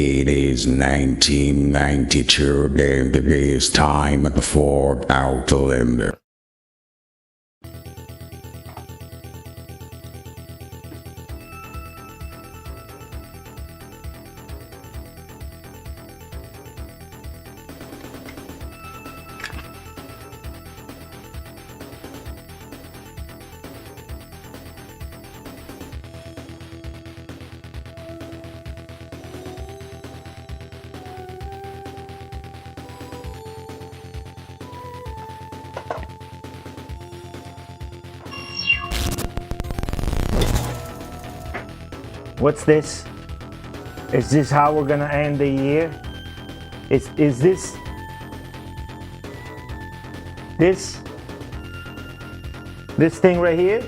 It is 1992 and it is time for Outlander. What's this? Is this how we're gonna end the year? Is this thing right here?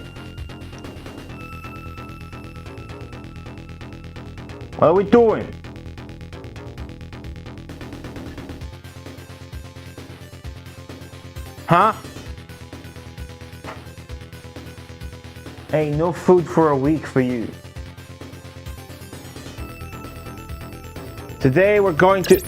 What are we doing? Huh? Hey, no food for a week for you. Today we're going to...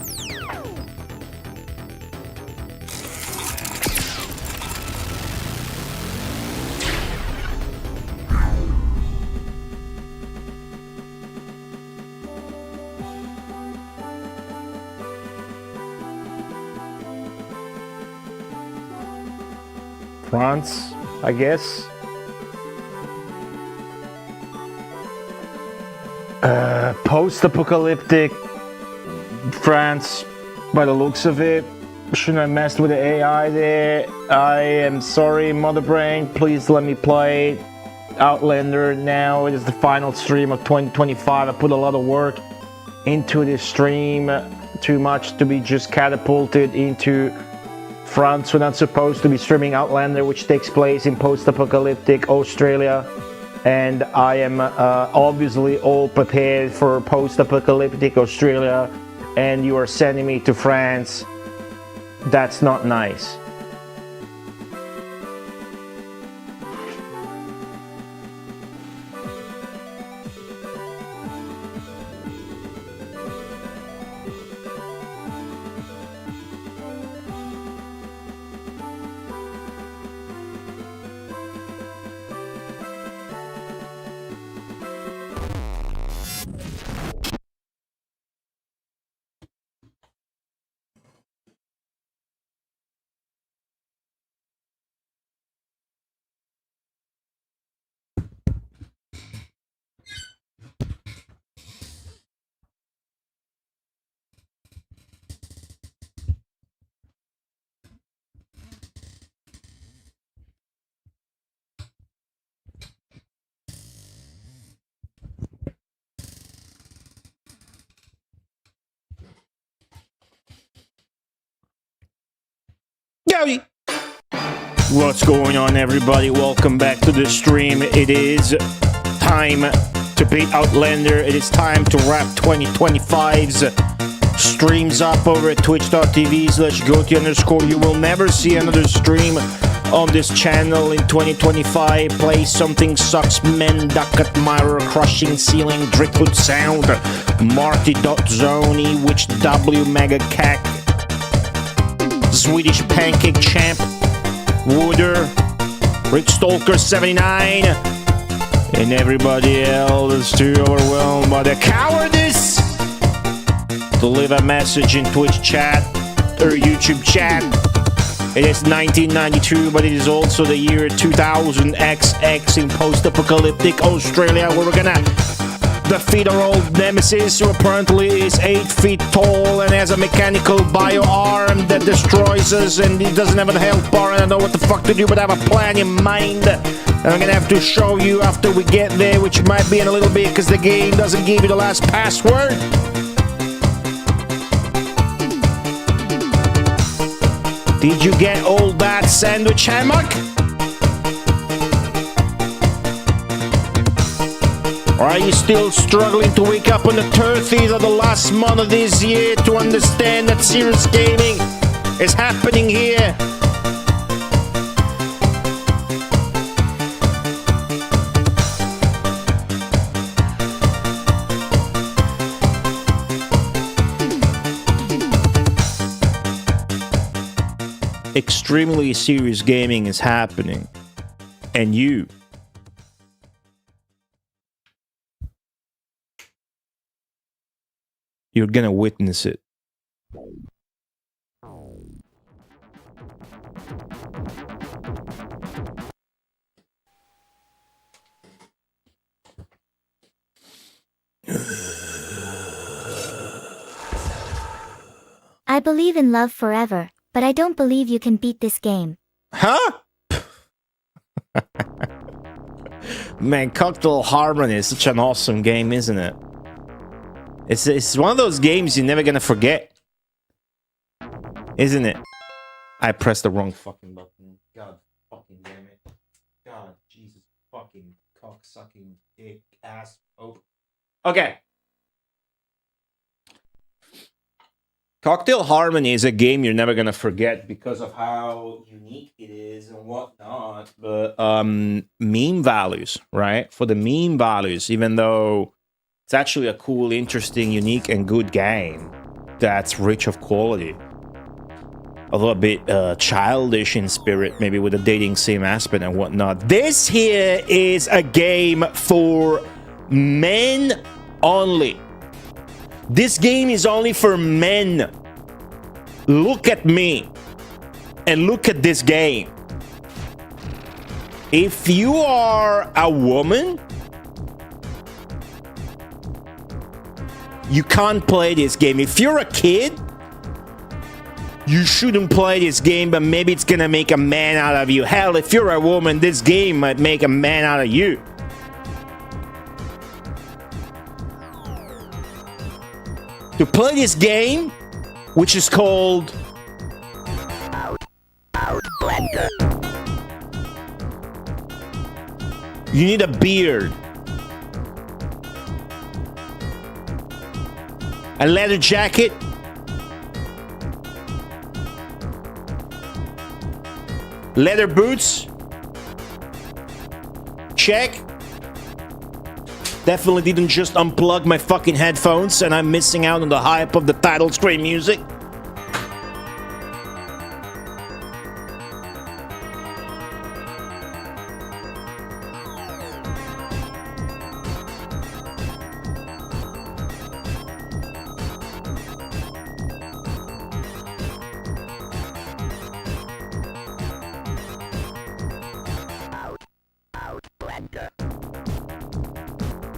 France, I guess. Post-apocalyptic France, by the looks of it. Shouldn't have messed with the AI there. I am sorry, Mother Brain. Please let me play Outlander now. It is the final stream of 2025. I put a lot of work into this stream. Too much to be just catapulted into France when I'm supposed to be streaming Outlander, which takes place in post-apocalyptic Australia. And I am obviously all prepared for post-apocalyptic Australia. And you are sending me to France. That's not nice. Howdy! What's going on, everybody? Welcome back to the stream. It is time to beat Outlander. It is time to wrap 2025's streams up over at twitch.tv/goatee_. You will never see another stream on this channel in 2025. Play Something Sucks, Men Duck at Mirror, Crushing Ceiling, Driftwood Sound, Marty.Zony, Witch W, Mega Cack, Swedish Pancake Champ, Wooder, Rick Stalker 79, and everybody else is too overwhelmed by the cowardice to leave a message in Twitch chat or YouTube chat. It is 1992, but it is also the year 2000XX in post-apocalyptic Australia, where we're gonna defeat our old nemesis, who apparently is 8 feet tall and has a mechanical bio arm that destroys us, and he doesn't have a health bar, and I don't know what the fuck to do, but I have a plan in mind. And I'm gonna have to show you after we get there, which might be in a little bit because the game doesn't give you the last password. Did you get all that sandwich hammock? Or are you still struggling to wake up on the 30th of the last month of this year to understand that serious gaming is happening here? extremely serious gaming is happening, and you're gonna witness it. I believe in love forever, but I don't believe you can beat this game. Huh? Man, Cocktail Harmony is such an awesome game, isn't it? It's one of those games you're never gonna forget. Isn't it? I pressed the wrong fucking button. God fucking damn it. God, Jesus fucking cock-sucking dick ass. Oh. Okay. Cocktail Harmony is a game you're never gonna forget because of how unique it is and whatnot. But meme values, right? For the meme values, even though it's actually a cool, interesting, unique, and good game that's rich of quality. A little bit childish in spirit, maybe with a dating sim aspect and whatnot. This here is a game for men only. This game is only for men. Look at me and look at this game. If you are a woman, you can't play this game. If you're a kid, you shouldn't play this game, but maybe it's gonna make a man out of you. Hell, if you're a woman, this game might make a man out of you. To play this game, which is called Outlander, you need a beard, a leather jacket, leather boots, check. Definitely didn't just unplug my fucking headphones and I'm missing out on the hype of the title screen music.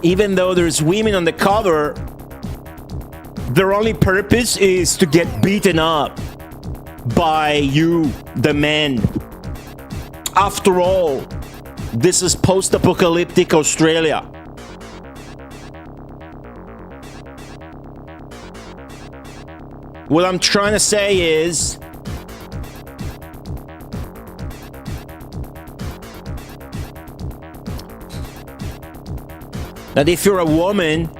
Even though there's women on the cover, their only purpose is to get beaten up by you, the men. After all, this is post-apocalyptic Australia. What I'm trying to say is, that if you're a woman,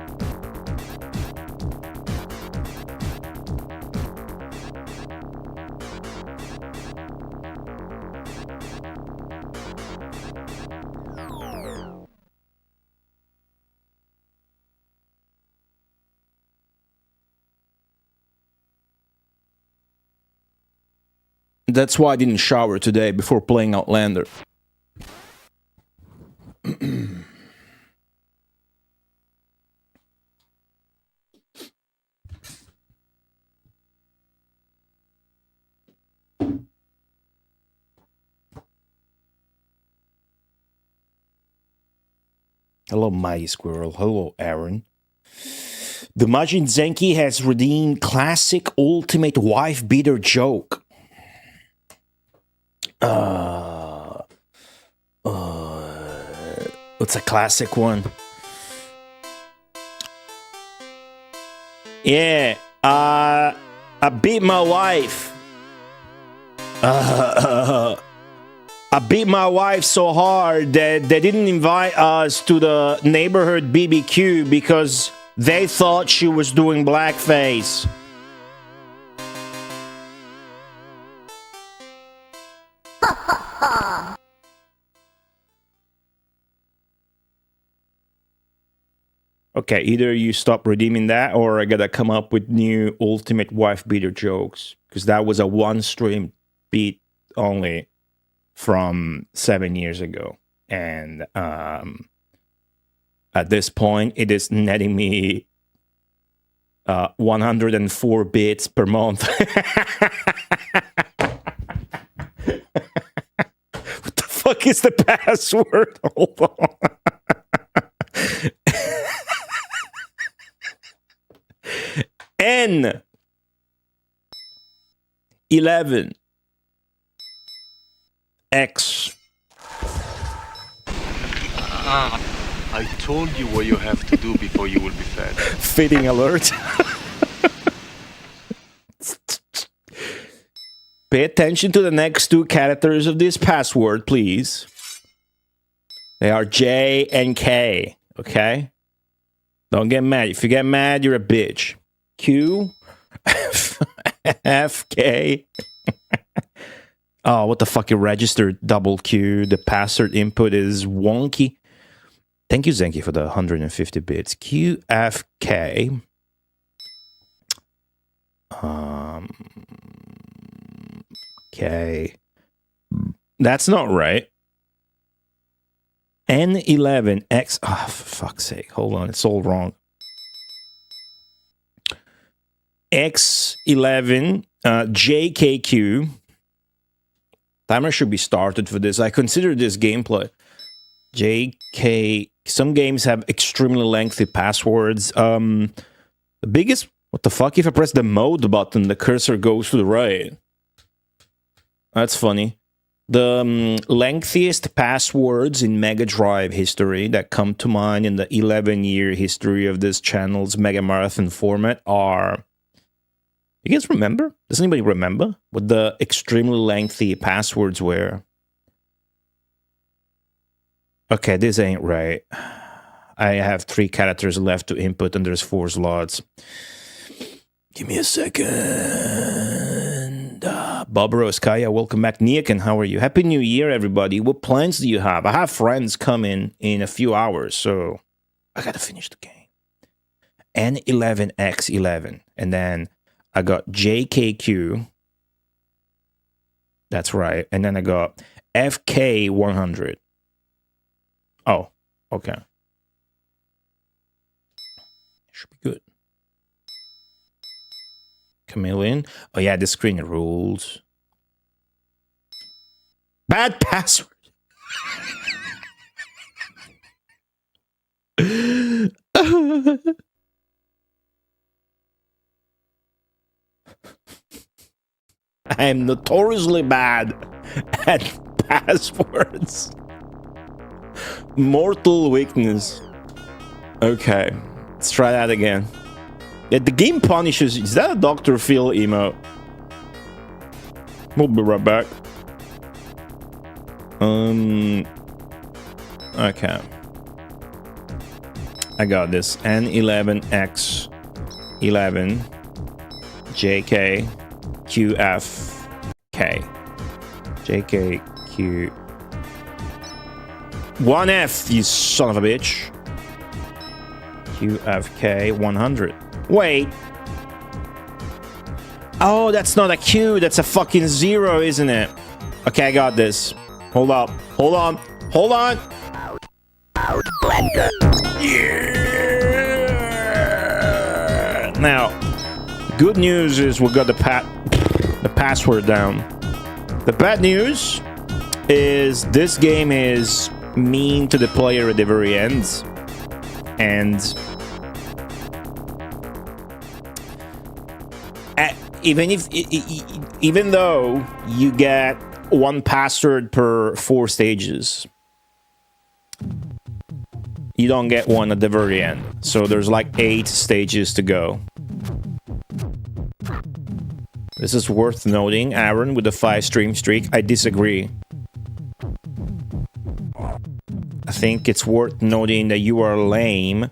that's why I didn't shower today before playing Outlander. Hello, Mighty Squirrel. Hello, Aaron. The Majin Zenki has redeemed classic ultimate wife beater joke. What's a classic one? Yeah, I beat my wife. I beat my wife so hard that they didn't invite us to the neighborhood BBQ because they thought she was doing blackface. Okay, either you stop redeeming that or I gotta come up with new ultimate wife beater jokes because that was a one stream beat only from 7 years ago. And at this point, it is netting me 104 bits per month. What the fuck is the password? Hold on. N11 X. I told you what you have to do before you will be fed. Fitting alert. Pay attention to the next two characters of this password, please. They are J and K, okay? Don't get mad. If you get mad, you're a bitch. Q, F, K. Oh, what the fuck? You registered double Q. The password input is wonky. Thank you, Zenki, for the 150 bits. Q, F, K. Okay. That's not right. N11X. Oh, for fuck's sake. Hold on. It's all wrong. X11 JKQ. Timer should be started for this. I consider this gameplay. JK. Some games have extremely lengthy passwords. The biggest. What the fuck? If I press the mode button, the cursor goes to the right. That's funny. The lengthiest passwords in Mega Drive history that come to mind in the 11-year history of this channel's Megamarathon format are... You guys remember? Does anybody remember what the extremely lengthy passwords were? Okay, this ain't right. I have 3 characters left to input and there's 4 slots. Give me a second. Bob Roskaya, welcome back. Niakan, how are you? Happy New Year, everybody. What plans do you have? I have friends coming in a few hours, so I gotta finish the game. N11X11. And then I got JKQ. That's right. And then I got FK100. Oh, okay. Should be good. Chameleon. Oh yeah, the screen rules. Bad password. I am notoriously bad at passwords. Mortal weakness. Okay, let's try that again. Yeah, the game punishes. Is that a Dr. Phil emote? We'll be right back. Okay. I got this. N11X11 JK QFK JKQ 1F, you son of a bitch. QFK 100. Wait. Oh, that's not a Q. That's a fucking 0, isn't it? Okay, I got this. Hold up. Hold on. Hold on. Outlander. Yeah. Now, good news is we got the password down. The bad news is this game is mean to the player at the very end. And even though you get 1 password per 4 stages, you don't get one at the very end. So there's like 8 stages to go. This is worth noting, Aaron, with the 5 stream streak. I disagree. I think it's worth noting that you are lame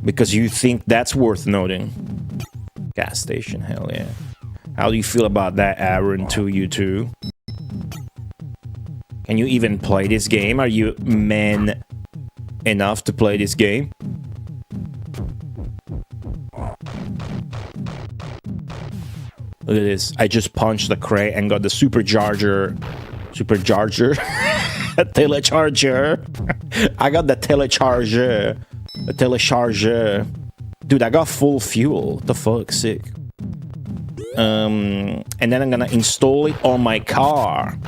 because you think that's worth noting. Gas station, hell yeah. How do you feel about that, Aaron, to you too? Can you even play this game? Are you men enough to play this game? Look at this. I just punched the crate and got the supercharger. Telecharger. I got the telecharger. The telecharger. Dude, I got full fuel. What the fuck? Sick. And then I'm gonna install it on my car.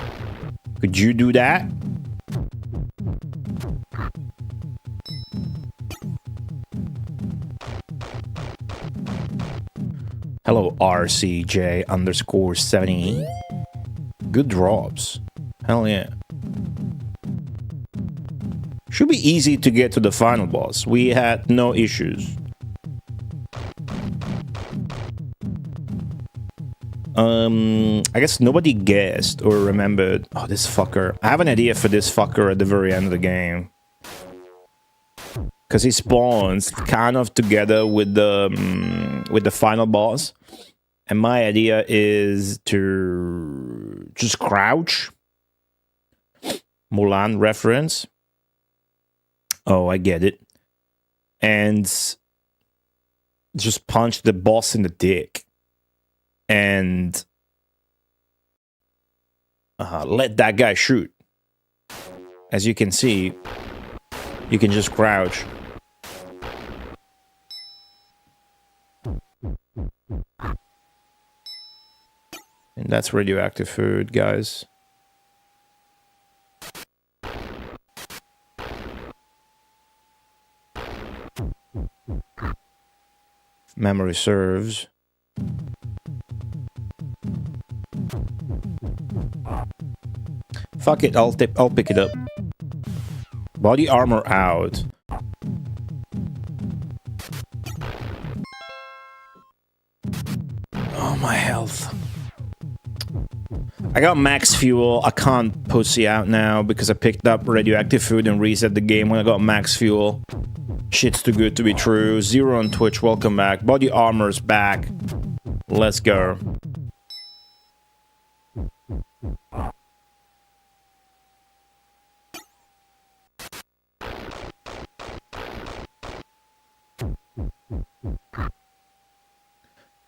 Could you do that? Hello, RCJ_70. Good drops. Hell yeah. Should be easy to get to the final boss. We had no issues. I guess nobody guessed or remembered. Oh, this fucker. I have an idea for this fucker at the very end of the game. Because he spawns kind of together with the final boss. And my idea is to just crouch. Mulan reference. Oh, I get it. And just punch the boss in the dick. And let that guy shoot. As you can see, you can just crouch. And that's radioactive food, guys. Memory serves. Fuck it, I'll pick it up. Body armor out. Oh, my health. I got max fuel. I can't pussy out now because I picked up radioactive food and reset the game when I got max fuel. Shit's too good to be true. Zero on Twitch, welcome back. Body armor's back. Let's go.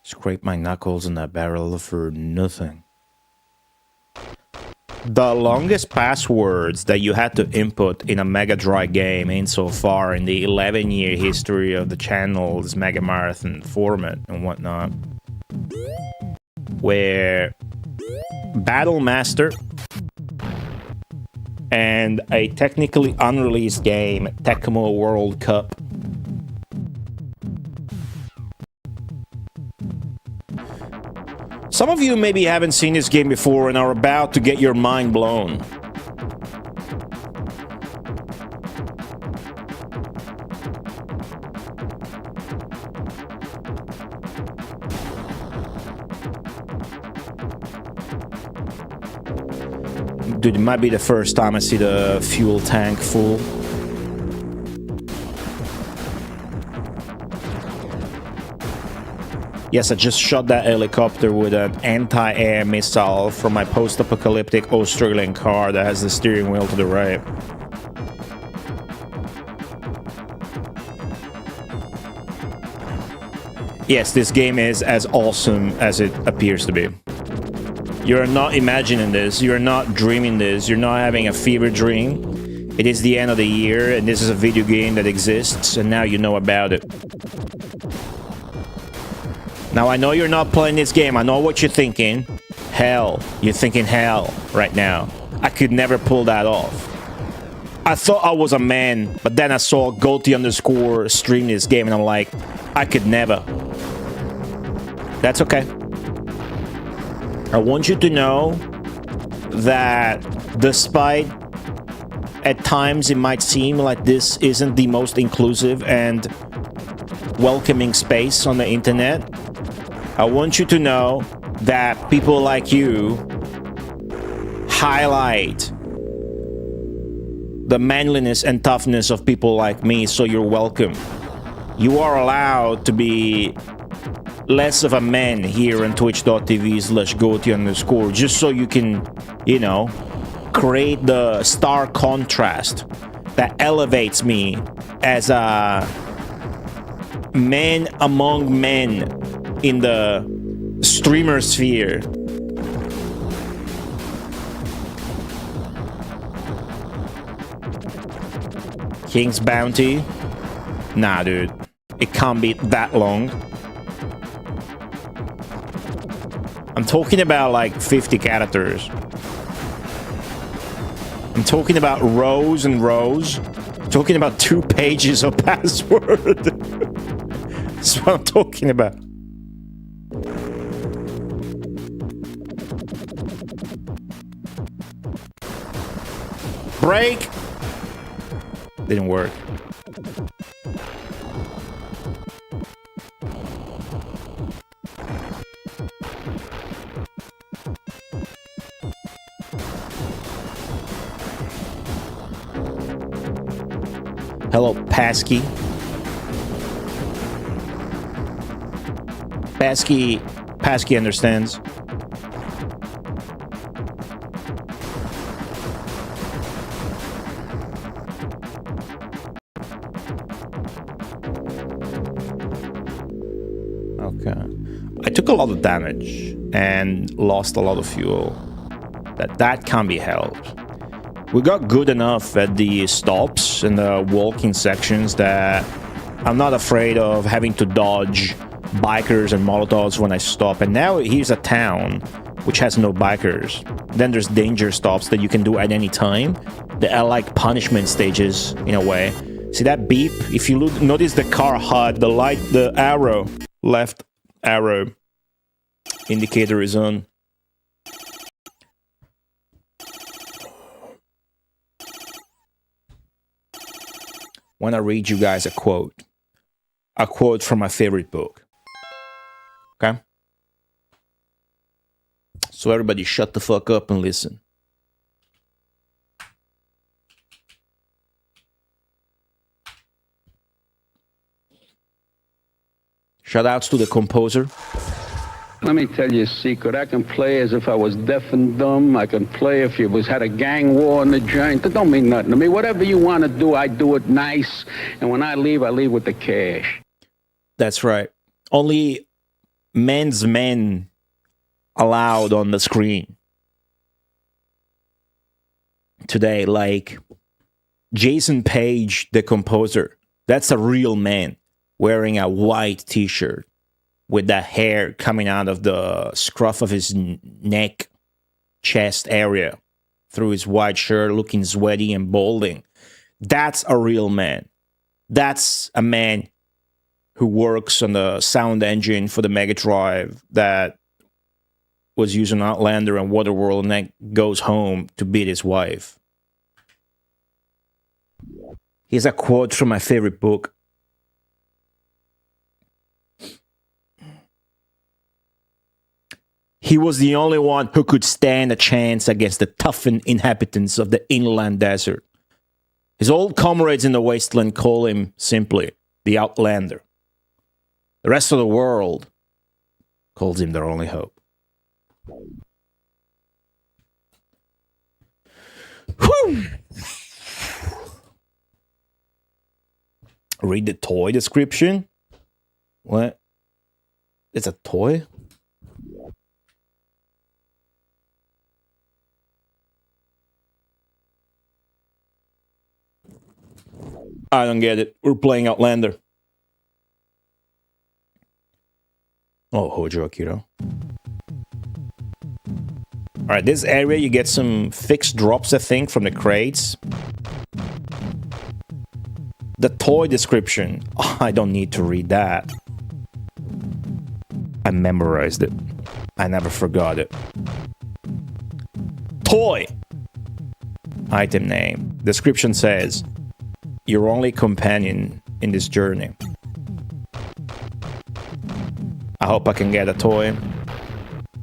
Scrape my knuckles in that barrel for nothing. The longest passwords that you had to input in a Mega Drive game insofar in the 11-year history of the channel's Megamarathon format and whatnot, where Battle Master and a technically unreleased game, Tecmo World Cup. Some of you maybe haven't seen this game before and are about to get your mind blown. Dude, it might be the first time I see the fuel tank full. Yes, I just shot that helicopter with an anti-air missile from my post-apocalyptic Australian car that has the steering wheel to the right. Yes, this game is as awesome as it appears to be. You're not imagining this, you're not dreaming this, you're not having a fever dream. It is the end of the year, and this is a video game that exists, and now you know about it. Now, I know you're not playing this game. I know what you're thinking. Hell. You're thinking hell right now. I could never pull that off. I thought I was a man, but then I saw Goaty_ stream this game, and I'm like, I could never. That's okay. I want you to know that despite at times it might seem like this isn't the most inclusive and welcoming space on the internet, I want you to know that people like you highlight the manliness and toughness of people like me, so you're welcome. You are allowed to be less of a man here on twitch.tv/goaty_, just so you can, you know, create the stark contrast that elevates me as a man among men in the Streamer sphere. King's Bounty. Nah, dude. It can't be that long. I'm talking about like 50 characters. I'm talking about rows and rows. I'm talking about 2 pages of password. That's what I'm talking about. Break! Didn't work. Hello, Pasky. Pasky understands. Okay. I took a lot of damage and lost a lot of fuel. That can't be helped. We got good enough at the stops and the walking sections that I'm not afraid of having to dodge bikers and molotovs when I stop. And now here's a town which has no bikers. Then there's danger stops that you can do at any time. They are like punishment stages in a way. See that beep? If you notice the car HUD, the light, the arrow, left arrow indicator is on. Want to read you guys a quote from my favorite book. Okay? So everybody shut the fuck up and listen. Shoutouts to the composer. Let me tell you a secret. I can play as if I was deaf and dumb. I can play if you had a gang war in the joint. That don't mean nothing to me. Whatever you want to do, I do it nice. And when I leave with the cash. That's right. Only men's men allowed on the screen today, like Jason Page, the composer. That's a real man wearing a white t-shirt with that hair coming out of the scruff of his neck, chest area, through his white shirt, looking sweaty and balding. That's a real man. That's a man who works on the sound engine for the Mega Drive that was using Outlander and Waterworld, and then goes home to beat his wife. Here's a quote from my favorite book. He was the only one who could stand a chance against the toughened inhabitants of the inland desert. His old comrades in the wasteland call him simply the Outlander. The rest of the world calls him their only hope. Whew. Read the toy description. What? It's a toy? I don't get it. We're playing Outlander. Oh, Hojo Akira. Alright, this area you get some fixed drops, I think, from the crates. The toy description. Oh, I don't need to read that. I memorized it. I never forgot it. Toy! Item name. Description says, your only companion in this journey. I hope I can get a toy.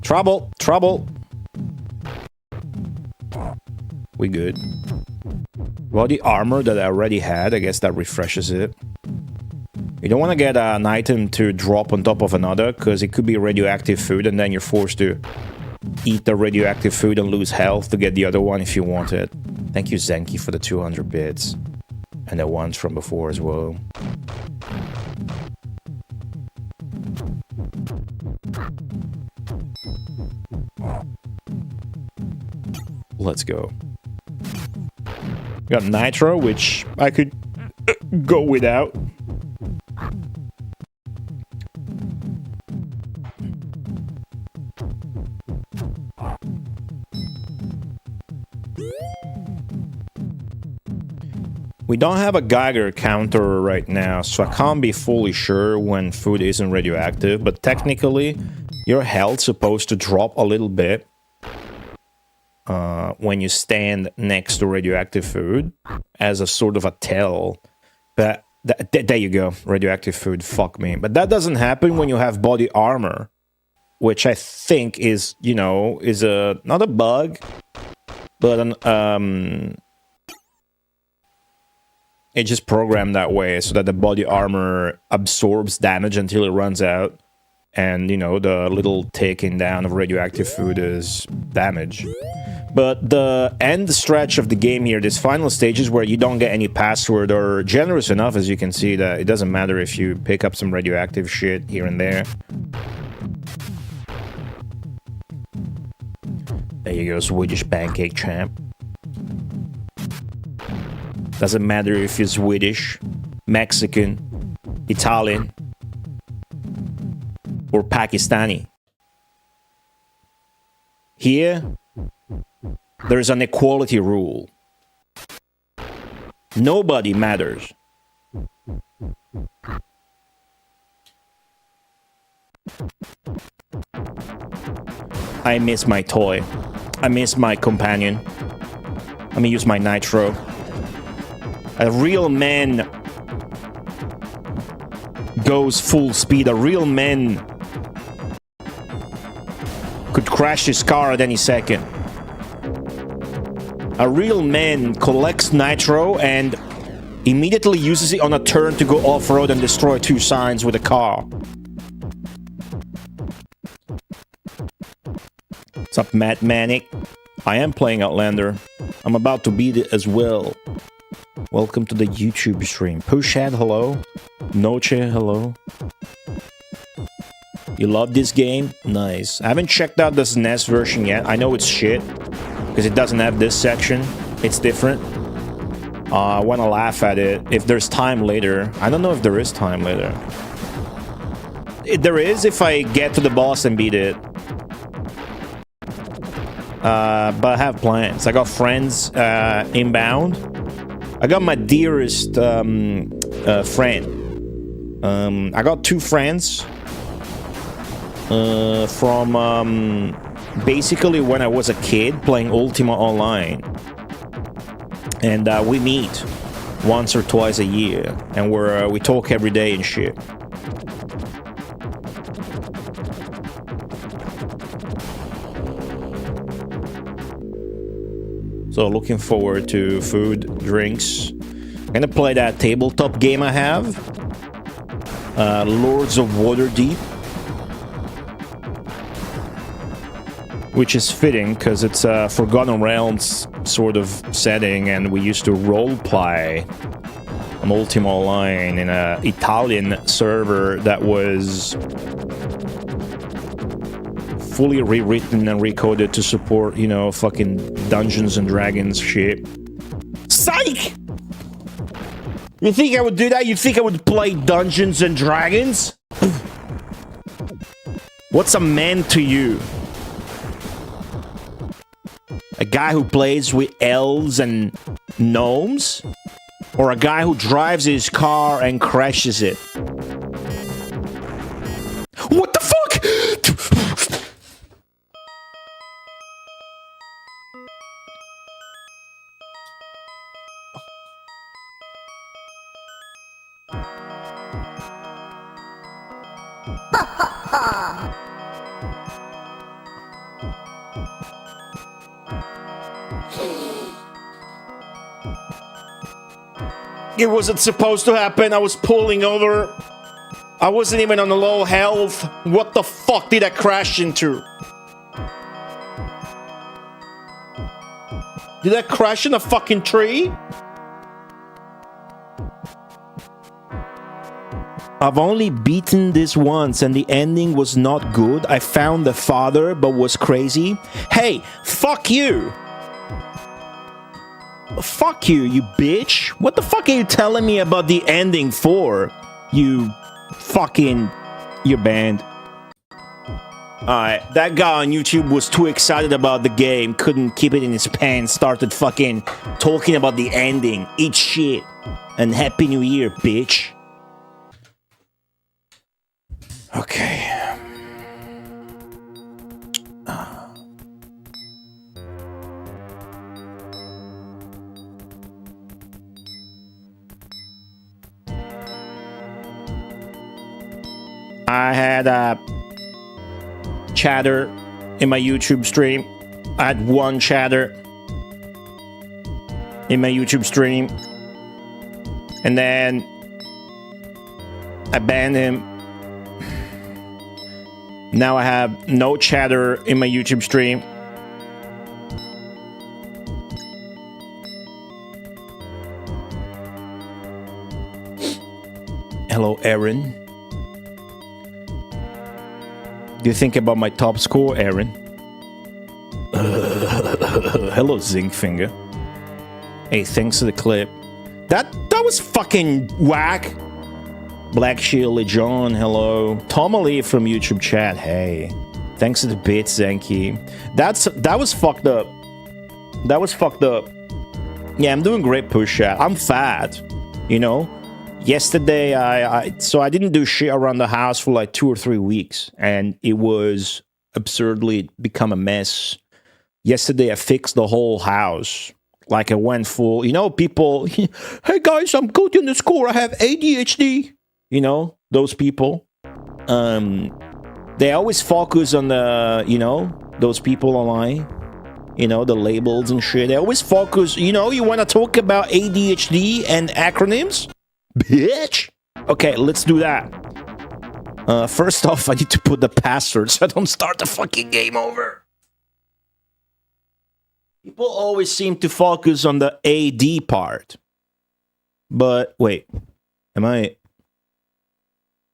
Trouble! Trouble! We good. Well, the armor that I already had, I guess that refreshes it. You don't want to get an item to drop on top of another, because it could be radioactive food, and then you're forced to eat the radioactive food and lose health to get the other one if you want it. Thank you, Zenki, for the 200 bits. And the ones from before as well. Let's go. Got nitro, which I could go without. We don't have a Geiger counter right now, so I can't be fully sure when food isn't radioactive, but technically your health's supposed to drop a little bit when you stand next to radioactive food as a sort of a tell. But there you go, radioactive food, fuck me. But that doesn't happen when you have body armor, which I think is, you know, is not a bug, but an it's just programmed that way so that the body armor absorbs damage until it runs out. And, you know, the little taking down of radioactive food is damage. But the end stretch of the game here, this final stages where you don't get any password, are generous enough, as you can see, that it doesn't matter if you pick up some radioactive shit here and there. There you go, Swedish pancake champ. Doesn't matter if you're Swedish, Mexican, Italian, or Pakistani. Here, there's an equality rule. Nobody matters. I miss my toy. I miss my companion. Let me use my nitro. A real man goes full speed. A real man could crash his car at any second. A real man collects nitro and immediately uses it on a turn to go off-road and destroy 2 signs with a car. What's up, Matt Manic? I am playing Outlander. I'm about to beat it as well. Welcome to the YouTube stream. Pushhead, hello. Noche, hello. You love this game? Nice. I haven't checked out the SNES version yet. I know it's shit, because it doesn't have this section. It's different. I want to laugh at it. If there's time later. I don't know if there is time later. There is if I get to the boss and beat it. But I have plans. I got friends inbound. I got my dearest friend. I got 2 friends from basically when I was a kid playing Ultima Online. And we meet once or twice a year. And we talk every day and shit. So looking forward to food, drinks. I'm gonna play that tabletop game I have. Lords of Waterdeep. Which is fitting, because it's a Forgotten Realms sort of setting, and we used to roleplay on Ultima Online in an Italian server that was fully rewritten and recoded to support, you know, fucking Dungeons and Dragons shit. Psych! You think I would do that? You think I would play Dungeons and Dragons? What's a man to you? A guy who plays with elves and gnomes? Or a guy who drives his car and crashes it? What the fuck? It wasn't supposed to happen. I was pulling over. I wasn't even on a low health. What the fuck did I crash into? Did I crash in a fucking tree? I've only beaten this once and the ending was not good. I found the father but was crazy. Hey, fuck you! Fuck you, you bitch! What the fuck are you telling me about the ending for? You fucking... You're banned. Alright, that guy on YouTube was too excited about the game, couldn't keep it in his pants, started fucking talking about the ending. Eat shit. And Happy New Year, bitch. Okay. I had a chatter in my YouTube stream. I had one chatter in my YouTube stream. And then I banned him. Now I have no chatter in my YouTube stream. Hello, Aaron. Do you think about my top score, Aaron? Hello, Zinkfinger. Hey, thanks for the clip. That was fucking whack. Black Shield John, hello. Tomali from YouTube chat, hey. Thanks to the bits, Zenki. That was fucked up. That was fucked up. Yeah, I'm doing great push chat. I'm fat, you know. Yesterday, I didn't do shit around the house for like 2 or 3 weeks, and it was absurdly become a mess. Yesterday, I fixed the whole house. Like I went full, you know, people, hey guys, I'm good in the score, I have ADHD. You know, those people. They always focus on the, you know, those people online. You know, the labels and shit. They always focus, you know, you want to talk about ADHD and acronyms? Bitch! Okay, let's do that. First off, I need to put the password so I don't start the fucking game over. People always seem to focus on the AD part. But, wait.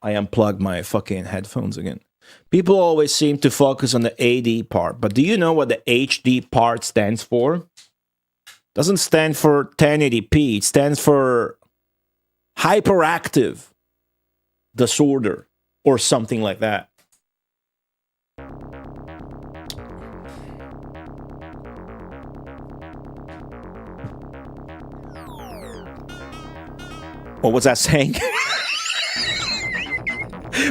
I unplugged my fucking headphones again. People always seem to focus on the AD part. But do you know what the HD part stands for? Doesn't stand for 1080p. It stands for hyperactive disorder or something like that. What was that saying?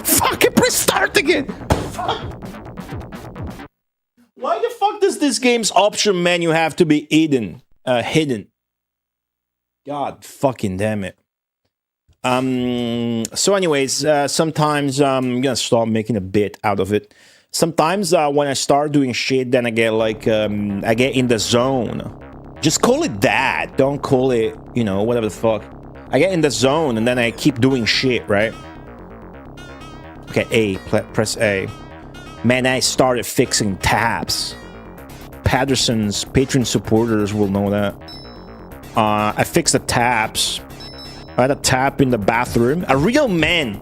Fucking press start again! Fuck. Why the fuck does this game's option menu have to be hidden? God fucking damn it. So anyways, sometimes I'm gonna start making a bit out of it. Sometimes when I start doing shit, then I get like, I get in the zone. Just call it that. Don't call it, you know, whatever the fuck. I get in the zone and then I keep doing shit, right? Okay, press A. Man, I started fixing tabs. Patterson's Patreon supporters will know that. I fixed the tabs. I had a tap in the bathroom. A real man.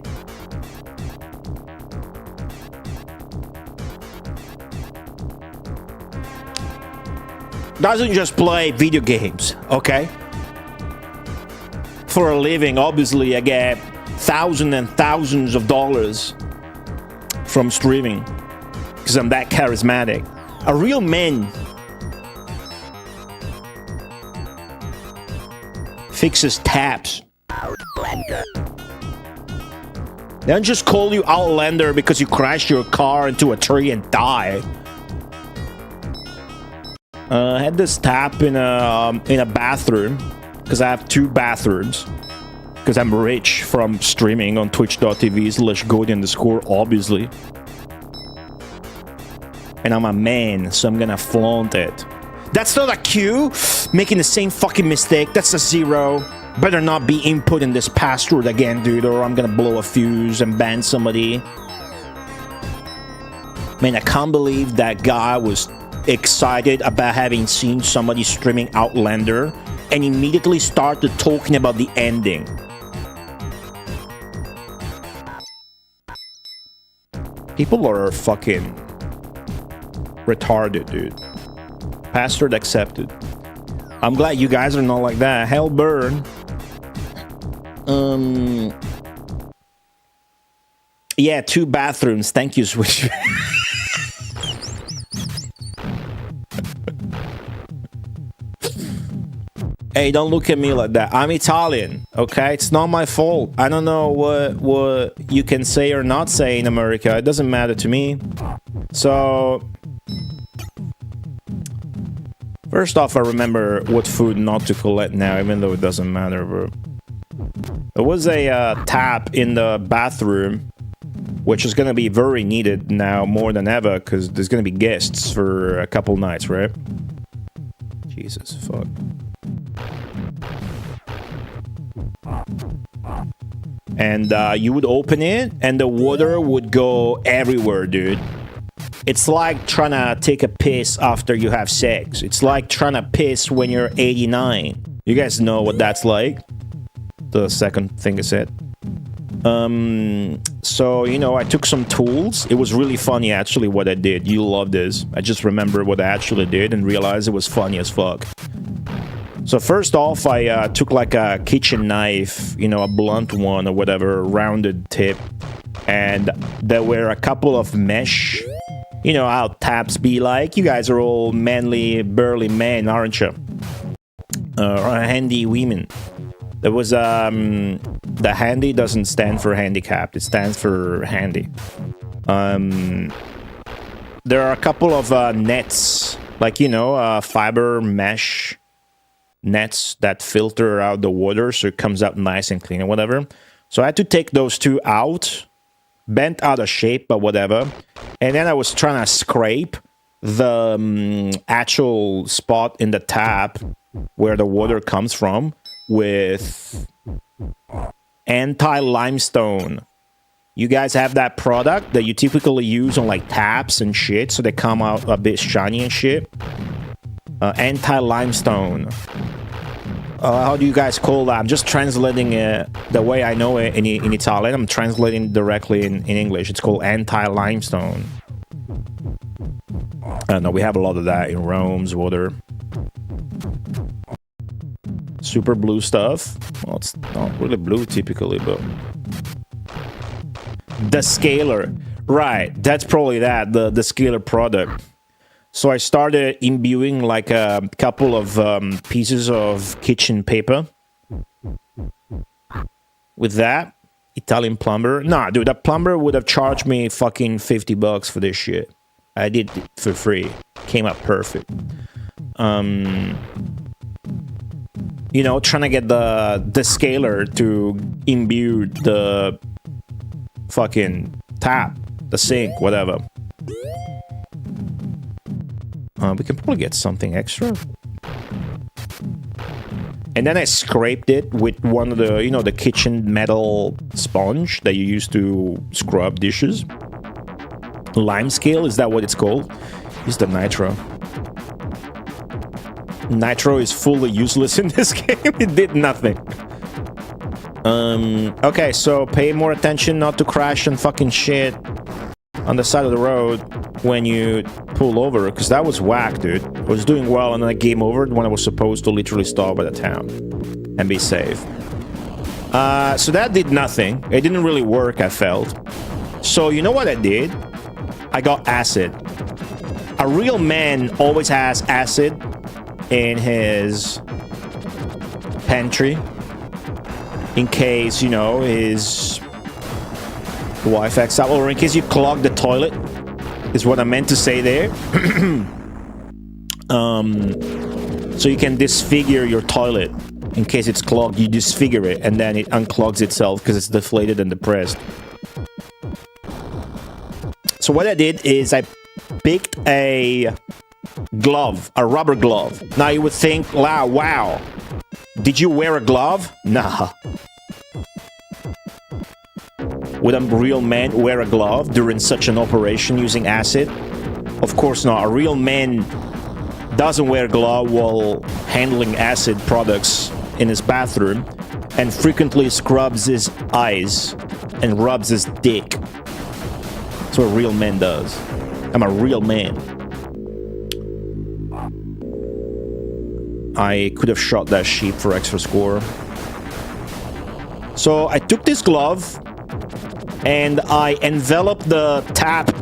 Doesn't just play video games, okay? For a living, obviously, I get thousands and thousands of dollars from streaming because I'm that charismatic. A real man fixes taps. Outlander. They don't just call you Outlander because you crashed your car into a tree and died. I had this tap in a bathroom because I have 2 bathrooms. Because I'm rich from streaming on twitch.tv/Godian_, obviously. And I'm a man, so I'm gonna flaunt it. That's not a Q! Making the same fucking mistake, that's a 0. Better not be input in this password again, dude, or I'm gonna blow a fuse and ban somebody. Man, I can't believe that guy was excited about having seen somebody streaming Outlander and immediately started talking about the ending. People are fucking retarded, dude. Password accepted. I'm glad you guys are not like that. Hell burn. Yeah, 2 bathrooms. Thank you, Switch. Hey, don't look at me like that. I'm Italian, okay? It's not my fault. I don't know what you can say or not say in America. It doesn't matter to me. So, first off, I remember what food not to collect now, even though it doesn't matter, bro. There was a tap in the bathroom, which is going to be very needed now more than ever, because there's going to be guests for a couple nights, right? Jesus, fuck. And you would open it, and the water would go everywhere, dude. It's like trying to take a piss after you have sex. It's like trying to piss when you're 89. You guys know what that's like? The second thing I said. So, you know, I took some tools. It was really funny, actually, what I did. You love this. I just remember what I actually did and realized it was funny as fuck. So first off, I took like a kitchen knife, you know, a blunt one or whatever, rounded tip. And there were a couple of mesh, you know how taps be like. You guys are all manly, burly men, aren't you? Handy women. There was, the handy doesn't stand for handicapped. It stands for handy. There are a couple of nets, like, you know, fiber mesh nets that filter out the water so it comes out nice and clean or whatever. So I had to take those 2 out, bent out of shape, but whatever. And then I was trying to scrape the actual spot in the tap where the water comes from with anti-limestone. You guys have that product that you typically use on like taps and shit, so they come out a bit shiny and shit. Anti-limestone. How do you guys call that? I'm just translating it the way I know it in Italian. I'm translating directly in English. It's called anti-limestone. I don't know, we have a lot of that in Rome's water. Super blue stuff. Well, it's not really blue typically, but... The scaler. Right, that's probably that, the scaler product. So I started imbuing like a couple of pieces of kitchen paper with that. Italian plumber. Nah, dude, that plumber would have charged me fucking $50 for this shit. I did it for free. Came out perfect. You know, trying to get the scaler to imbue the fucking tap, the sink, whatever. We can probably get something extra. And then I scraped it with one of the, you know, the kitchen metal sponge that you use to scrub dishes. Lime scale, is that what it's called? Is the nitro. Nitro is fully useless in this game. It did nothing. Okay, so pay more attention not to crash and fucking shit on the side of the road when you pull over, because that was whack, dude. I was doing well and then I game over when I was supposed to literally stop at a town and be safe. So that did nothing. It didn't really work, I felt. So you know what I did? I got acid. A real man always has acid in his pantry in case, you know, his wife acts up, or in case you clog the toilet, is what I meant to say there. So you can disfigure your toilet. In case it's clogged, you disfigure it, and then it unclogs itself because it's deflated and depressed. So what I did is I picked a glove, a rubber glove. Now you would think, wow, did you wear a glove? Nah. Would a real man wear a glove during such an operation using acid? Of course not. A real man doesn't wear a glove while handling acid products in his bathroom and frequently scrubs his eyes and rubs his dick. That's what a real man does. I'm a real man. I could have shot that sheep for extra score. So I took this glove and I enveloped the tap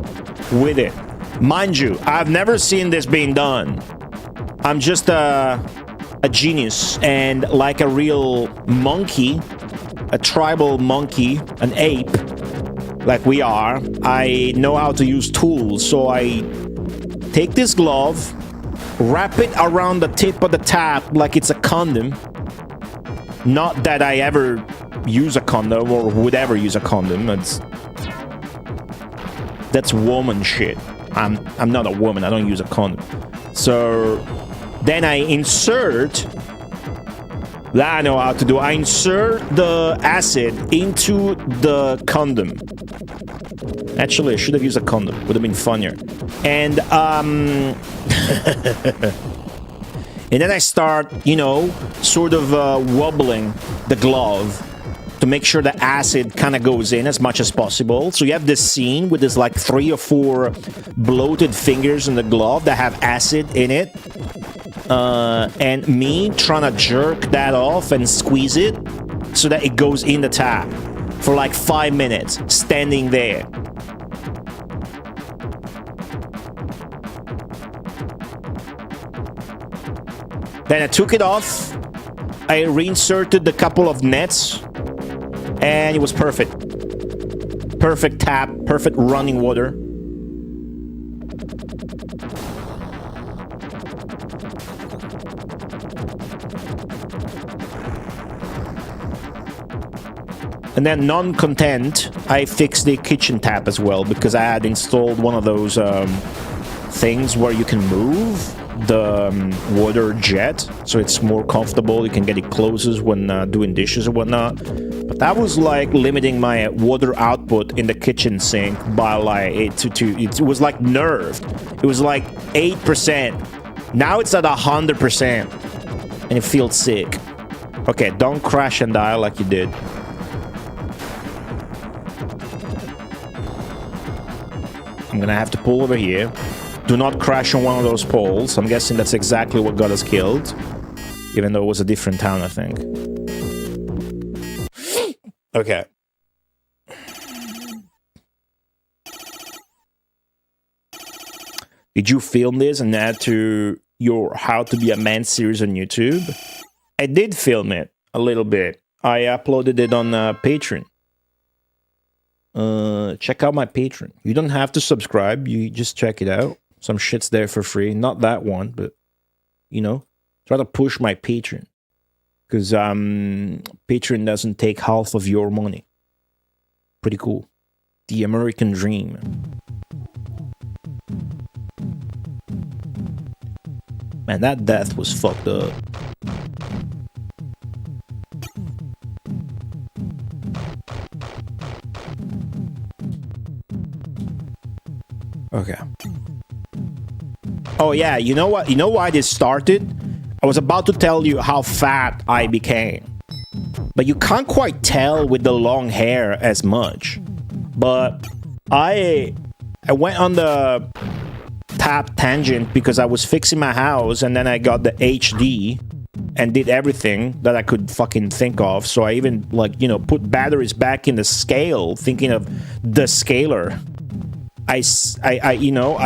with it. Mind you, I've never seen this being done. I'm just a genius, and like a real monkey, a tribal monkey, an ape, like we are, I know how to use tools. So I take this glove, wrap it around the tip of the tap like it's a condom. Not that I ever use a condom or would ever use a condom. That's woman shit. I'm not a woman. I don't use a condom. So then I insert. That I know how to do. I insert the acid into the condom. Actually, I should have used a condom. Would have been funnier. And and then I start, sort of wobbling the glove to make sure the acid kind of goes in as much as possible. So you have this scene with this like 3 or 4 bloated fingers in the glove that have acid in it. And me trying to jerk that off and squeeze it so that it goes in the tap for like 5 minutes, standing there. Then I took it off. I reinserted a couple of nets, and it was perfect. Perfect tap, perfect running water. And then, non-content, I fixed the kitchen tap as well, because I had installed one of those things where you can move the water jet, so it's more comfortable. You can get it closest when doing dishes or whatnot. But that was like limiting my water output in the kitchen sink by like it was like nerfed. It was like 8%. Now it's at 100%, and it feels sick. Okay, don't crash and die like you did. I'm gonna have to pull over here. Do not crash on one of those poles. I'm guessing that's exactly what got us killed. Even though it was a different town, I think. Okay. Did you film this and add to your How to Be a Man series on YouTube? I did film it a little bit. I uploaded it on Patreon. Check out my Patreon. You don't have to subscribe. You just check it out. Some shit's there for free. Not that one, but, try to push my Patreon. Because Patreon doesn't take half of your money. Pretty cool. The American dream. Man, that death was fucked up. Okay. Oh yeah, you know what? You know why this started? I was about to tell you how fat I became. But you can't quite tell with the long hair as much. But I went on the tap tangent because I was fixing my house, and then I got the HD and did everything that I could fucking think of. So I even put batteries back in the scale, thinking of the scaler. I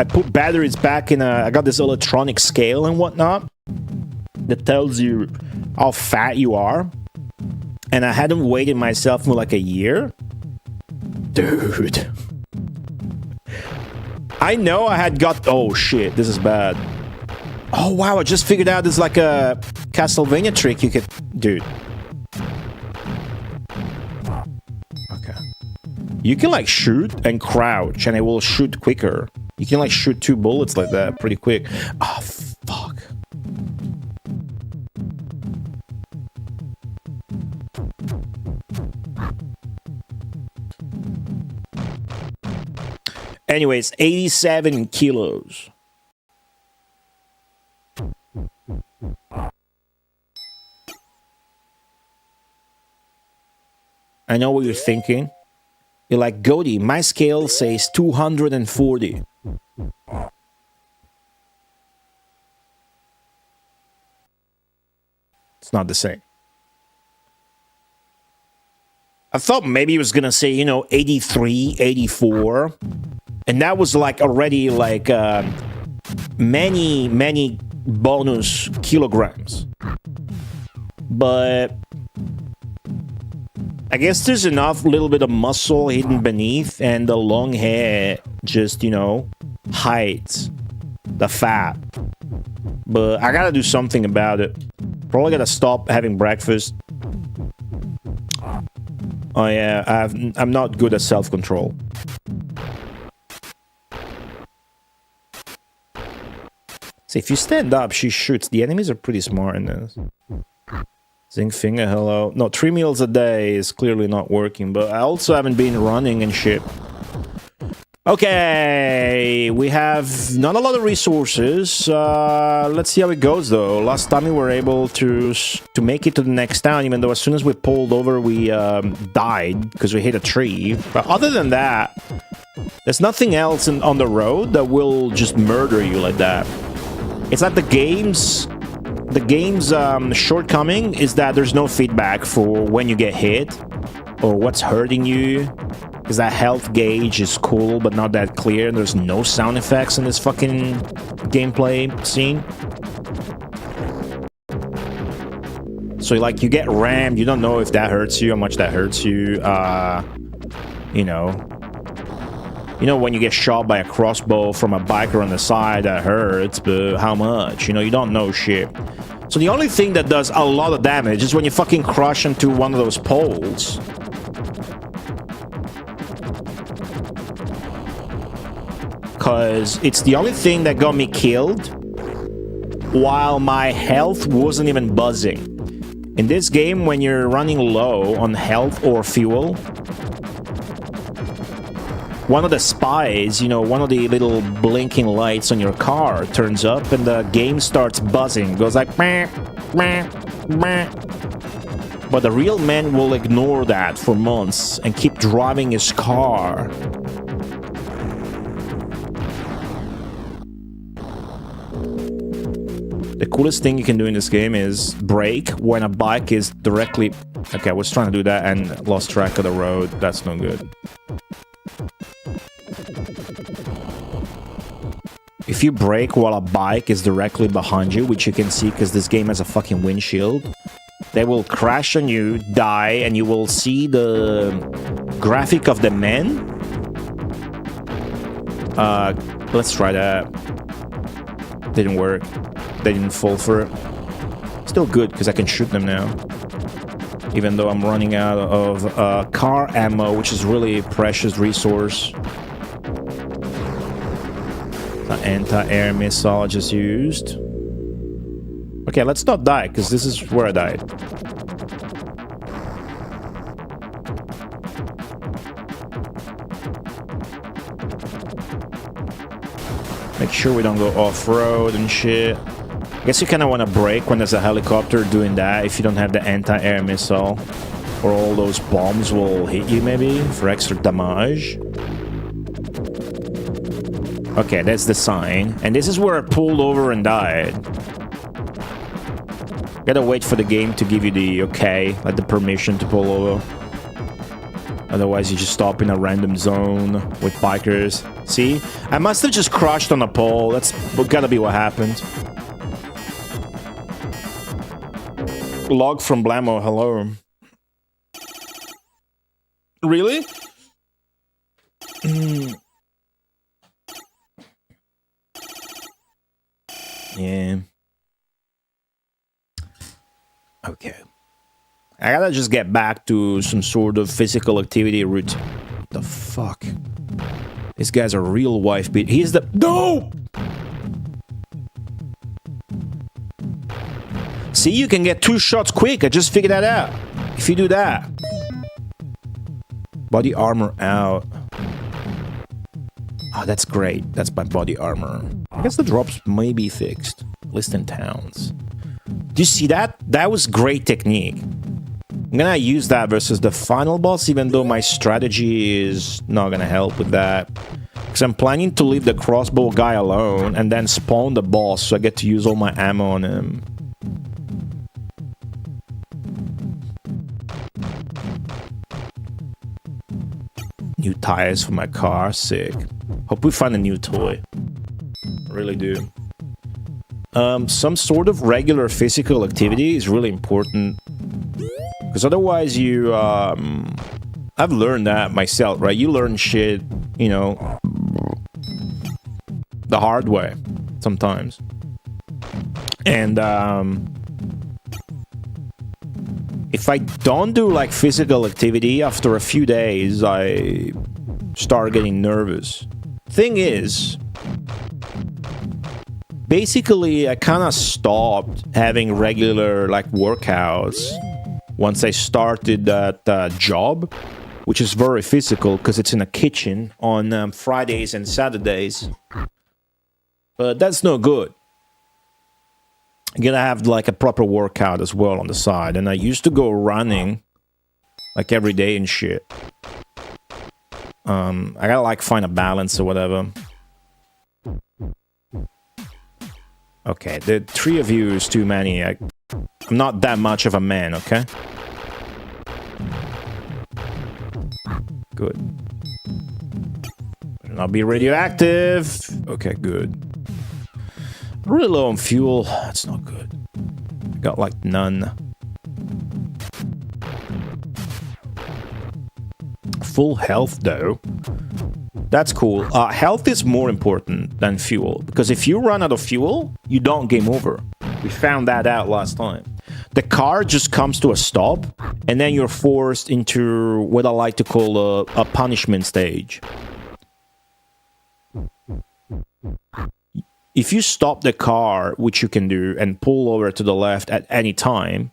put batteries back in I got this electronic scale and whatnot that tells you how fat you are. And I hadn't weighed myself for like a year. Dude. I know I had got... Oh shit, this is bad. Oh wow, I just figured out there's like a Castlevania trick you could... Dude. You can like shoot and crouch and it will shoot quicker. You can like shoot 2 bullets like that pretty quick. Oh, fuck. Anyways, 87 kilos. I know what you're thinking. You're like, Goody, my scale says 240. It's not the same. I thought maybe he was gonna say, you know, 83, 84. And that was like already like many bonus kilograms. But I guess there's enough little bit of muscle hidden beneath, and the long hair just, you know, hides the fat. But I gotta do something about it. Probably gotta stop having breakfast. Oh yeah, I'm not good at self-control. See, if you stand up, she shoots. The enemies are pretty smart in this. Zinc finger, hello. No, 3 meals a day is clearly not working, but I also haven't been running and shit. Okay, we have not a lot of resources. Let's see how it goes, though. Last time we were able to make it to the next town, even though as soon as we pulled over, we died because we hit a tree. But other than that, there's nothing else on the road that will just murder you like that. It's like the game's shortcoming is that there's no feedback for when you get hit or what's hurting you. Because that health gauge is cool, but not that clear. And there's no sound effects in this fucking gameplay scene. So, like, you get rammed. You don't know if that hurts you, how much that hurts you. You know, when you get shot by a crossbow from a biker on the side, that hurts, but how much? You know, you don't know shit. So the only thing that does a lot of damage is when you fucking crush into one of those poles. Because it's the only thing that got me killed while my health wasn't even buzzing. In this game, when you're running low on health or fuel, one of the spies, you know, one of the little blinking lights on your car turns up and the game starts buzzing. It goes like, meh, meh, meh. But the real man will ignore that for months and keep driving his car. The coolest thing you can do in this game is brake when a bike is directly... Okay, I was trying to do that and lost track of the road. That's no good. If you brake while a bike is directly behind you, which you can see because this game has a fucking windshield, they will crash on you, die, and you will see the graphic of the men. Let's try that. Didn't work. They didn't fall for it. Still good because I can shoot them now. Even though I'm running out of car ammo, which is really a precious resource. The anti-air missile I just used. Okay, let's not die, because this is where I died. Make sure we don't go off-road and shit. I guess you kind of want to brake when there's a helicopter doing that if you don't have the anti-air missile. Or all those bombs will hit you maybe for extra damage. Okay, that's the sign. And this is where I pulled over and died. Gotta wait for the game to give you the okay, like the permission to pull over. Otherwise, you just stop in a random zone with bikers. See? I must have just crashed on a pole. That's gotta be what happened. Log from Blamo, hello. Really? Yeah. Okay. I gotta just get back to some sort of physical activity routine. What the fuck? This guy's a real wife beat. He's the... No! See, you can get 2 shots quick. I just figured that out. If you do that. Body armor out. Oh, that's great. That's my body armor. I guess the drops may be fixed. List in towns. Do you see that? That was great technique. I'm gonna use that versus the final boss, even though my strategy is not gonna help with that. Because I'm planning to leave the crossbow guy alone and then spawn the boss so I get to use all my ammo on him. New tires for my car, sick. Hope we find a new toy. I really do. Some sort of regular physical activity is really important. Because otherwise you, I've learned that myself, right? You learn shit, you know, the hard way, sometimes. And, if I don't do, like, physical activity, after a few days, I start getting nervous. Thing is, basically, I kind of stopped having regular, like, workouts once I started that job, which is very physical because it's in a kitchen on Fridays and Saturdays. But that's no good. I'm gonna have like a proper workout as well on the side. And I used to go running like every day and shit. I gotta like find a balance or whatever. Okay, the three of you is too many. I'm not that much of a man, okay? Good. Better not be radioactive. Okay, good. Really low on fuel. That's not good. I got like none. Full health though. That's cool. Health is more important than fuel. Because if you run out of fuel, you don't game over. We found that out last time. The car just comes to a stop, and then you're forced into what I like to call a punishment stage. If you stop the car, which you can do, and pull over to the left at any time,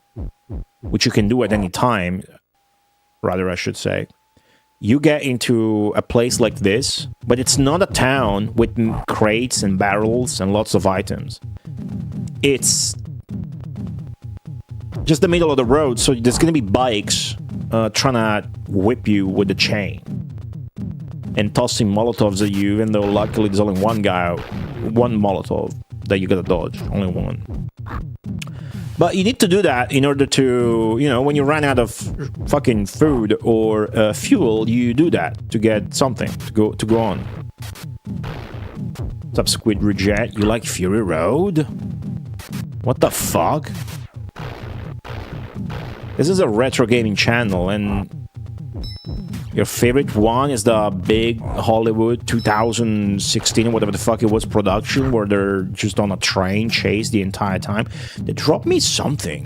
which you can do at any time, rather I should say, you get into a place like this, but it's not a town with crates and barrels and lots of items. It's just the middle of the road, so there's gonna be bikes trying to whip you with the chain and tossing Molotovs at you, even though luckily there's only one guy, one Molotov that you gotta dodge, only one. But you need to do that in order to, you know, when you run out of fucking food or fuel, you do that to get something to go on. What's up, Squid Reject? You like Fury Road? What the fuck? This is a retro gaming channel, and your favorite one is the big Hollywood 2016 or whatever the fuck it was production where they're just on a train chase the entire time. They dropped me something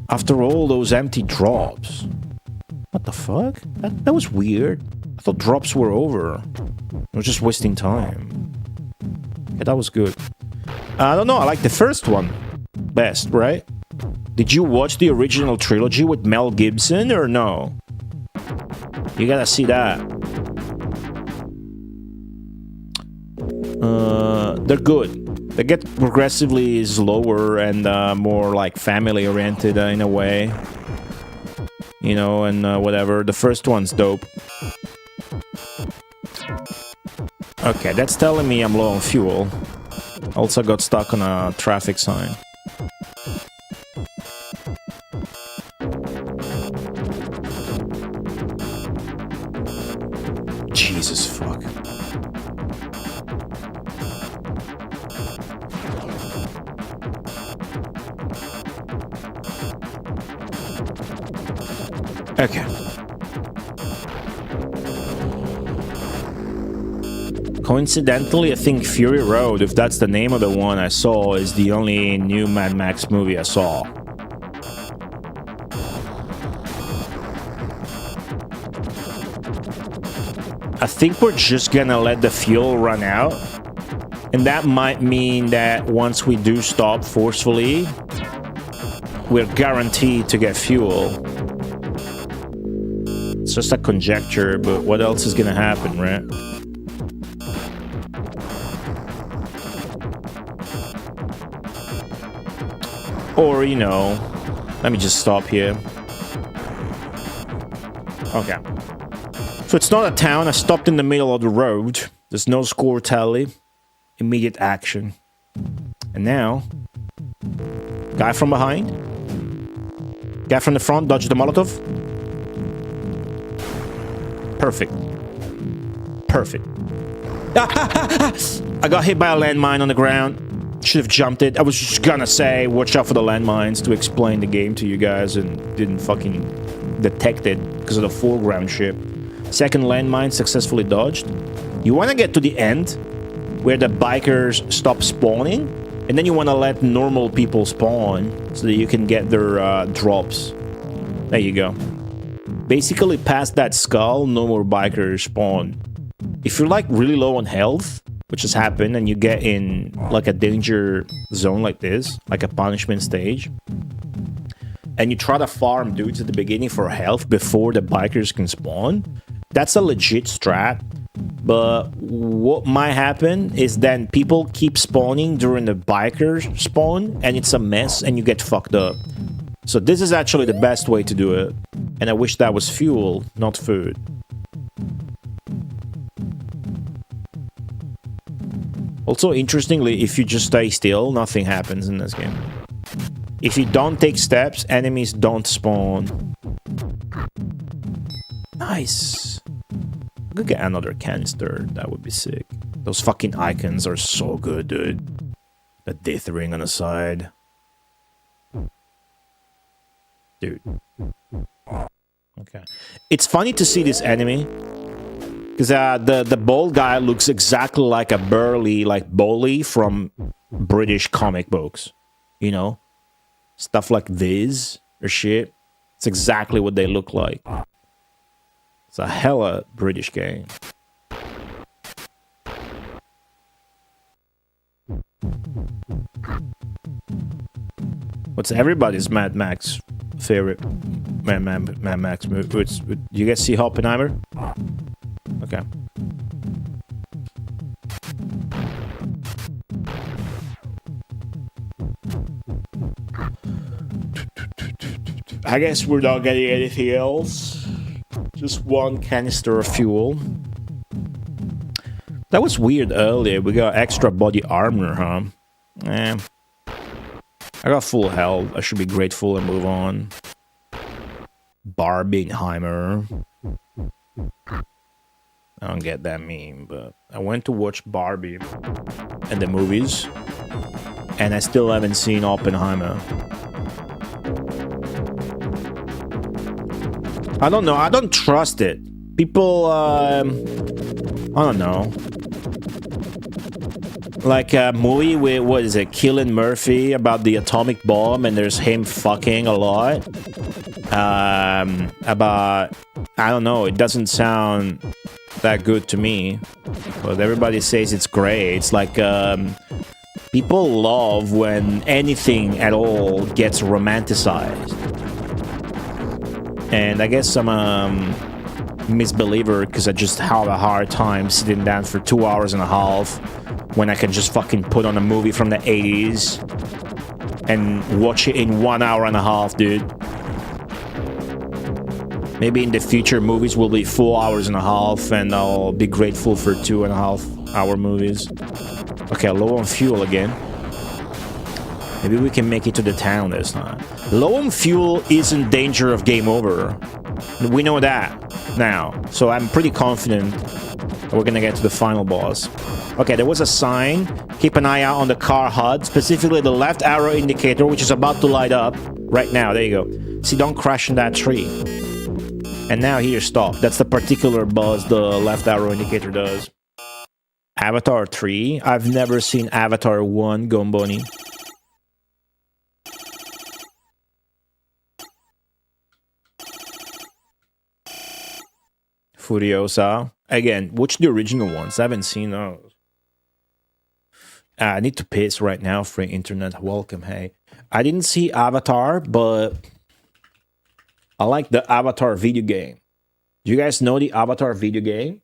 after all those empty drops. What the fuck? That was weird. I thought drops were over. I was just wasting time. Yeah, that was good. I don't know, I like the first one best, right? Did you watch the original trilogy with Mel Gibson or no? You gotta see that. They're good. They get progressively slower and more like family oriented in a way. You know, and whatever. The first one's dope. Okay, that's telling me I'm low on fuel. Also got stuck on a traffic sign. Jesus fuck. Okay. Coincidentally, I think Fury Road, if that's the name of the one I saw, is the only new Mad Max movie I saw. I think we're just gonna let the fuel run out, and that might mean that once we do stop forcefully, we're guaranteed to get fuel. It's just a conjecture, but what else is gonna happen, right? Or, you know, let me just stop here. Okay. So it's not a town. I stopped in the middle of the road. There's no score tally. Immediate action. And now... Guy from behind. Guy from the front, dodge the Molotov. Perfect. Perfect. I got hit by a landmine on the ground. Should have jumped it. I was just gonna say, watch out for the landmines to explain the game to you guys and didn't fucking detect it because of the foreground ship. Second landmine successfully dodged. You want to get to the end where the bikers stop spawning, and then you want to let normal people spawn so that you can get their drops. There you go. Basically, past that skull, no more bikers spawn. If you're like really low on health, which has happened, and you get in like a danger zone like this, like a punishment stage, and you try to farm dudes at the beginning for health before the bikers can spawn, that's a legit strat. But what might happen is then people keep spawning during the bikers spawn, and it's a mess, and you get fucked up. So this is actually the best way to do it. And I wish that was fuel, not food. Also, interestingly, if you just stay still, nothing happens in this game. If you don't take steps, enemies don't spawn. Nice. I could get another canister. That would be sick. Those fucking icons are so good, dude. The death ring on the side. Dude. Okay. It's funny to see this enemy. Because the bald guy looks exactly like a burly, like Bully from British comic books. You know? Stuff like this or shit. It's exactly what they look like. It's a hella British game. What's everybody's Mad Max favorite Mad Max movie? You guys see Oppenheimer? Okay. I guess we're not getting anything else. Just one canister of fuel. That was weird earlier. We got extra body armor, huh? Eh. I got full health. I should be grateful and move on. Barbenheimer. I don't get that meme, but I went to watch Barbie at the movies, and I still haven't seen Oppenheimer. I don't know. I don't trust it. People, I don't know. Like a movie with, what is it, Cillian Murphy about the atomic bomb, and there's him fucking a lot. About, I don't know, it doesn't sound that good to me. But everybody says it's great. It's like, people love when anything at all gets romanticized. And I guess I'm a misbeliever because I just have a hard time sitting down for 2 hours and a half when I can just fucking put on a movie from the 80s and watch it in 1 hour and a half, dude. Maybe in the future movies will be 4 hours and a half and I'll be grateful for 2.5 hour movies. Okay, low on fuel again. Maybe we can make it to the town this time. Low on fuel is in danger of game over. We know that now. So I'm pretty confident that we're gonna get to the final boss. Okay, there was a sign. Keep an eye out on the car HUD, specifically the left arrow indicator, which is about to light up right now. There you go. See, don't crash in that tree. And now here, stop. That's the particular buzz the left arrow indicator does. Avatar 3? I've never seen Avatar 1, Gomboni. Furiosa. Again, watch the original ones. I haven't seen those. I need to piss right now. Free internet. Welcome, hey. I didn't see Avatar, but I like the Avatar video game. Do you guys know the Avatar video game?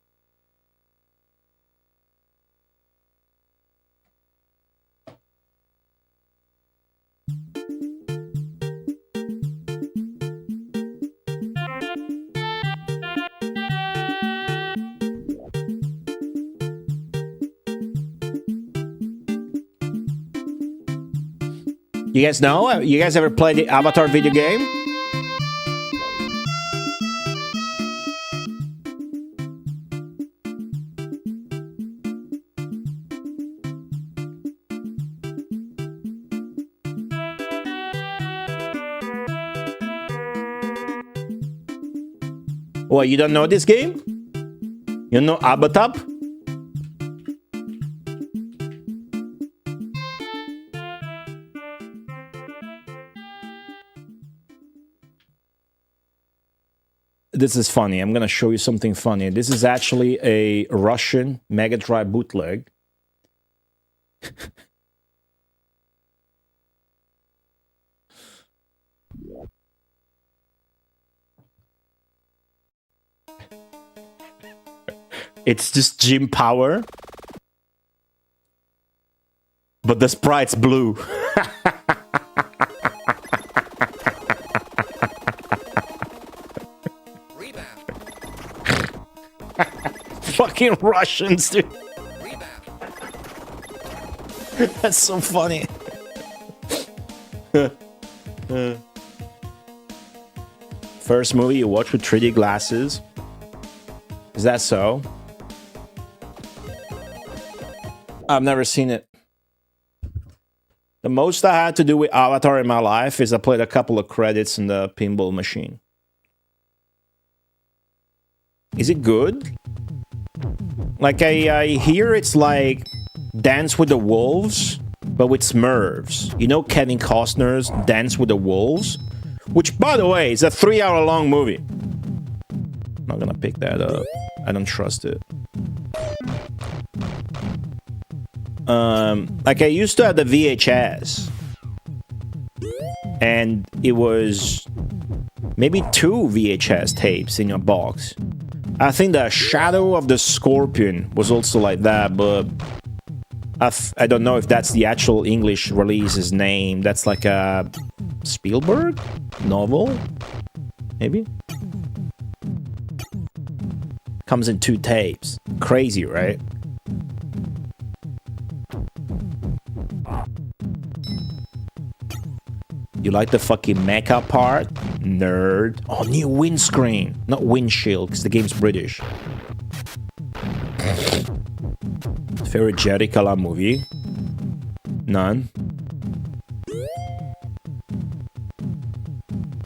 You guys know? You guys ever played the Avatar video game? What, you don't know this game? You know Avatar? This is funny. I'm gonna show you something funny. This is actually a Russian Mega Drive bootleg. It's just Jim Power, but the sprite's blue. Fucking Russians, dude. That's so funny. First movie you watch with 3D glasses? Is that so? I've never seen it. The most I had to do with Avatar in my life is I played a couple of credits in the pinball machine. Is it good? Like, I hear it's like Dance with the Wolves, but with Smurfs. You know Kevin Costner's Dance with the Wolves? Which, by the way, is a 3-hour-long movie. Not gonna pick that up. I don't trust it. Like, I used to have the VHS. And it was maybe 2 VHS tapes in your box. I think the Shadow of the Scorpion was also like that, but I don't know if that's the actual English release's name. That's like a Spielberg novel, maybe? Comes in 2 tapes. Crazy, right? You like the fucking mecha part? Nerd. Oh, new windscreen. Not windshield, because the game's British. Favorite Jerry Kala movie? None.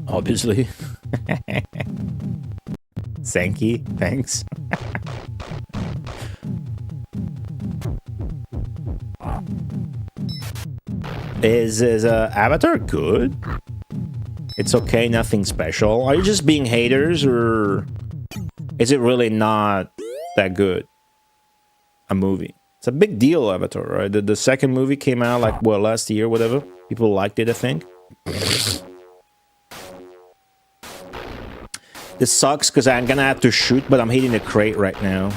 Obviously. Sankey, thanks. Is Avatar good? It's okay, nothing special. Are you just being haters, or is it really not that good? A movie. It's a big deal, Avatar, right? The second movie came out like, well, last year, whatever. People liked it, I think. This sucks because I'm gonna have to shoot, but I'm hitting the crate right now.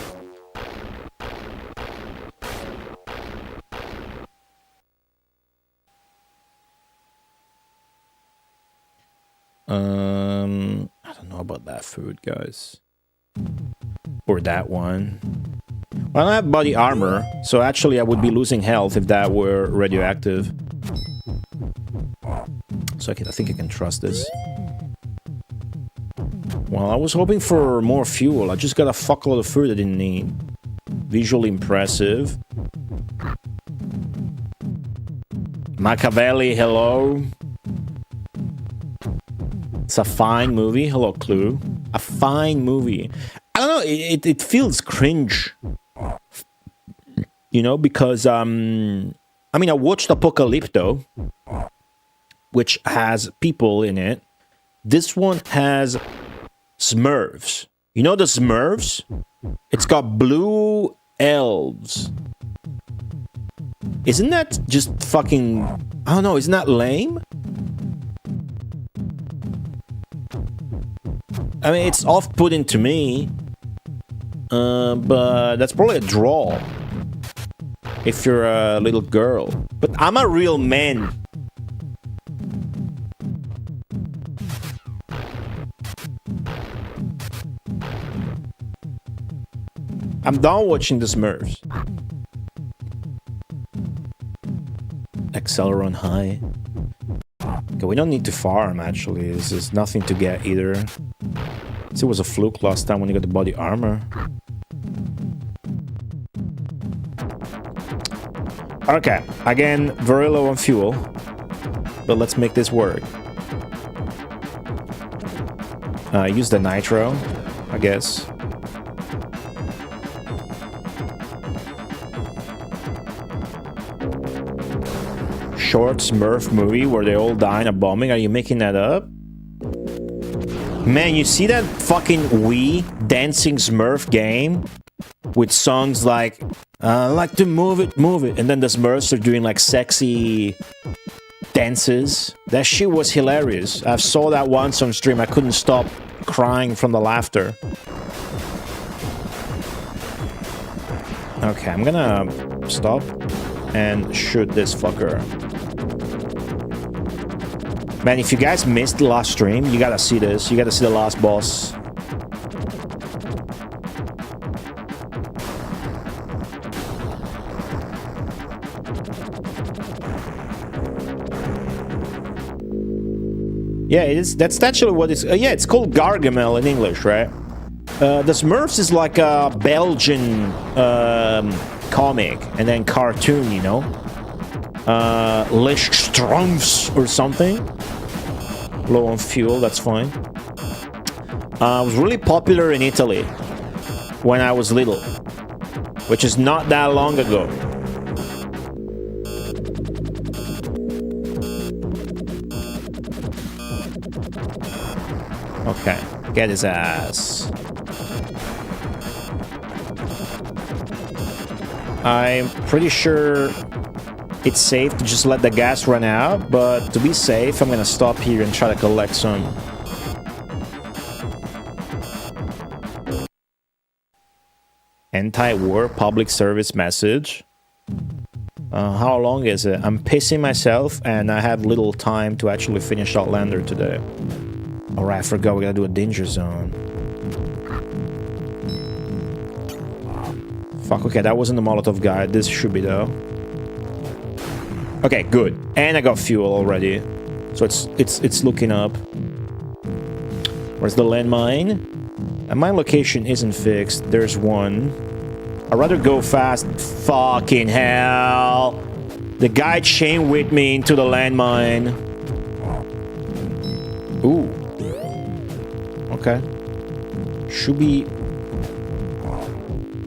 I don't know about that food, guys. Or that one. Well, I don't have body armor, so actually I would be losing health if that were radioactive. So I think I can trust this. Well, I was hoping for more fuel. I just got a fuckload of food I didn't need. Visually impressive. Machiavelli, hello. It's a fine movie. Hello, Clue. A fine movie. I don't know, it feels cringe. You know, because, I mean, I watched Apocalypto, which has people in it. This one has Smurfs. You know the Smurfs? It's got blue elves. Isn't that just fucking... I don't know, isn't that lame? I mean, it's off-putting to me. But that's probably a draw. If you're a little girl. But I'm a real man. I'm done watching the Smurfs. Acceleron high. Okay, we don't need to farm, actually. There's nothing to get either. It was a fluke last time when you got the body armor. Okay, again, very low on fuel. But let's make this work. Use the nitro, I guess. Short Smurf movie where they all die in a bombing. Are you making that up? Man, you see that fucking Wii dancing Smurf game? With songs like, I like to move it, and then the Smurfs are doing like sexy dances. That shit was hilarious. I saw that once on stream. I couldn't stop crying from the laughter. Okay, I'm gonna stop and shoot this fucker. Man, if you guys missed the last stream, you gotta see this. You gotta see the last boss. Yeah, it is. That's actually what it's. Yeah, it's called Gargamel in English, right? The Smurfs is like a Belgian comic and then cartoon, you know. Lish Strumps or something. Low on fuel, that's fine. It was really popular in Italy when I was little, which is not that long ago. Okay, get his ass. I'm pretty sure it's safe to just let the gas run out, but to be safe, I'm gonna stop here and try to collect some. Anti-war public service message. How long is it? I'm pissing myself and I have little time to actually finish Outlander today. Alright, I forgot we gotta do a danger zone. Fuck, okay, that wasn't the Molotov guy. This should be though. Okay, good. And I got fuel already. So it's looking up. Where's the landmine? And my location isn't fixed. There's one. I'd rather go fast. Fucking hell. The guy chained with me into the landmine. Ooh. Okay. Should be...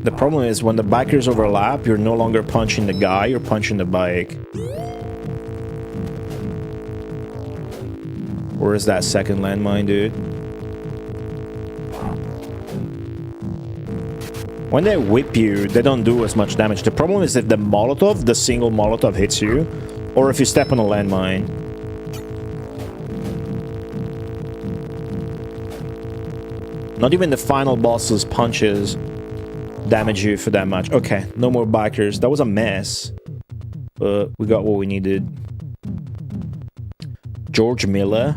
The problem is when the bikers overlap, you're no longer punching the guy, you're punching the bike. Where is that second landmine, dude? When they whip you, they don't do as much damage. The problem is if the Molotov, the single Molotov hits you, or if you step on a landmine. Not even the final boss's punches damage you for that much. Okay, no more bikers. That was a mess. But we got what we needed. George Miller.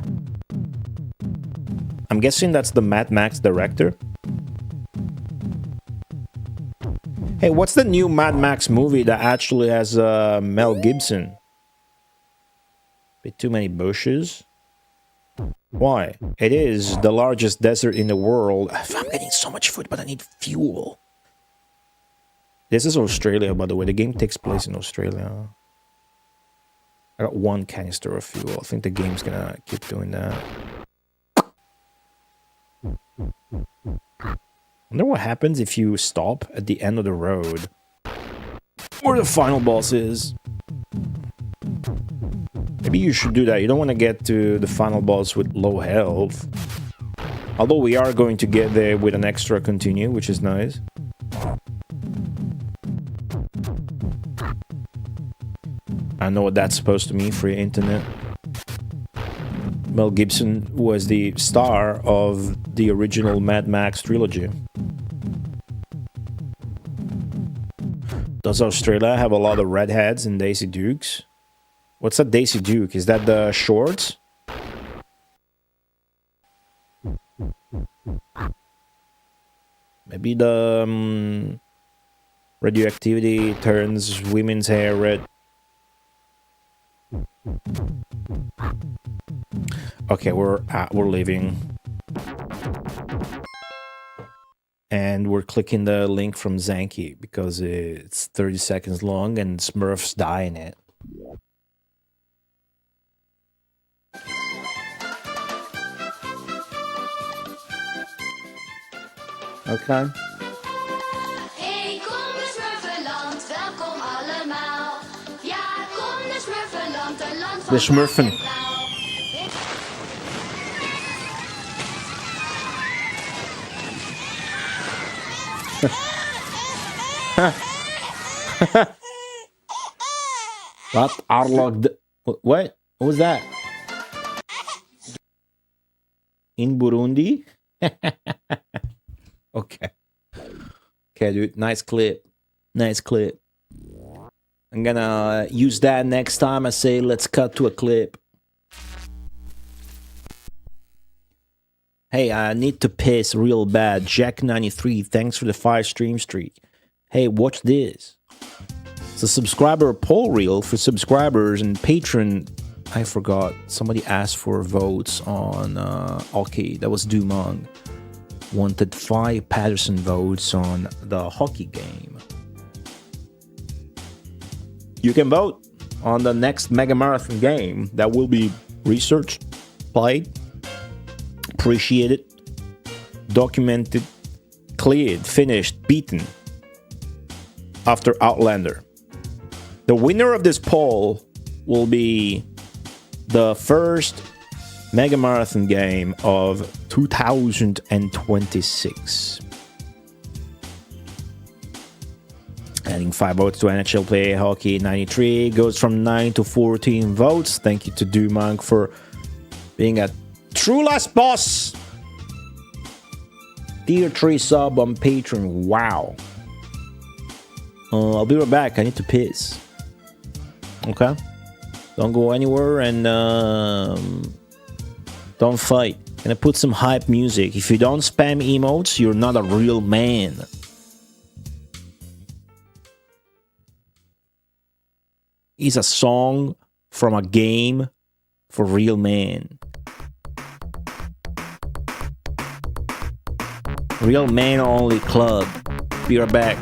I'm guessing that's the Mad Max director. Hey, what's the new Mad Max movie that actually has Mel Gibson? Bit too many bushes. Why? It is the largest desert in the world. I'm getting so much food, but I need fuel. This is Australia, by the way. The game takes place in Australia. I got one canister of fuel. I think the game's gonna keep doing that. I wonder what happens if you stop at the end of the road. Where the final boss is. Maybe you should do that. You don't want to get to the final boss with low health. Although we are going to get there with an extra continue, which is nice. I know what that's supposed to mean for your internet. Mel Gibson was the star of the original Mad Max trilogy. Does Australia have a lot of redheads and Daisy Dukes? What's a Daisy Duke? Is that the shorts? Maybe the radioactivity turns women's hair red. Okay, we're leaving. And we're clicking the link from Zanky because it's 30 seconds long and Smurfs die in it. Okay. Hey, kom naar Smurfenland, welkom allemaal. Ja, kom naar Smurfenland, een land van De Smurfen. water en blauw. What? Arlog. What? What was that? In Burundi? Okay. Okay, dude. Nice clip. Nice clip. I'm gonna use that next time I say let's cut to a clip. Hey, I need to piss real bad. Jack93, thanks for the 5 stream streak. Hey, watch this. It's a subscriber poll reel for subscribers and patron. I forgot. Somebody asked for votes on hockey. That was Dumont. Wanted 5 Patterson votes on the hockey game. You can vote on the next Megamarathon game that will be researched, played, appreciated, documented, cleared, finished, beaten after Outlander. The winner of this poll will be the first Megamarathon game of 2026. Adding 5 votes to NHL Play Hockey 93 goes from 9 to 14 votes. Thank you to Dumont for being a true last boss. Tier 3 sub on Patreon. Wow. I'll be right back. I need to piss. Okay? Don't go anywhere and don't fight. Gonna put some hype music. If you don't spam emotes, you're not a real man. It's a song from a game for real men. Real man only club. Be right back.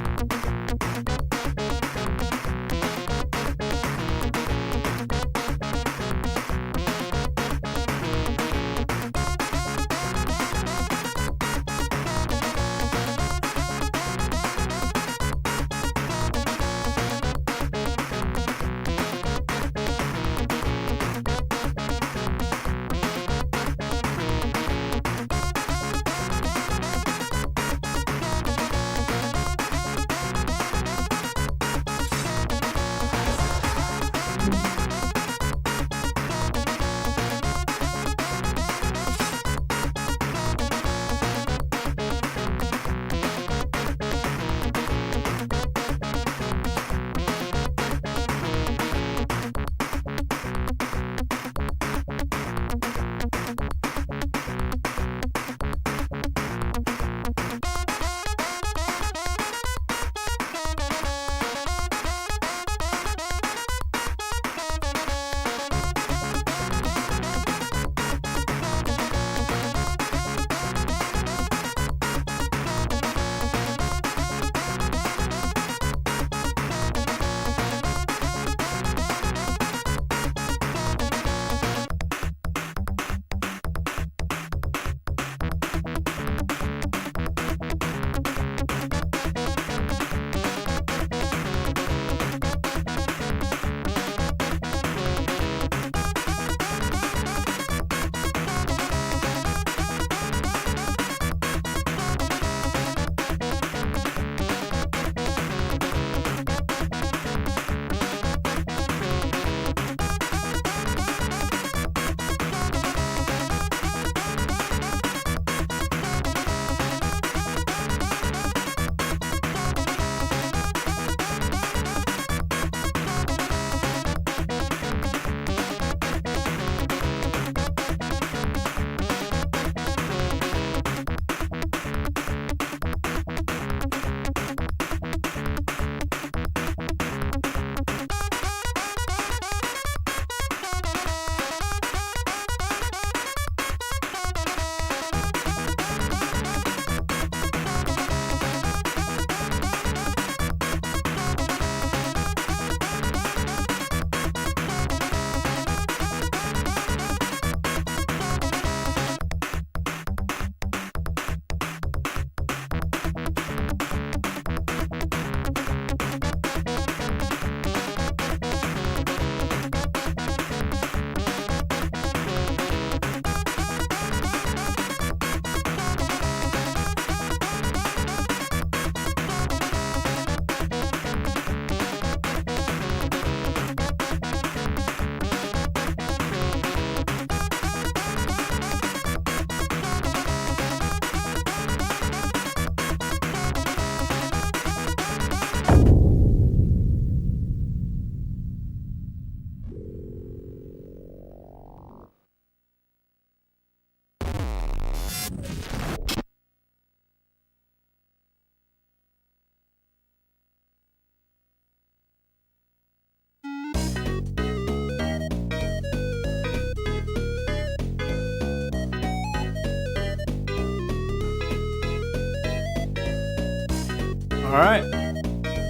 Alright.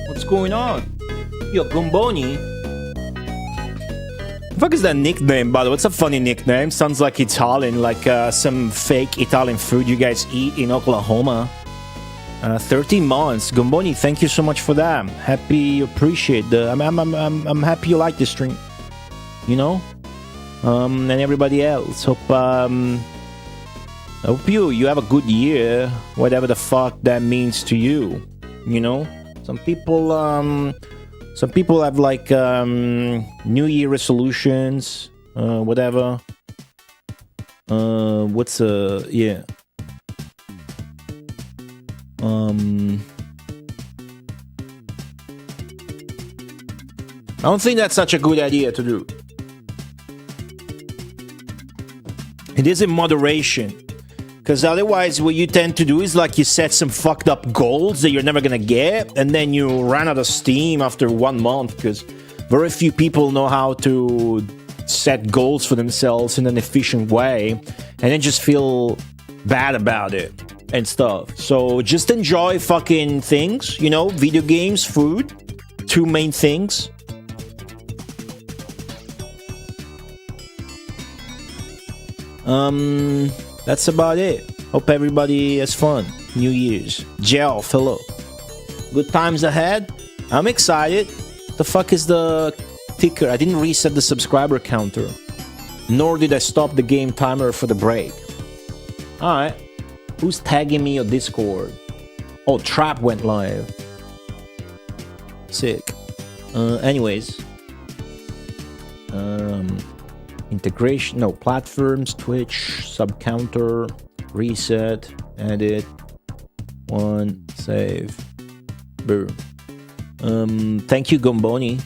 What's going on? Yo, Gomboni. The fuck is that nickname, by the way? What's a funny nickname? Sounds like Italian, like some fake Italian food you guys eat in Oklahoma. 13 months. Gomboni, thank you so much for that. Happy you appreciate the... I'm happy you like this stream. You know? And everybody else. Hope you have a good year. Whatever the fuck that means to you. You know? Some people have like New Year resolutions, whatever. Yeah. I don't think that's such a good idea to do. It is in moderation. Because otherwise what you tend to do is like you set some fucked up goals that you're never gonna get, and then you run out of steam after 1 month, because very few people know how to set goals for themselves in an efficient way, and then just feel bad about it and stuff. So just enjoy fucking things, you know, video games, food, 2 main things. That's about it. Hope everybody has fun. New Year's. Jelf, hello. Good times ahead. I'm excited. The fuck is the ticker? I didn't reset the subscriber counter. Nor did I stop the game timer for the break. Alright. Who's tagging me on Discord? Oh, Trap went live. Sick. Anyways. Integration, no, platforms, Twitch, sub counter, reset, edit, 1, save, boom. Thank you, Gomboni,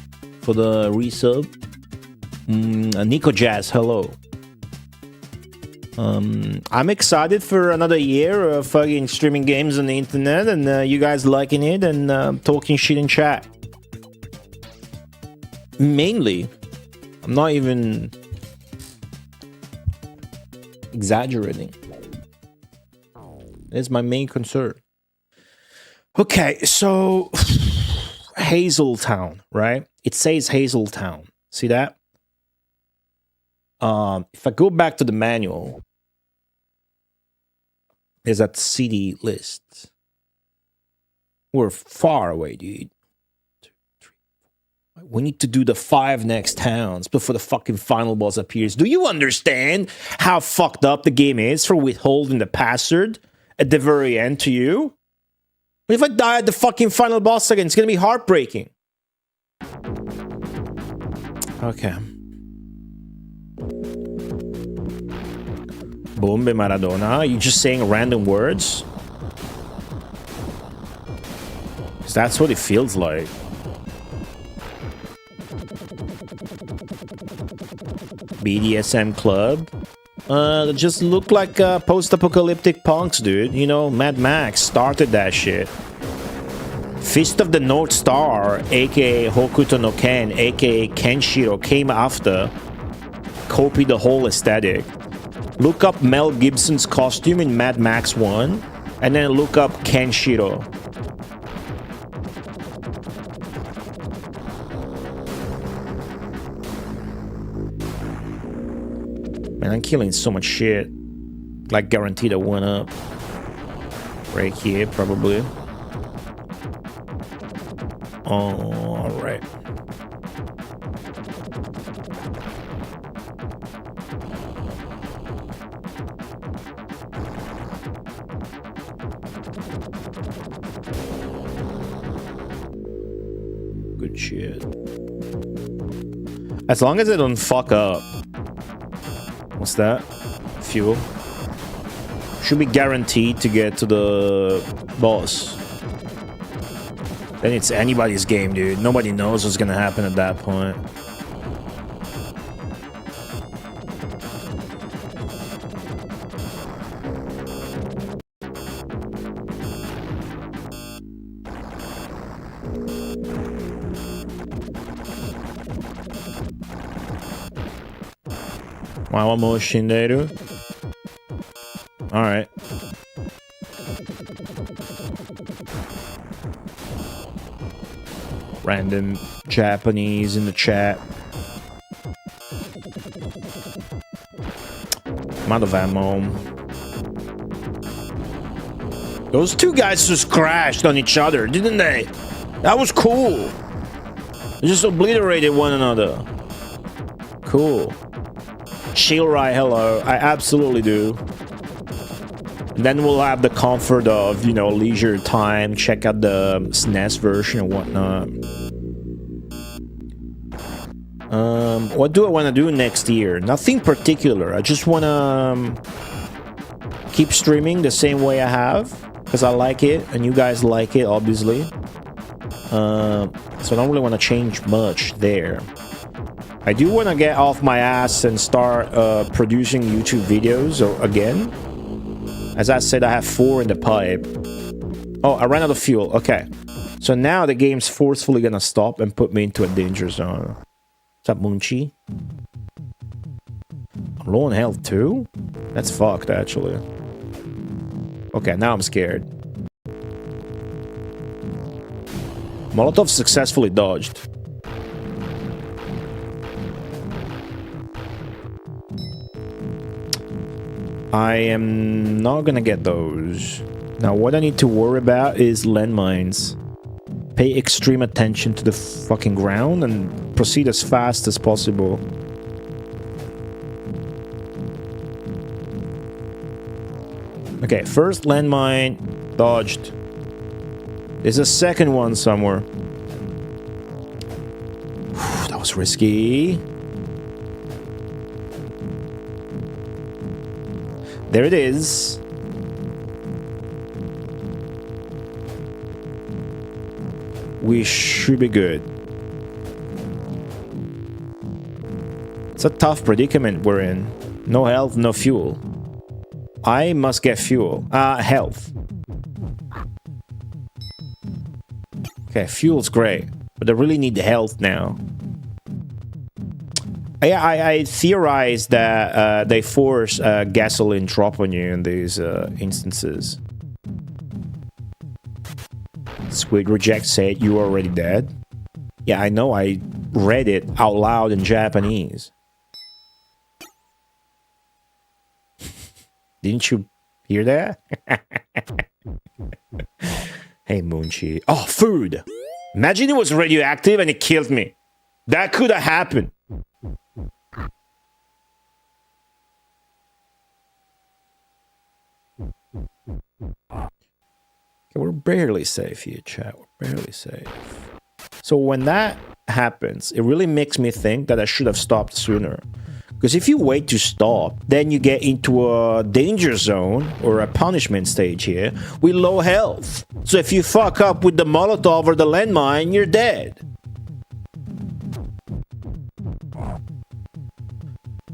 for the resub. Nico Jazz, hello. I'm excited for another year of fucking streaming games on the internet, and you guys liking it and talking shit in chat. Mainly, I'm not even exaggerating. That's my main concern. Okay, so Hazeltown, right? It says Hazeltown. See that? If I go back to the manual, there's that city list. We're far away, dude. We need to do the 5 next towns before the fucking final boss appears. Do you understand how fucked up the game is for withholding the password at the very end to you? But if I die at the fucking final boss again, it's gonna be heartbreaking. Okay. Bombe Maradona. You just saying random words? 'Cause that's what it feels like. BDSM club. Just look like post-apocalyptic punks, dude. You know, Mad Max started that shit. Fist of the North Star, aka Hokuto no Ken, aka Kenshiro, came after. Copied the whole aesthetic. Look up Mel Gibson's costume in Mad Max 1, and then look up Kenshiro. Man, I'm killing so much shit. Like, guaranteed a 1-up. Right here, probably. Alright. Good shit. As long as I don't fuck up. What's that? Fuel. Should be guaranteed to get to the boss. Then it's anybody's game, dude. Nobody knows what's gonna happen at that point. Wow, Shinderu. Alright. Random Japanese in the chat. I'm out of ammo. Those two guys just crashed on each other, didn't they? That was cool. They just obliterated one another. Cool. Chillrai, hello. I absolutely do. And then we'll have the comfort of, you know, leisure time. Check out the SNES version and whatnot. What do I want to do next year? Nothing particular. I just want to keep streaming the same way I have. Because I like it, and you guys like it, obviously. So I don't really want to change much there. I do want to get off my ass and start producing YouTube videos again. As I said, I have 4 in the pipe. Oh, I ran out of fuel. Okay. So now the game's forcefully gonna stop and put me into a danger zone. What's up, Munchi? I'm low on health too? That's fucked, actually. Okay, now I'm scared. Molotov successfully dodged. I am not gonna get those. Now, what I need to worry about is landmines. Pay extreme attention to the fucking ground and proceed as fast as possible. Okay, first landmine dodged. There's a second one somewhere. Whew, that was risky. There it is. We should be good. It's a tough predicament we're in. No health, no fuel. I must get fuel. Health. Okay, fuel's great, but I really need the health now. I theorize that they force gasoline drop on you in these instances. Squid Reject said you are already dead. Yeah, I know. I read it out loud in Japanese. Didn't you hear that? Hey, Moonchi. Oh, food! Imagine it was radioactive and it killed me. That could have happened. Okay, we're barely safe here, chat. We're barely safe. So when that happens, it really makes me think that I should have stopped sooner. Because if you wait to stop, then you get into a danger zone or a punishment stage here with low health. So if you fuck up with the Molotov or the landmine, you're dead.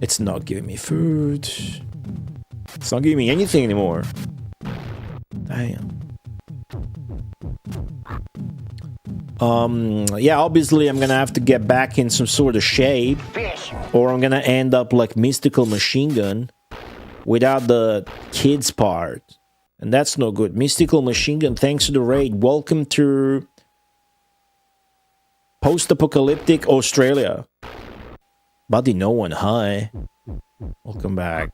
It's not giving me food. It's not giving me anything anymore. Damn. Yeah, obviously I'm gonna have to get back in some sort of shape, or I'm gonna end up like Mystical Machine Gun without the kids part, and that's no good. Mystical Machine Gun, thanks to the raid. Welcome to post-apocalyptic Australia. Buddy, no one, hi. Welcome back.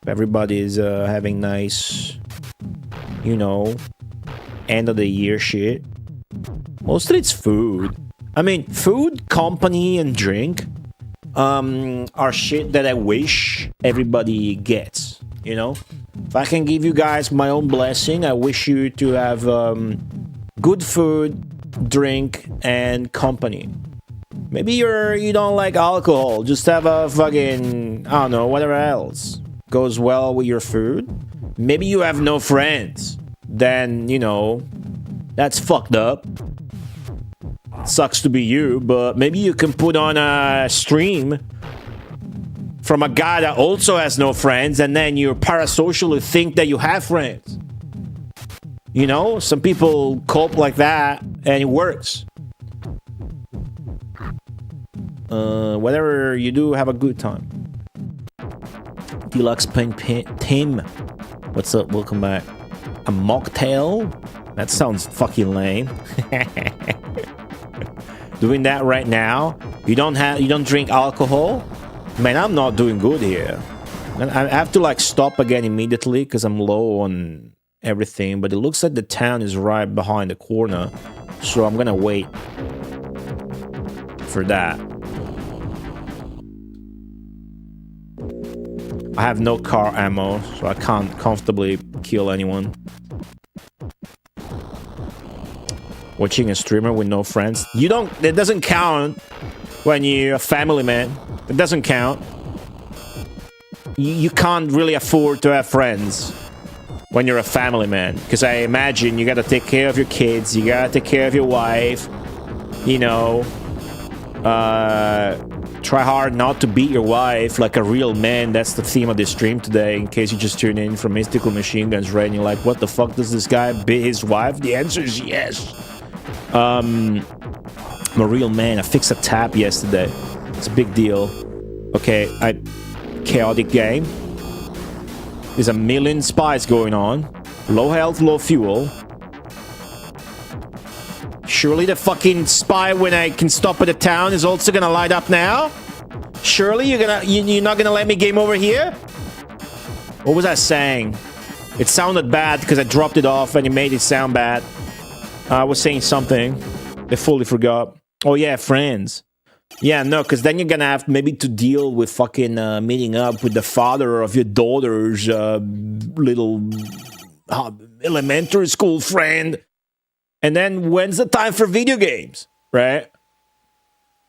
Everybody's having nice, you know, end of the year shit. Mostly it's food. I mean, food, company, and drink are shit that I wish everybody gets, you know? If I can give you guys my own blessing, I wish you to have good food, drink, and company. Maybe you don't like alcohol, just have a fucking, I don't know, whatever else goes well with your food. Maybe you have no friends. Then, you know, that's fucked up. Sucks to be you, but maybe you can put on a stream from a guy that also has no friends, and then you parasocially think that you have friends. You know, some people cope like that, and it works. Whatever you do, have a good time. Deluxe Pain Tim, what's up? Welcome back. A mocktail? That sounds fucking lame. Doing that right now? You don't drink alcohol? Man, I'm not doing good here. And I have to like stop again immediately because I'm low on everything. But it looks like the town is right behind the corner, so I'm gonna wait for that. I have no car ammo, so I can't comfortably kill anyone. Watching a streamer with no friends. You don't... It doesn't count when you're a family man. It doesn't count. You can't really afford to have friends when you're a family man. Because I imagine you gotta take care of your kids. You gotta take care of your wife. You know... try hard not to beat your wife like a real man. That's the theme of this stream today. In case you just tune in from Mystical Machine Guns, right? And you're like, what the fuck does this guy beat his wife? The answer is yes. I'm a real man. I fixed a tap yesterday. It's a big deal. Okay, chaotic game. There's a million spies going on. Low health, low fuel. Surely the fucking spy when I can stop at the town is also gonna light up now? Surely you're not gonna let me game over here? What was I saying? It sounded bad because I dropped it off and it made it sound bad. I was saying something. I fully forgot. Oh yeah, friends. Yeah, no, because then you're gonna have maybe to deal with fucking meeting up with the father of your daughter's little elementary school friend. And then when's the time for video games, right?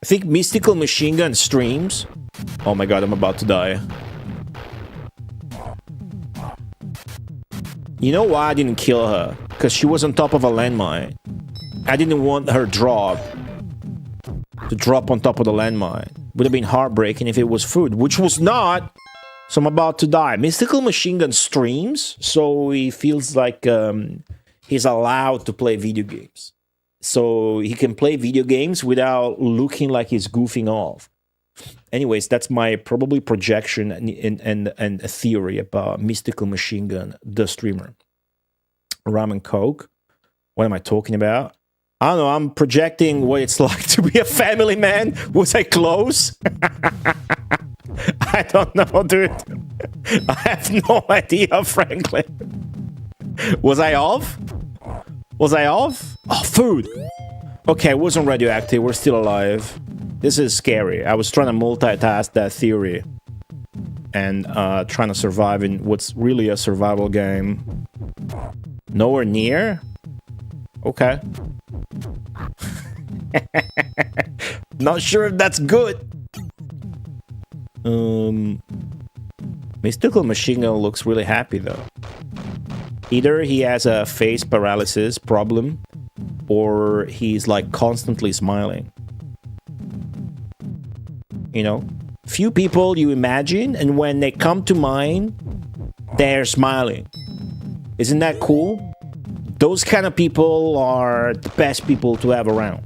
I think Mystical Machine Gun streams. Oh my god, I'm about to die. You know why I didn't kill her? Because she was on top of a landmine. I didn't want her to drop on top of the landmine. Would have been heartbreaking if it was food, which was not. So I'm about to die. Mystical Machine Gun streams, so he feels like he's allowed to play video games. So he can play video games without looking like he's goofing off. Anyways, that's my probably projection and a theory about Mystical Machine Gun, the streamer. Rum and Coke. What am I talking about? I don't know. I'm projecting what it's like to be a family man. Was I close? I don't know, dude. I have no idea, frankly. Was I off? Was I off? Oh, food. Okay, it wasn't radioactive. We're still alive. This is scary. I was trying to multitask that theory and trying to survive in what's really a survival game. Nowhere near? Okay. Not sure if that's good. Mystical Machine Gun looks really happy though. Either he has a face paralysis problem or he's like constantly smiling. You know, few people you imagine, and when they come to mind, they're smiling. Isn't that cool? Those kind of people are the best people to have around.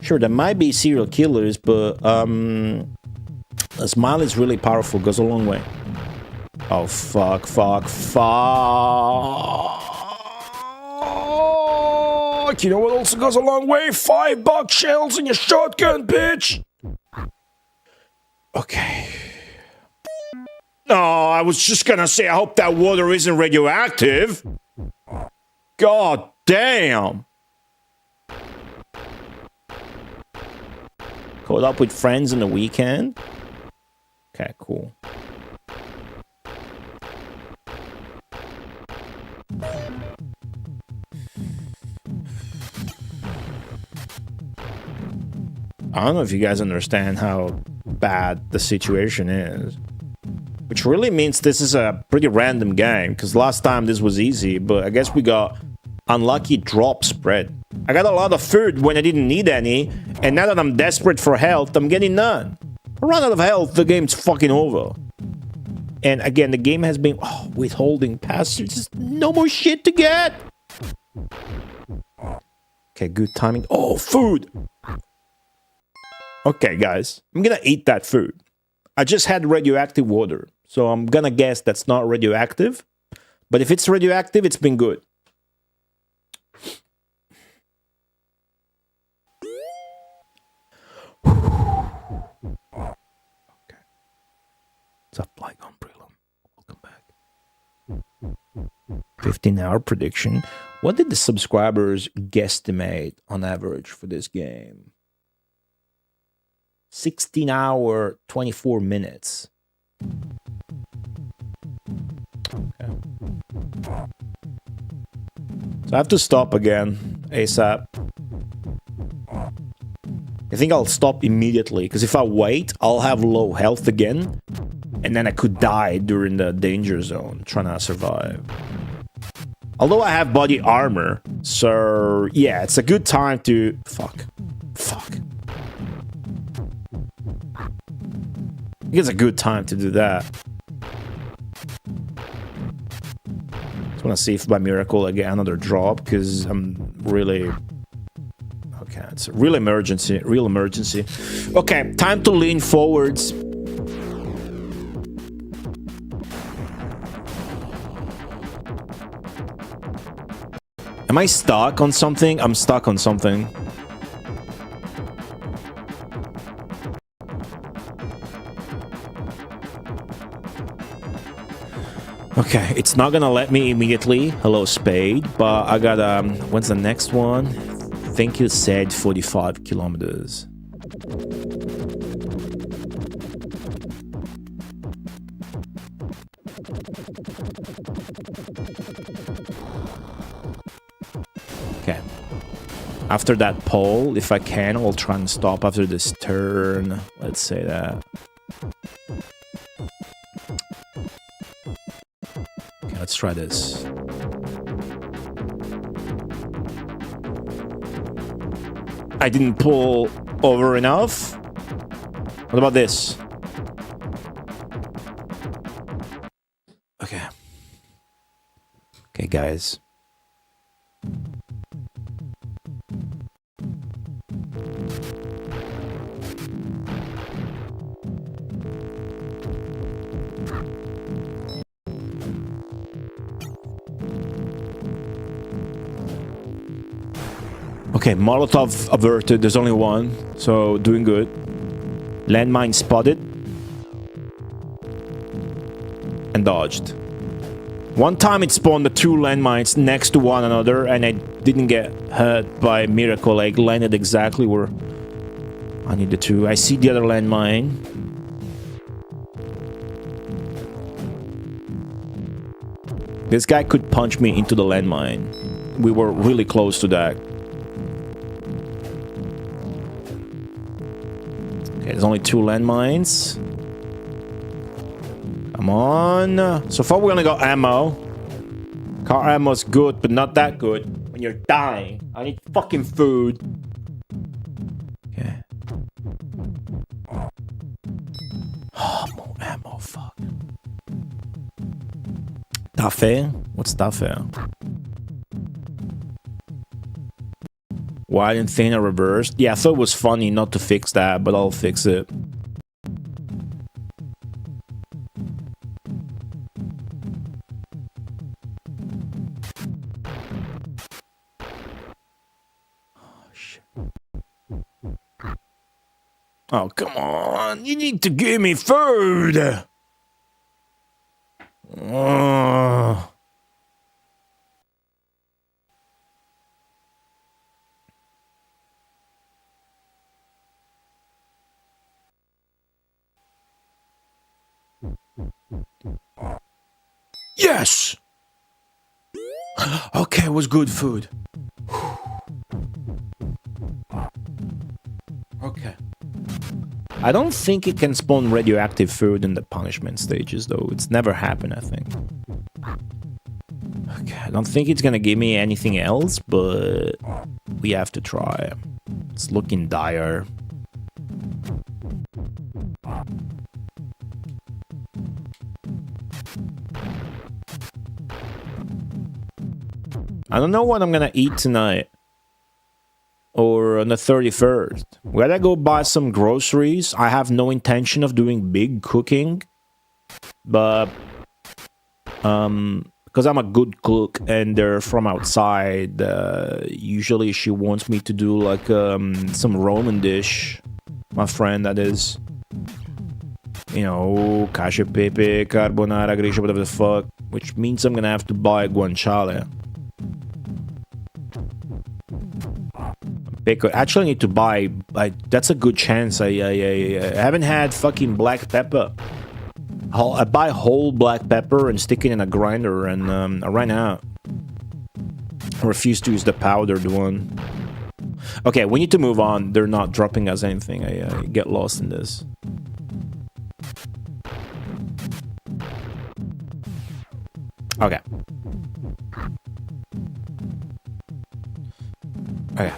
Sure, there might be serial killers, but a smile is really powerful, goes a long way. Oh, fuck. You know what also goes a long way? $5 shells in your shotgun, bitch! Okay. No, I was just gonna say, I hope that water isn't radioactive. God damn. Caught up with friends on the weekend? Okay, cool. I don't know if you guys understand how bad the situation is. Which really means this is a pretty random game, because last time this was easy, but I guess we got unlucky drop spread. I got a lot of food when I didn't need any, and now that I'm desperate for health, I'm getting none. I run out of health, the game's fucking over. And again, the game has been withholding past. There's just no more shit to get. Okay, good timing. Oh, food! Okay, guys, I'm gonna eat that food. I just had radioactive water, so I'm gonna guess that's not radioactive. But if it's radioactive, it's been good. 15-hour prediction. What did the subscribers guesstimate on average for this game? 16 hour, 24 minutes. Okay. So I have to stop again ASAP. I think I'll stop immediately, because if I wait, I'll have low health again, and then I could die during the danger zone trying to survive. Although I have body armor, so yeah, it's a good time to... Fuck. I think it's a good time to do that. Just want to see if by miracle I get another drop, because I'm really... Okay, it's a real emergency. Okay, time to lean forwards. Am I stuck on something? I'm stuck on something. Okay, it's not gonna let me immediately. Hello, Spade. But I got, when's the next one? I think you said 45 kilometers. Okay. After that pole, if I can, I'll try and stop after this turn. Let's say that. Okay, let's try this. I didn't pull over enough. What about this? Okay. Okay, guys. Okay, Molotov averted. There's only one, so doing good. Landmine spotted. And dodged. One time it spawned the two landmines next to one another, and I didn't get hurt by miracle. Like, landed exactly where I needed to. I see the other landmine. This guy could punch me into the landmine. We were really close to that. Okay, there's only two landmines. Come on. So far, we only got ammo. Car ammo's good, but not that good. When you're dying. I need fucking food. Okay. Oh, more ammo, fuck. Tafe? What's Tafe? Why didn't Thana reversed? Yeah, I thought it was funny not to fix that, but I'll fix it. Oh, shit. Oh, come on. You need to give me food. Oh. Yes! Okay, it was good food. Okay. I don't think it can spawn radioactive food in the punishment stages, though. It's never happened, I think. Okay, I don't think it's gonna give me anything else, but we have to try. It's looking dire. I don't know what I'm gonna eat tonight. Or on the 31st. We gotta go buy some groceries. I have no intention of doing big cooking. But... because I'm a good cook and they're from outside, usually she wants me to do like some Roman dish. My friend, that is. You know, cacio e pepe, carbonara, grisha, whatever the fuck. which means I'm gonna have to buy guanciale. Actually, I need to buy. That's a good chance. I haven't had fucking black pepper. I buy whole black pepper and stick it in a grinder, and I ran out. I refuse to use the powdered one. Okay, we need to move on. They're not dropping us anything. I get lost in this. Okay. Okay.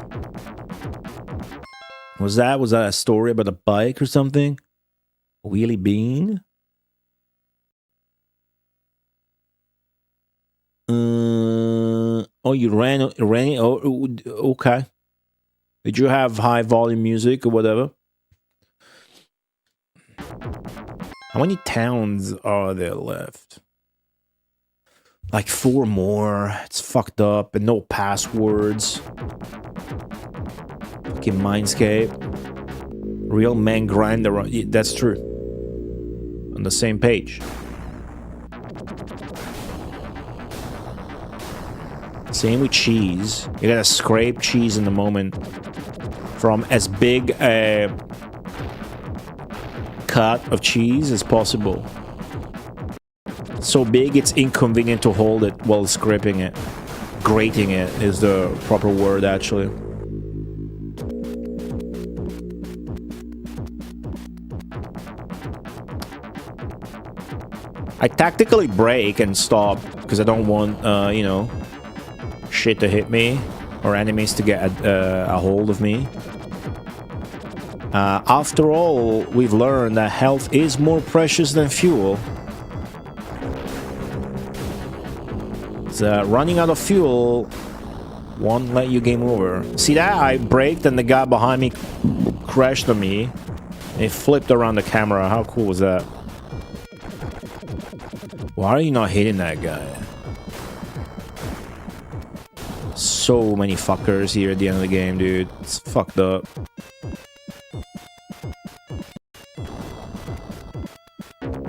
Was that a story about a bike or something? Wheelie bean? Oh, you ran. Oh, okay. Did you have high volume music or whatever? How many towns are there left? Like 4 more. It's fucked up and no passwords. Fucking Mindscape. Real man grinder. That's true. On the same page. Same with cheese. You gotta scrape cheese in the moment. From as big a cut of cheese as possible. So big it's inconvenient to hold it while scraping it. Grating it is the proper word, actually. I tactically brake and stop because I don't want, you know, shit to hit me or enemies to get a hold of me. After all, we've learned that health is more precious than fuel. Running out of fuel won't let you game over. See that? I braked and the guy behind me crashed on me. And it flipped around the camera. How cool was that? Why are you not hitting that guy? So many fuckers here at the end of the game, dude. It's fucked up.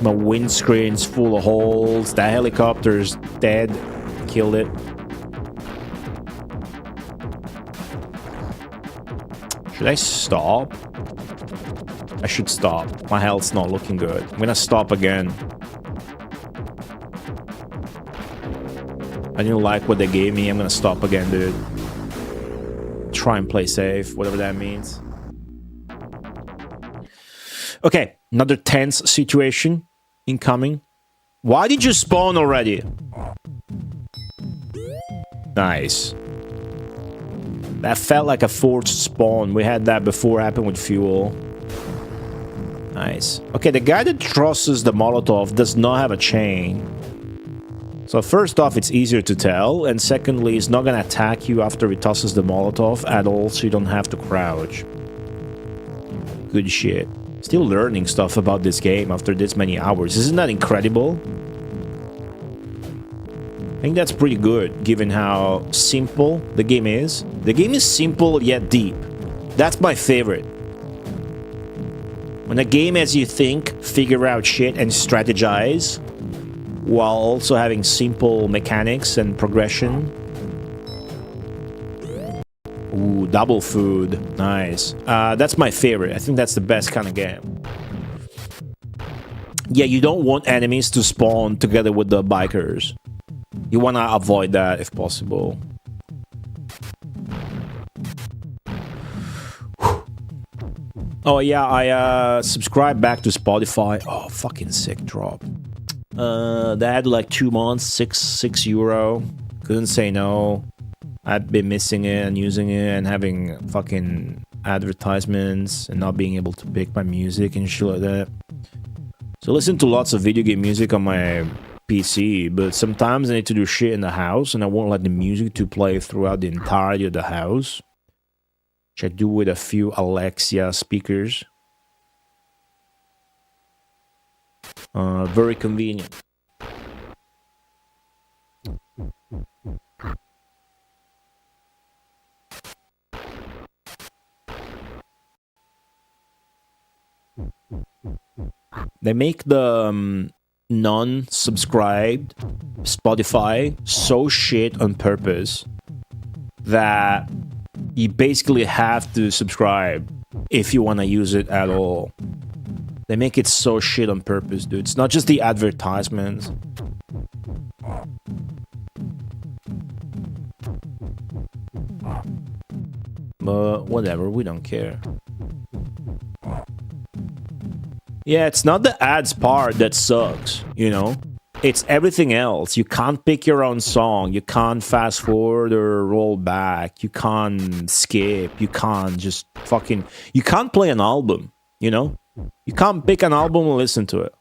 My windscreen's full of holes. That helicopter's dead. Killed it. Should I stop? I should stop. My health's not looking good. I'm gonna stop again. I didn't like what they gave me. I'm gonna stop again, dude. Try and play safe, whatever that means. Okay, another tense situation incoming. Why did you spawn already? Nice. That felt like a forced spawn. We had that before, happened with fuel. Nice. Okay, the guy that trusses the Molotov does not have a chain. So first off, it's easier to tell, and secondly, it's not gonna attack you after he tosses the Molotov at all, so you don't have to crouch. Good shit. Still learning stuff about this game after this many hours. Isn't that incredible? I think that's pretty good, given how simple the game is. The game is simple yet deep. That's my favorite. When a game has you think, figure out shit, and strategize, while also having simple mechanics and progression. Ooh, double food. Nice. That's my favorite. I think that's the best kind of game. Yeah, you don't want enemies to spawn together with the bikers. You want to avoid that if possible. Oh yeah, I subscribed back to Spotify. Oh, fucking sick drop. They had like 2 months, €6. Couldn't say no. I've been missing it and using it and having fucking advertisements and not being able to pick my music and shit like that. So I listen to lots of video game music on my PC, but sometimes I need to do shit in the house and I won't let the music to play throughout the entirety of the house. Which I do with a few Alexa speakers. Very convenient. They make the non-subscribed Spotify so shit on purpose that you basically have to subscribe if you want to use it at all. They make it so shit on purpose, dude. It's not just the advertisements. But whatever, we don't care. Yeah, it's not the ads part that sucks, you know? It's everything else. You can't pick your own song. You can't fast forward or roll back. You can't skip. You can't just fucking... You can't play an album, you know? You can't pick an album and listen to it.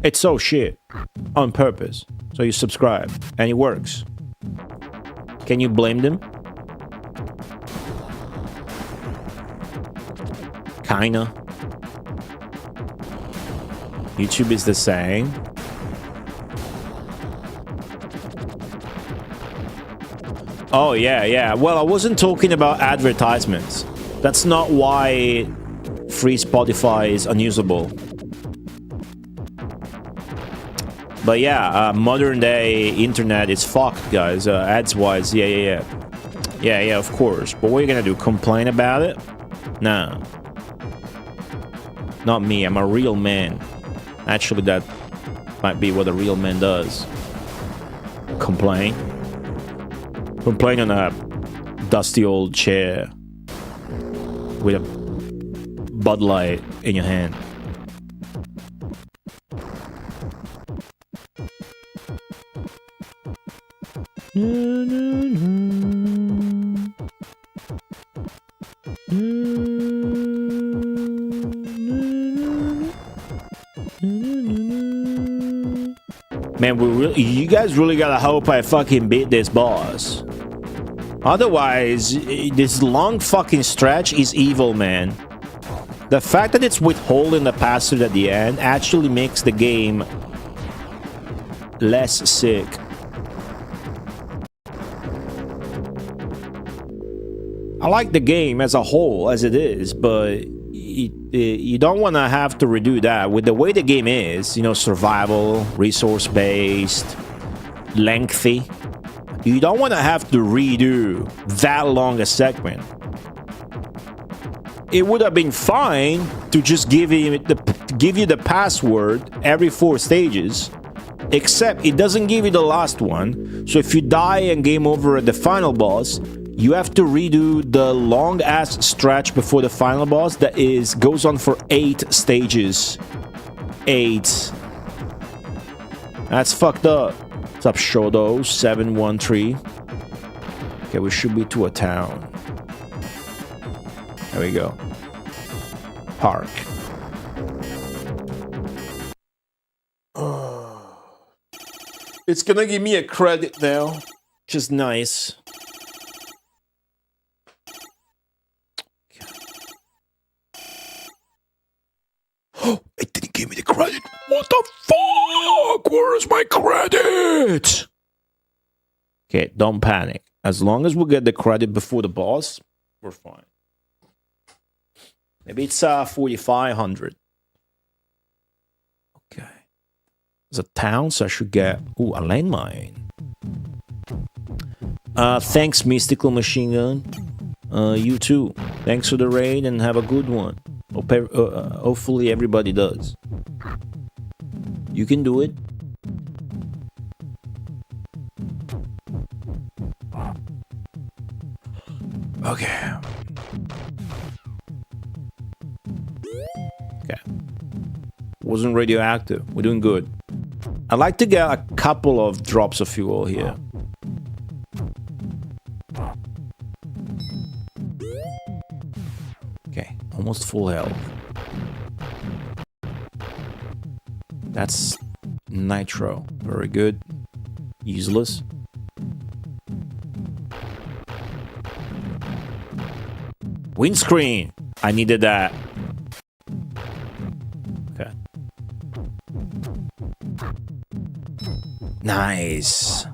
It's so shit. On purpose. So you subscribe. And it works. Can you blame them? Kinda. YouTube is the same. Oh, yeah. Well, I wasn't talking about advertisements. That's not why free Spotify is unusable. But yeah, modern day internet is fucked, guys. Ads-wise, yeah. Yeah, of course. But what are you gonna do? Complain about it? Nah. Not me, I'm a real man. Actually, that might be what a real man does. Complain. Complain on a dusty old chair with a Bud Light in your hand. Man, you guys really gotta hope I fucking beat this boss. Otherwise, this long fucking stretch is evil, man. The fact that it's withholding the password at the end actually makes the game less sick. I like the game as a whole, as it is, but you don't want to have to redo that. With the way the game is, you know, survival, resource-based, lengthy, you don't want to have to redo that long a segment. It would have been fine to just give you the password every 4 stages, except it doesn't give you the last one. So if you die and game over at the final boss, you have to redo the long-ass stretch before the final boss that goes on for 8 stages. 8. That's fucked up. What's up, Shodo? 713. Okay, we should be to a town. There we go. Park. It's gonna give me a credit now. Which is nice. It didn't give me the credit. What the fuck? Where's my credit? Okay, don't panic. As long as we get the credit before the boss, we're fine. Maybe it's 4,500. Okay. There's a town, so I should get... Ooh, a landmine. Thanks, Mystical Machine Gun. You too. Thanks for the raid and have a good one. Hopefully everybody does. You can do it. Okay. Wasn't radioactive. We're doing good. I'd like to get a couple of drops of fuel here. Okay, almost full health. That's nitro. Very good. Useless. Windscreen! I needed that. Okay. Nice.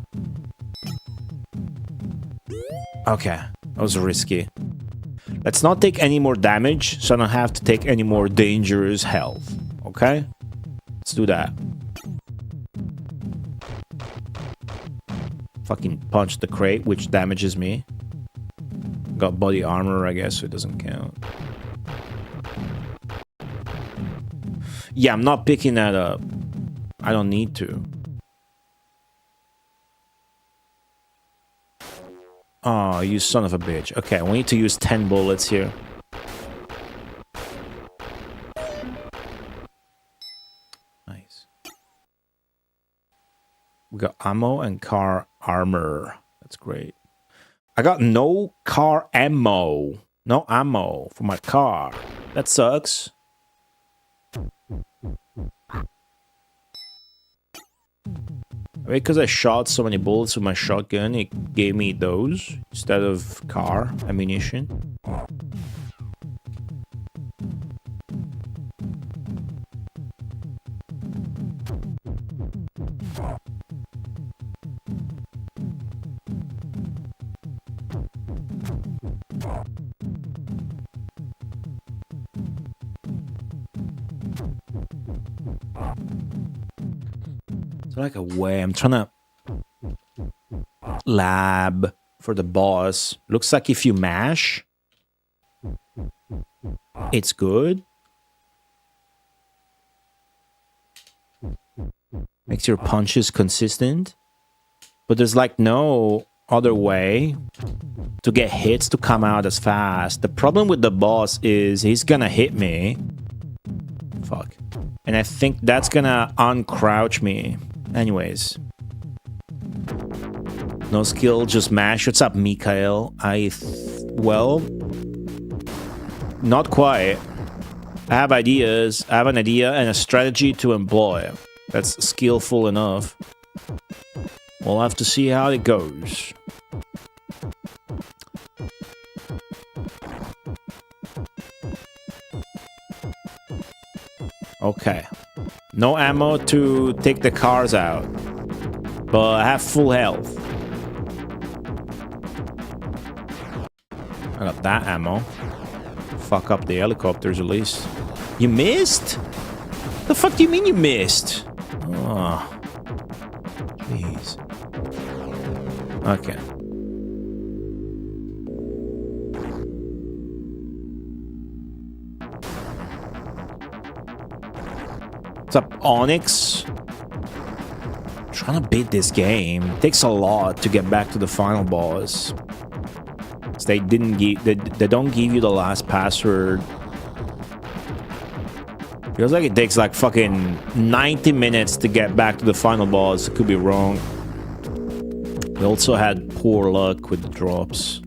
Okay, that was risky. Let's not take any more damage, so I don't have to take any more dangerous health. Okay? Let's do that. Fucking punch the crate, which damages me. Got body armor, I guess, so it doesn't count. Yeah, I'm not picking that up. I don't need to. Oh, you son of a bitch. Okay, we need to use 10 bullets here. Nice. We got ammo and car armor. That's great. I got no car ammo. No ammo for my car. That sucks. Because I shot so many bullets with my shotgun, it gave me those instead of car ammunition. Like a way I'm trying to lab for the boss. Looks like if you mash, it's good. Makes your punches consistent. But there's like no other way to get hits to come out as fast. The problem with the boss is he's gonna hit me. Fuck. And I think that's gonna uncrouch me. Anyways. No skill, just mash. What's up, Mikhail? Well, not quite. I have ideas. I have an idea and a strategy to employ. That's skillful enough. We'll have to see how it goes. Okay. No ammo to take the cars out. But I have full health. I got that ammo. Fuck up the helicopters at least. You missed? The fuck do you mean you missed? Oh. Jeez. Okay. What's up, Onyx? I'm trying to beat this game. It takes a lot to get back to the final boss. They didn't give. They don't give you the last password. Feels like it takes like fucking 90 minutes to get back to the final boss. It could be wrong. We also had poor luck with the drops.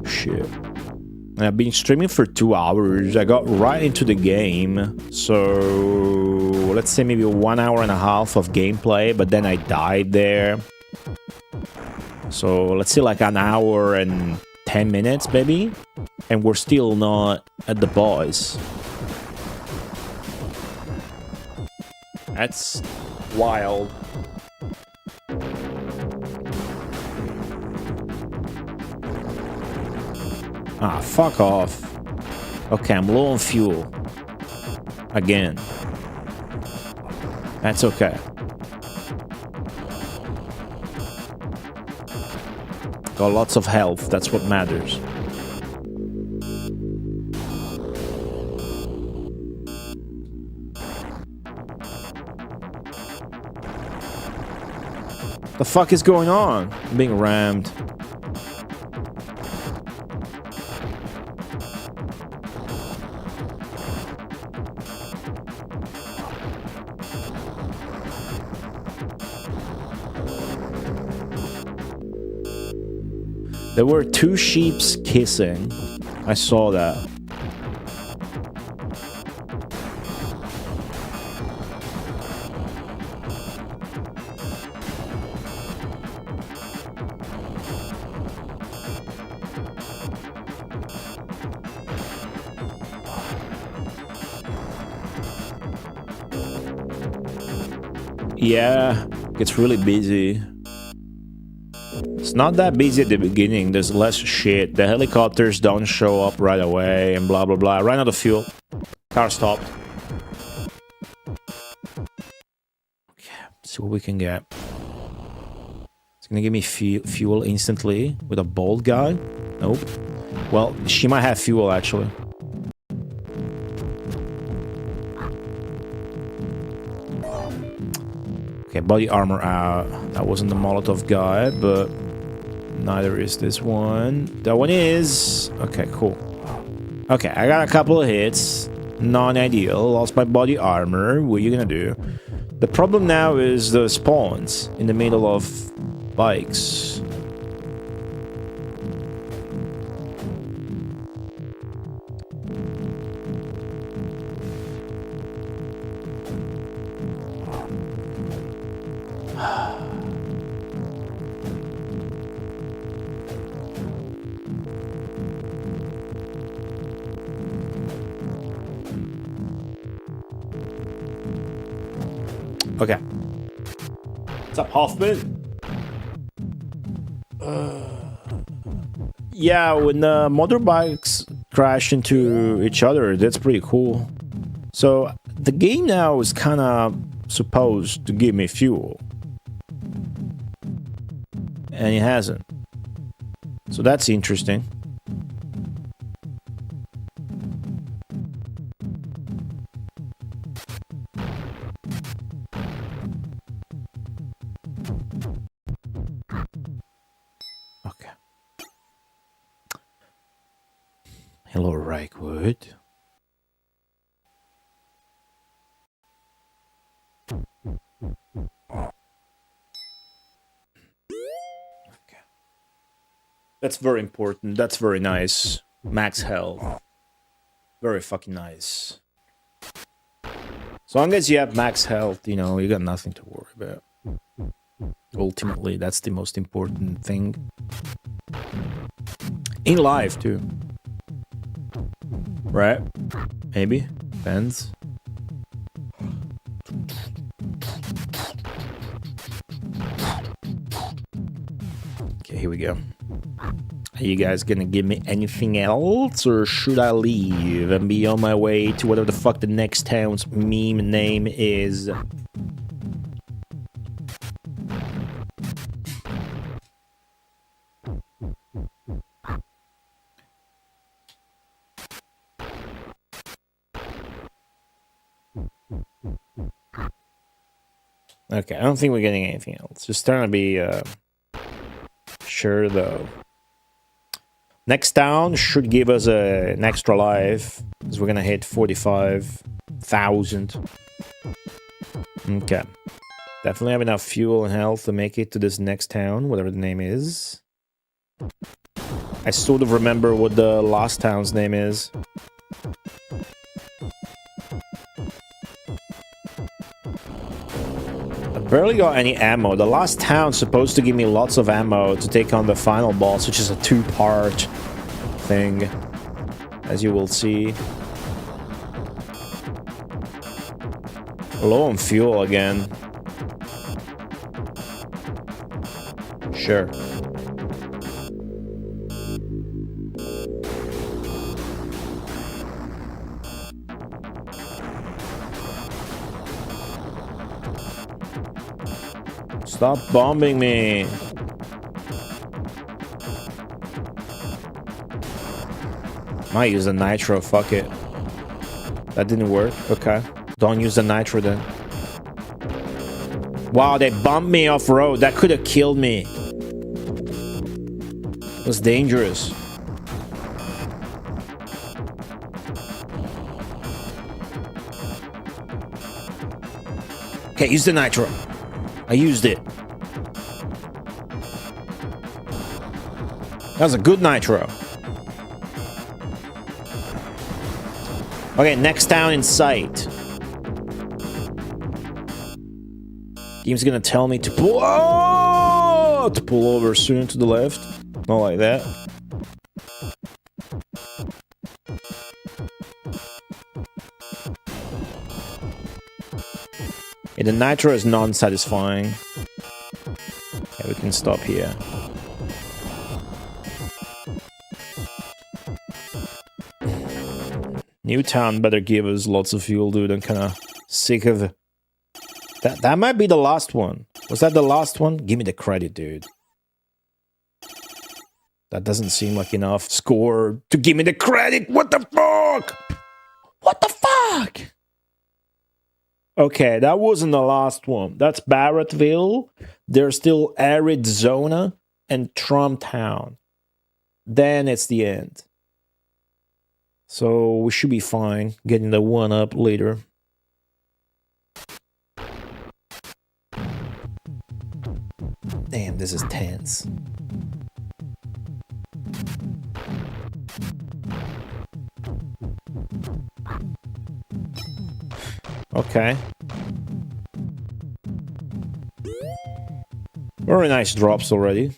Shit. I've been streaming for 2 hours. I got right into the game. So let's say maybe 1 hour and a half of gameplay, but then I died there. So let's say like an hour and 10 minutes maybe. And we're still not at the boss. That's wild. Ah, fuck off. Okay, I'm low on fuel. Again. That's okay. Got lots of health, that's what matters. The fuck is going on? I'm being rammed. There were 2 sheeps kissing. I saw that. Yeah, it's really busy. It's not that busy at the beginning. There's less shit. The helicopters don't show up right away and blah blah blah. Ran out of fuel. Car stopped. Okay, see what we can get. It's gonna give me fuel instantly with a bolt gun. Nope. Well, she might have fuel actually. Okay, body armor out. That wasn't the Molotov guy, but neither is this one. That one is. Okay, cool. Okay, I got a couple of hits. Non-ideal. Lost my body armor. What are you gonna do? The problem now is the spawns in the middle of bikes. Okay. What's up, Hoffman? Yeah, when the motorbikes crash into each other, that's pretty cool. So, the game now is kind of supposed to give me fuel. And it hasn't. So that's interesting. Okay. Hello, Reichwood. That's very important. That's very nice. Max health. Very fucking nice. As long as you have max health, you know, you got nothing to worry about. Ultimately, that's the most important thing. In life, too. Right? Maybe? Depends. Okay, here we go. Are you guys gonna give me anything else, or should I leave and be on my way to whatever the fuck the next town's meme name is? Okay, I don't think we're getting anything else. Just trying to be sure though. Next town should give us an extra life, because we're gonna hit 45,000. Okay. Definitely have enough fuel and health to make it to this next town, whatever the name is. I sort of remember what the last town's name is. I barely got any ammo. The last town's supposed to give me lots of ammo to take on the final boss, which is a two-part thing, as you will see. Low on fuel again. Sure. Stop bombing me. Might use the nitro, fuck it. That didn't work, okay. Don't use the nitro then. Wow, they bumped me off road. That could have killed me. It was dangerous. Okay, use the nitro. I used it. That was a good nitro. Okay, next town in sight. Game's gonna tell me to pull. Oh! To pull over soon to the left. Not like that. Yeah, the nitro is non-satisfying. Yeah, we can stop here. Newtown better give us lots of fuel, dude. I'm kind of sick of it. That might be the last one. Was that the last one? Give me the credit, dude. That doesn't seem like enough score to give me the credit. What the fuck? What the fuck? Okay, that wasn't the last one. That's Barrettville. There's still Arizona and Trumptown. Then it's the end. So we should be fine getting the one up later. Damn, this is tense. Okay. Very nice drops already.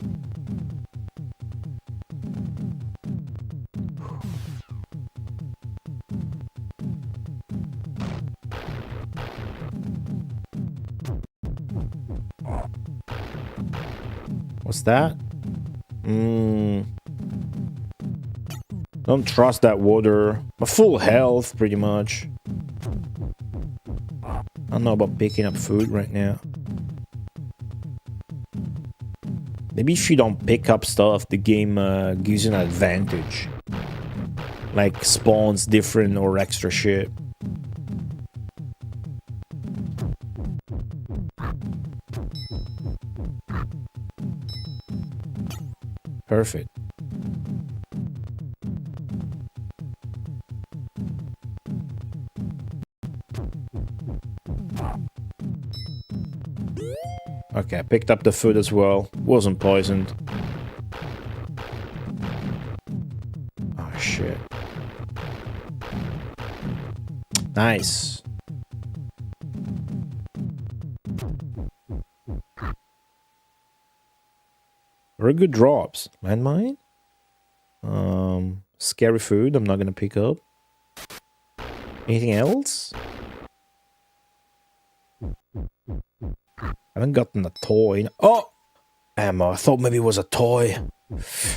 What's that? Don't trust that water. A full health, pretty much. I don't know about picking up food right now. Maybe if you don't pick up stuff, the game gives you an advantage. Like spawns different or extra shit. Perfect. Okay, I picked up the food as well. Wasn't poisoned. Oh, shit. Nice. Very good drops. Landmine? Scary food I'm not gonna pick up. Anything else? I haven't gotten a toy. Oh! Ammo. I thought maybe it was a toy.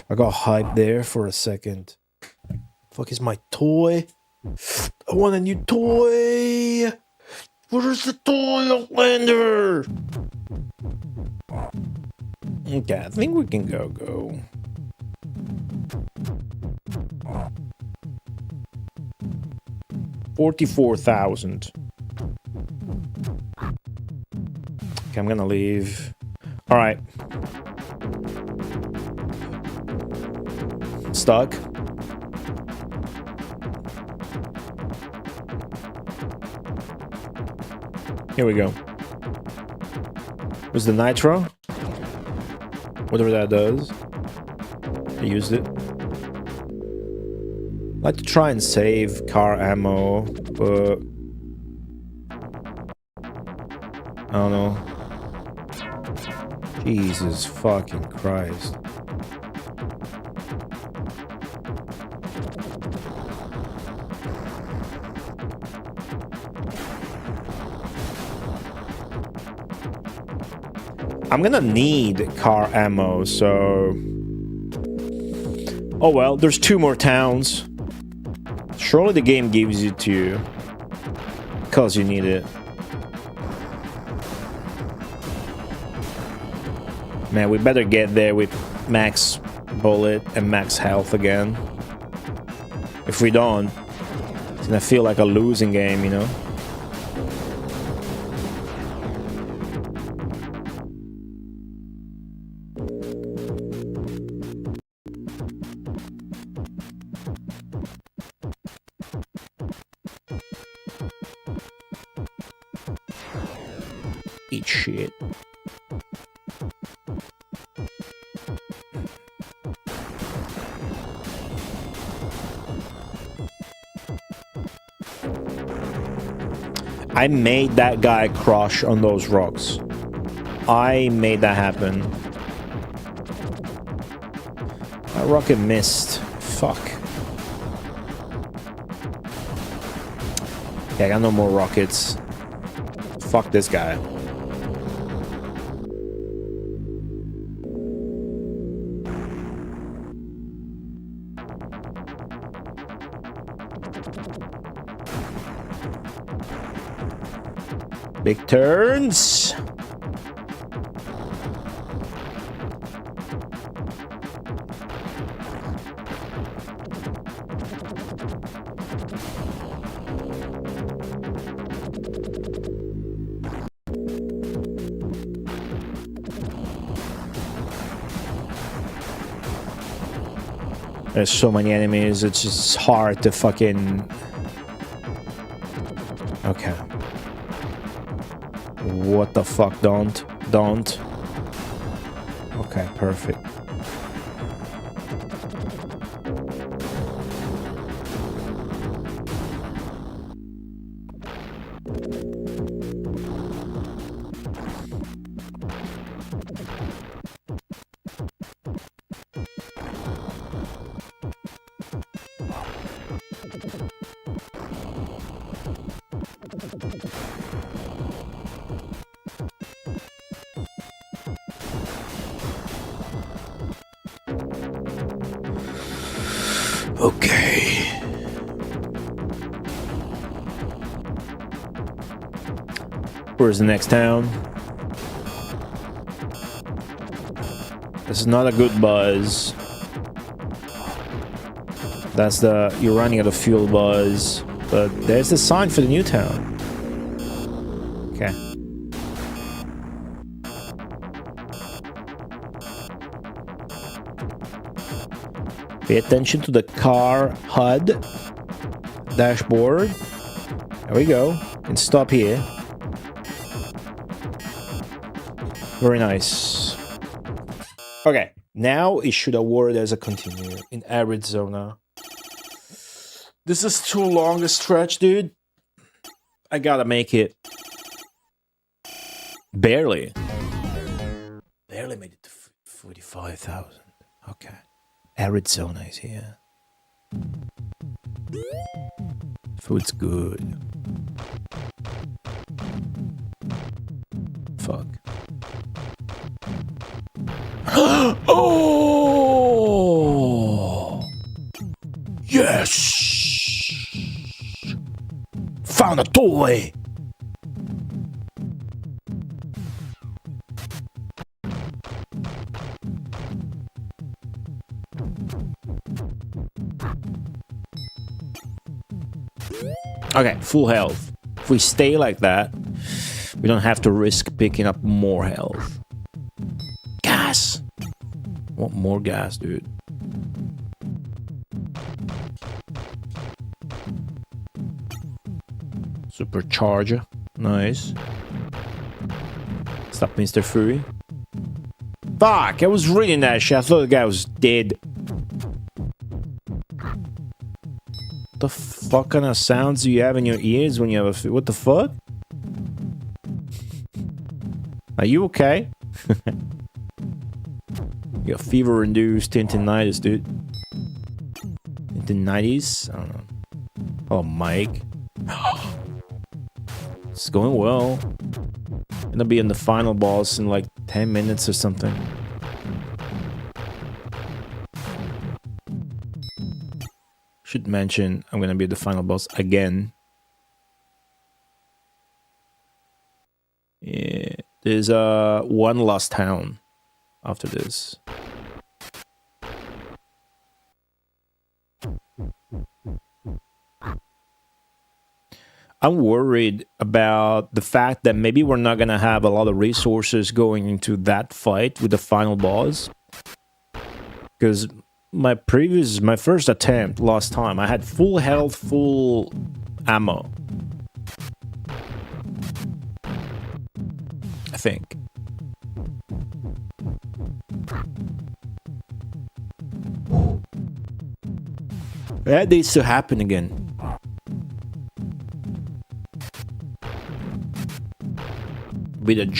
I got hyped there for a second. Fuck is my toy? I want a new toy! Where's the toy, Outlander? Okay, I think we can go. $44,000. Okay, I'm gonna leave. All right. Stuck. Here we go. Where's the nitro? Whatever that does. I used it. I like to try and save car ammo, but I don't know. Jesus fucking Christ. I'm gonna need car ammo, so... Oh well, there's 2 more towns. Surely the game gives it to you. Because you need it. Man, we better get there with max bullet and max health again. If we don't, it's gonna feel like a losing game, you know? Eat shit. I made that guy crush on those rocks. I made that happen. That rocket missed. Fuck. Okay, I got no more rockets. Fuck this guy. Big turns. There's so many enemies, it's just hard to fucking... Okay. What the fuck? Don't. Okay, perfect. Okay. Where's the next town? This is not a good buzz. That's the... You're running out of fuel buzz. But there's the sign for the new town. Okay. Pay attention to the car HUD dashboard. There we go. And stop here. Very nice. Okay, now it should award as a continue in Arizona. This is too long a stretch, dude. I gotta make it. Barely. Barely made it to 45,000. Okay. Arizona is here. Food's good. Fuck. Oh! Yes! Found a toy! Okay, full health. If we stay like that, we don't have to risk picking up more health. Gas! Want more gas, dude. Supercharger. Nice. Stop, Mr. Fury. Fuck! I was reading that shit. I thought the guy was dead. What the fuck kind of sounds do you have in your ears when you have a... What the fuck? Are you okay? You got fever-induced tendinitis, dude. Tendinitis? I don't know. Oh, Mike. It's going well. Gonna be in the final boss in like 10 minutes or something. Should mention I'm gonna be the final boss again. Yeah, there's one last town after this. I'm worried about the fact that maybe we're not gonna have a lot of resources going into that fight with the final boss. Because my first attempt last time, I had full health, full ammo. I think. That needs to happen again.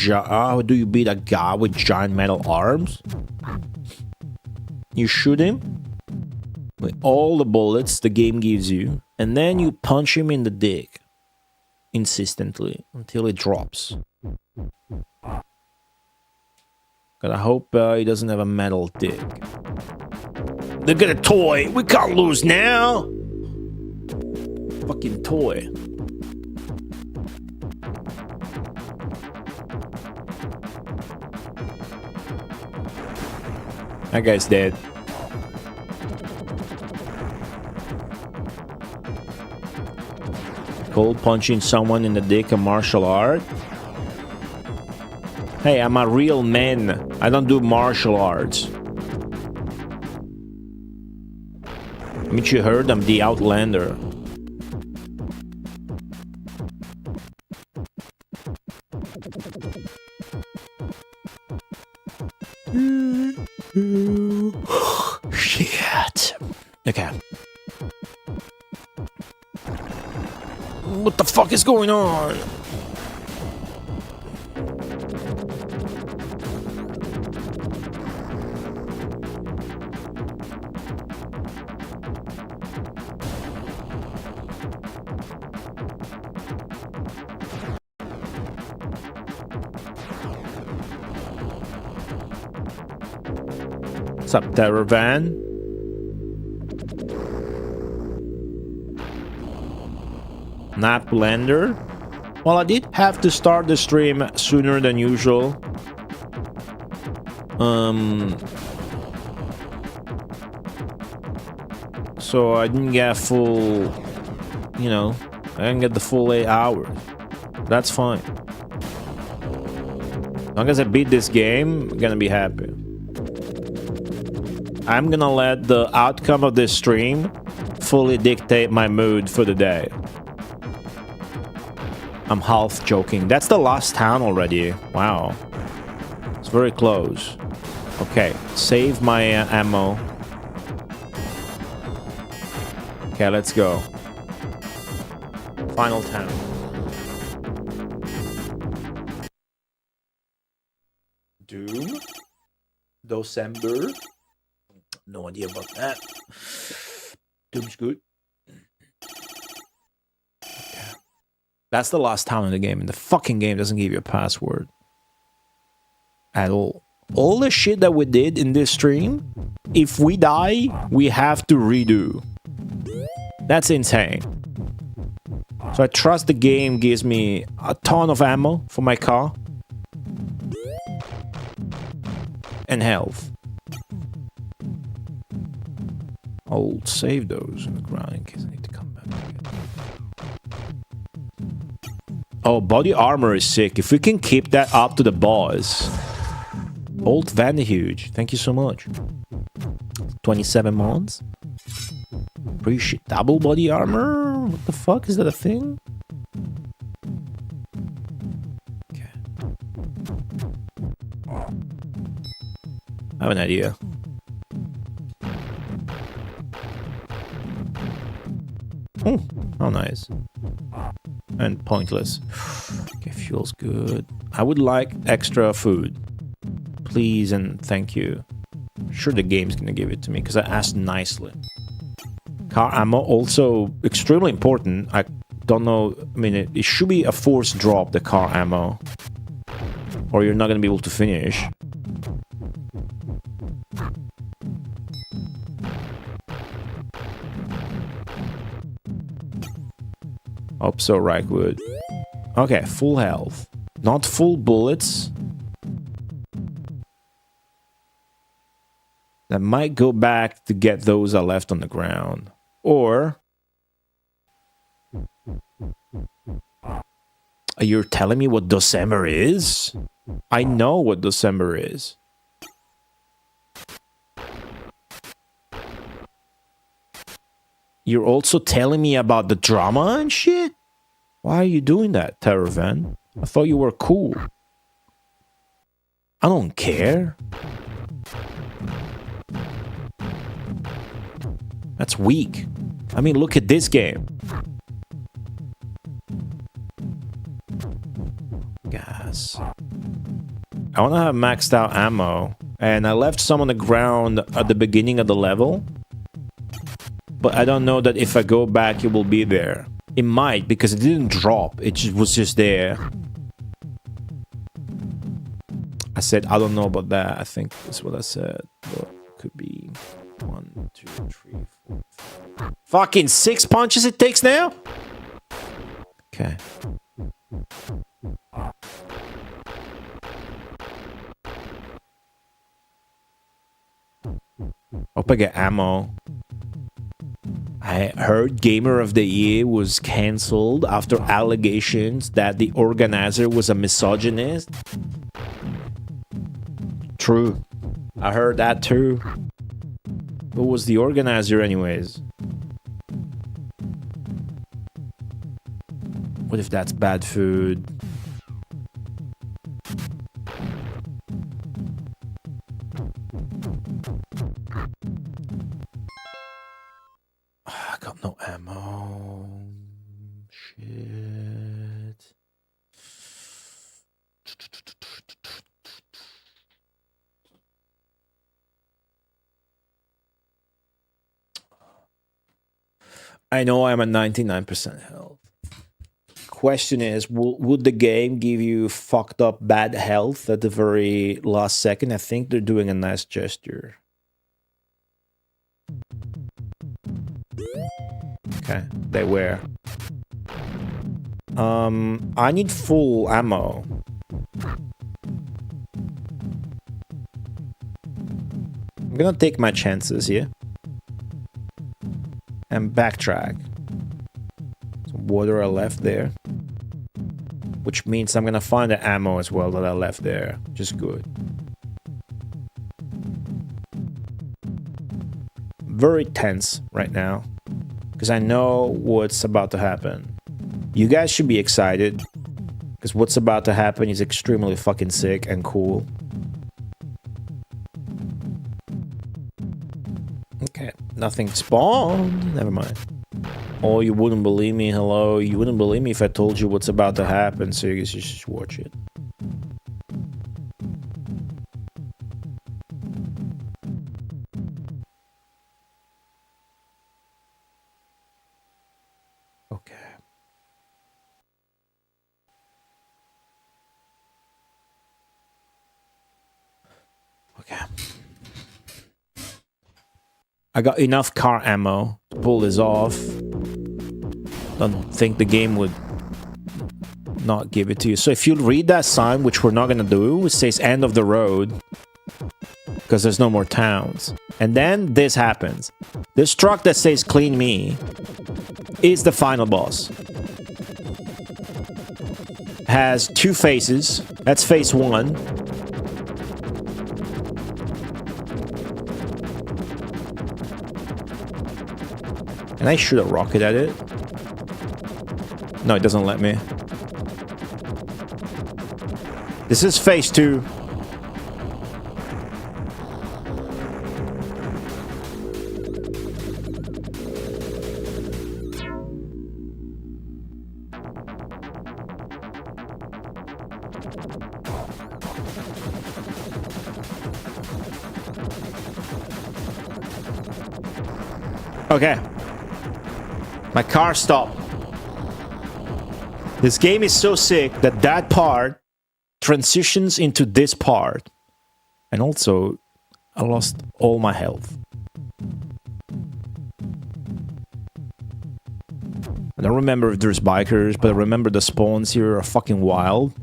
How do you beat a guy with giant metal arms? You shoot him with all the bullets the game gives you, and then you punch him in the dick. insistently until it drops. But I hope he doesn't have a metal dick. Look at a toy. We can't lose now. Fucking toy. That guy's dead. Cold punching someone in the dick a martial art? Hey, I'm a real man. I don't do martial arts. Haven't you heard? I'm the Outlander. Shit. Okay. What the fuck is going on? What's up, Terror Van? Outlander? Well, I did have to start the stream sooner than usual. So I didn't get full, you know, I didn't get the full 8 hours. That's fine. As long as I beat this game, I'm gonna be happy. I'm gonna let the outcome of this stream fully dictate my mood for the day. I'm half joking. That's the last town already. Wow. It's very close. Okay, save my ammo. Okay, let's go. Final town. Doom? December? No idea about that. Doom's good. Okay. That's the last town in the game, and the fucking game doesn't give you a password. At all. All the shit that we did in this stream, if we die, we have to redo. That's insane. So I trust the game gives me a ton of ammo for my car. And health. I'll save those on the ground in case I need to come back. Oh, body armor is sick. If we can keep that up to the boss. Old Vanderhuge, thank you so much. 27 months. Appreciate double body armor? What the fuck? Is that a thing? Okay. I have an idea. Oh, how nice. And pointless. Okay, feels good. I would like extra food. Please and thank you. I'm sure the game's gonna give it to me because I asked nicely. Car ammo also extremely important. I don't know. I mean, it should be a forced drop, the car ammo, or you're not gonna be able to finish. Hope so, Raikwood. Okay, full health. Not full bullets. I might go back to get those I left on the ground. Or... You're telling me what December is? I know what December is. You're also telling me about the drama and shit? Why are you doing that, Terravan? I thought you were cool. I don't care. That's weak. I mean, look at this game. Gas. I want to have maxed out ammo. And I left some on the ground at the beginning of the level. But I don't know that if I go back, it will be there. It might, because it didn't drop. It just was just there. I said, I don't know about that. I think that's what I said. But could be 1, 2, 3, 4, 5. Fucking 6 punches it takes now? Okay. Hope I get ammo. I heard Gamer of the Year was cancelled after allegations that the organizer was a misogynist. True. I heard that too. Who was the organizer anyways? What if that's bad food? I got no ammo. Shit. I know I'm at 99% health. Question is, would the game give you fucked up bad health at the very last second? I think they're doing a nice gesture. Okay, they were. I need full ammo. I'm gonna take my chances here. And backtrack. Some water I left there. Which means I'm gonna find the ammo as well that I left there. Just good. Very tense right now. Because I know what's about to happen. You guys should be excited. Because what's about to happen is extremely fucking sick and cool. Okay, nothing spawned. Never mind. Oh, you wouldn't believe me. Hello, you wouldn't believe me if I told you what's about to happen. So you guys should just watch it. Okay. Okay. I got enough car ammo to pull this off. Don't think the game would not give it to you. So if you read that sign, which we're not gonna do, it says end of the road. Because there's no more towns. And then this happens. This truck that says clean me is the final boss. Has 2 faces. That's face 1. Can I shoot a rocket at it? No, it doesn't let me. This is phase 2. Okay. My car stopped. This game is so sick that that part transitions into this part. And also, I lost all my health. I don't remember if there's bikers, but I remember the spawns here are fucking wild.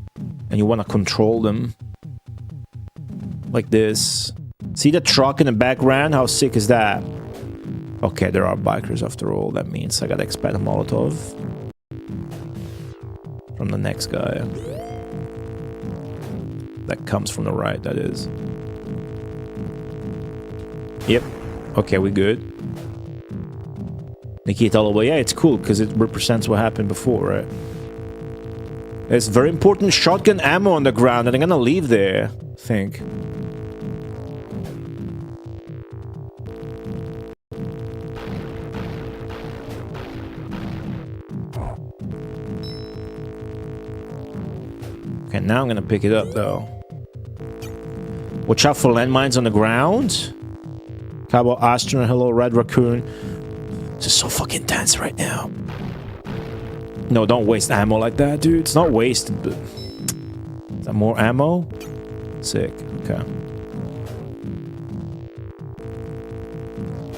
And you want to control them. Like this. See the truck in the background? How sick is that? Okay, there are bikers after all. That means I gotta expect a Molotov. From the next guy. That comes from the right, that is. Yep. Okay, we good. Nikita Holloway, yeah, it's cool, because it represents what happened before, right? There's very important shotgun ammo on the ground, and I'm gonna leave there, I think. Okay, now I'm gonna pick it up, though. Watch out for landmines on the ground. Cowboy Astronaut, hello, Red Raccoon. This is so fucking tense right now. No, don't waste ammo like that, dude. It's not wasted, but... Is that more ammo? Sick. Okay.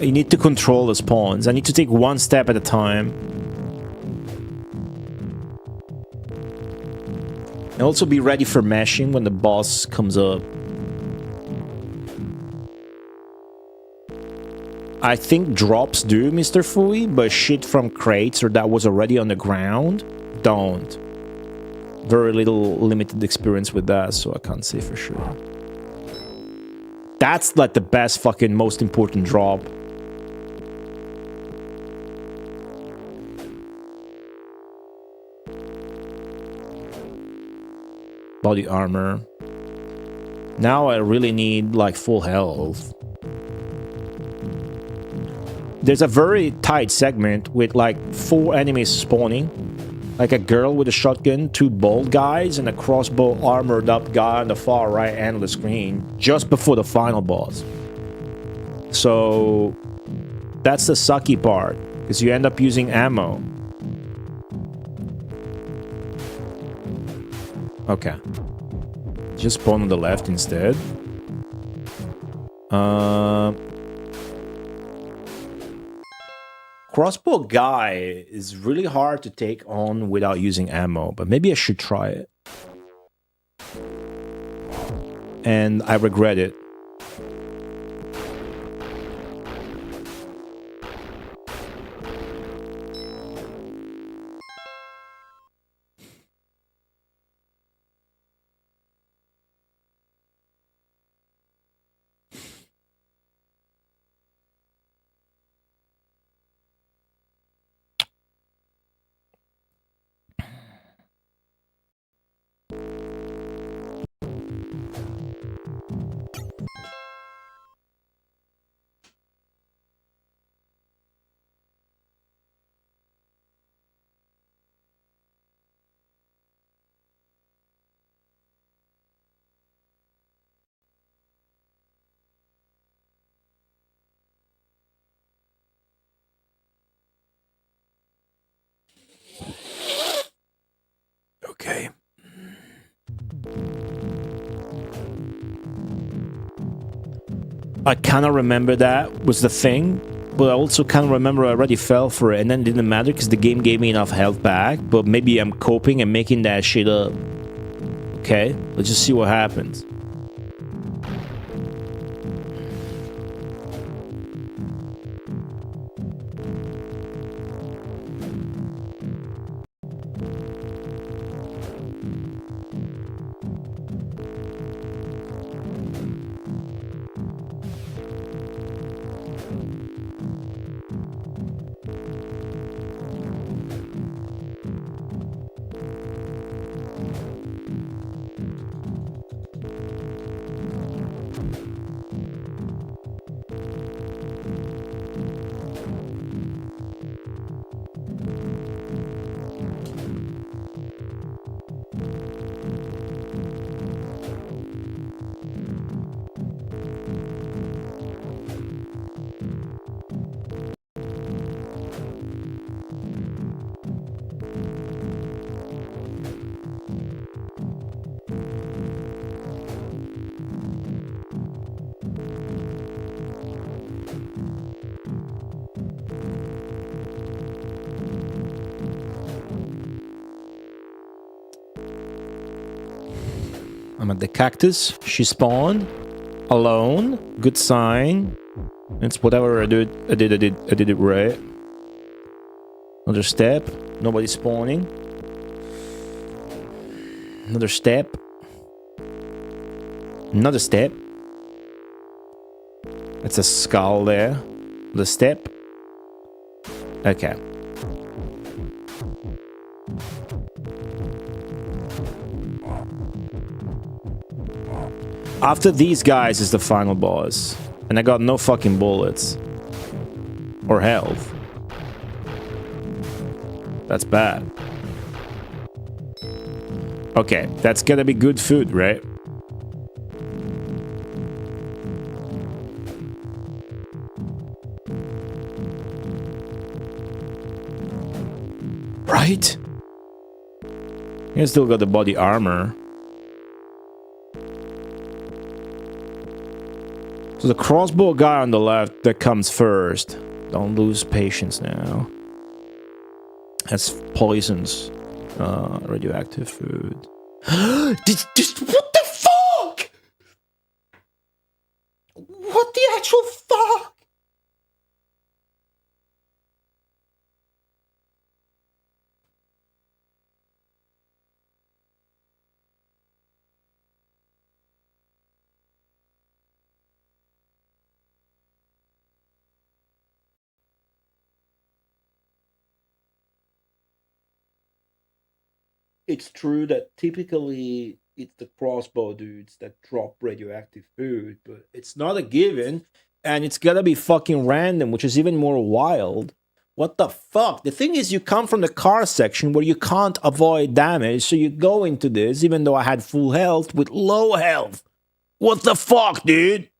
You need to control the spawns. I need to take one step at a time. And also be ready for mashing when the boss comes up. I think drops do, Mr. Fui, but shit from crates or that was already on the ground, don't. Very little limited experience with that, so I can't say for sure. That's like the best fucking most important drop. Body armor. Now I really need like full health. There's a very tight segment with like 4 enemies spawning. Like a girl with a shotgun, 2 bald guys, and a crossbow armored up guy on the far right end of the screen. Just before the final boss. So... that's the sucky part. Because you end up using ammo. Okay. Just spawn on the left instead. Crossbow guy is really hard to take on without using ammo, but maybe I should try it. And I regret it. Okay. I kind of remember that was the thing, but I also kind of remember I already fell for it, and then it didn't matter because the game gave me enough health back, but maybe I'm coping and making that shit up. Okay, let's just see what happens. I'm at the cactus. She spawned. Alone. Good sign. It's whatever I did it right. Another step. Nobody spawning. Another step. Another step. It's a skull there. The step. Okay. After these guys is the final boss. And I got no fucking bullets. Or health. That's bad. Okay, that's gotta be good food, right? Right? You still got the body armor. So the crossbow guy on the left, that comes first. Don't lose patience now. That's poisons. Radioactive food. What the fuck? What the actual fuck? It's true that typically it's the crossbow dudes that drop radioactive food, but it's not a given, and it's gotta be fucking random, which is even more wild. What the fuck? The thing is, you come from the car section where you can't avoid damage, so you go into this, even though I had full health, with low health. What the fuck, dude?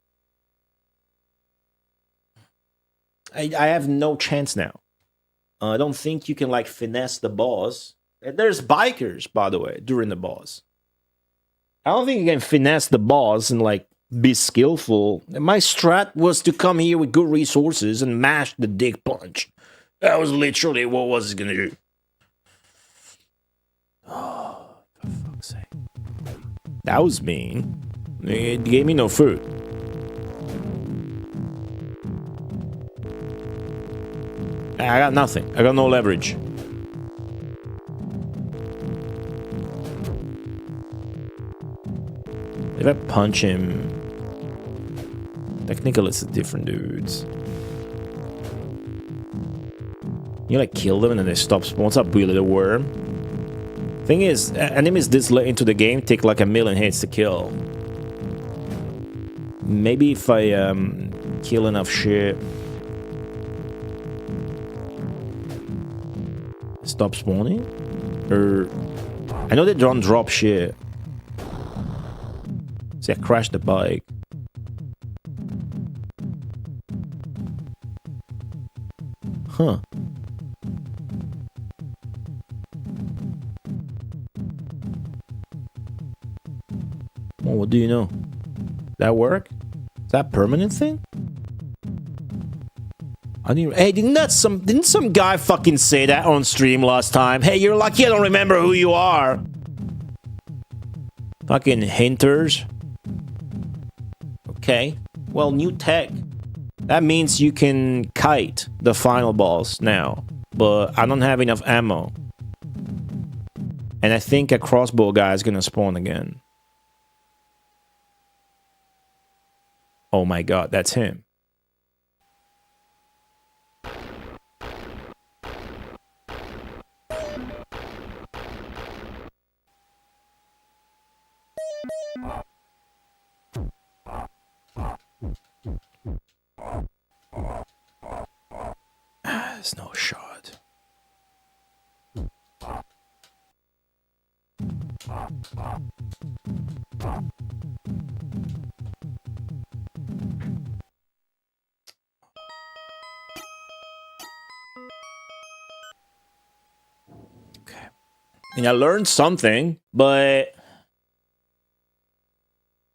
I have no chance now. I don't think you can, like, finesse the boss. And there's bikers, by the way, during the boss. I don't think you can finesse the boss and, like, be skillful. My strat was to come here with good resources and mash the dick punch. That was literally what was gonna do. Oh, for fuck's sake. That was mean. It gave me no food. I got nothing. I got no leverage. If I punch him... Technically, it's different dudes. You like kill them and then they stop spawning. What's up, Billy the Worm? Thing is, enemies this late into the game take like 1,000,000 hits to kill. Maybe if I kill enough shit... Stop spawning? Or... I know they don't drop shit. See, I crashed the bike. Huh. Well, what do you know? That work? Is that a permanent thing? I didn't. Hey, didn't some guy fucking say that on stream last time? Hey, you're lucky I don't remember who you are. Fucking hinters. Okay. Well, new tech. That means you can kite the final boss now. But I don't have enough ammo. And I think a crossbow guy is gonna spawn again. Oh my god, that's him. There's no shot. Okay. And I learned something, but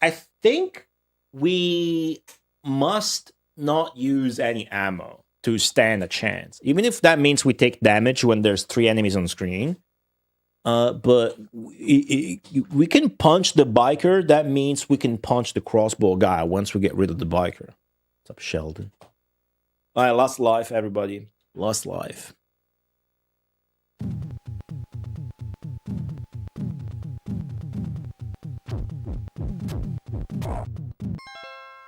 I think we must not use any ammo to stand a chance. Even if that means we take damage when there's 3 enemies on screen. But we can punch the biker. That means we can punch the crossbow guy once we get rid of the biker. What's up, Sheldon? Alright, last life, everybody. Last life.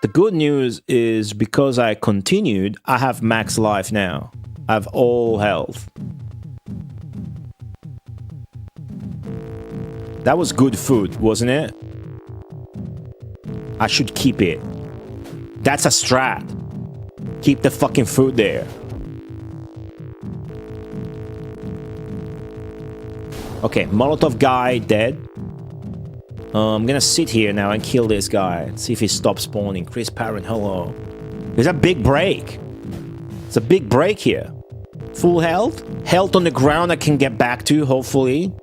The good news is because I continued, I have max life now. I have all health. That was good food, wasn't it? I should keep it. That's a strat. Keep the fucking food there. Okay, Molotov guy dead. I'm gonna sit here now and kill this guy and see if he stops spawning. Chris Parent, hello. There's a big break. It's a big break here. Full health. Health on the ground I can get back to, hopefully.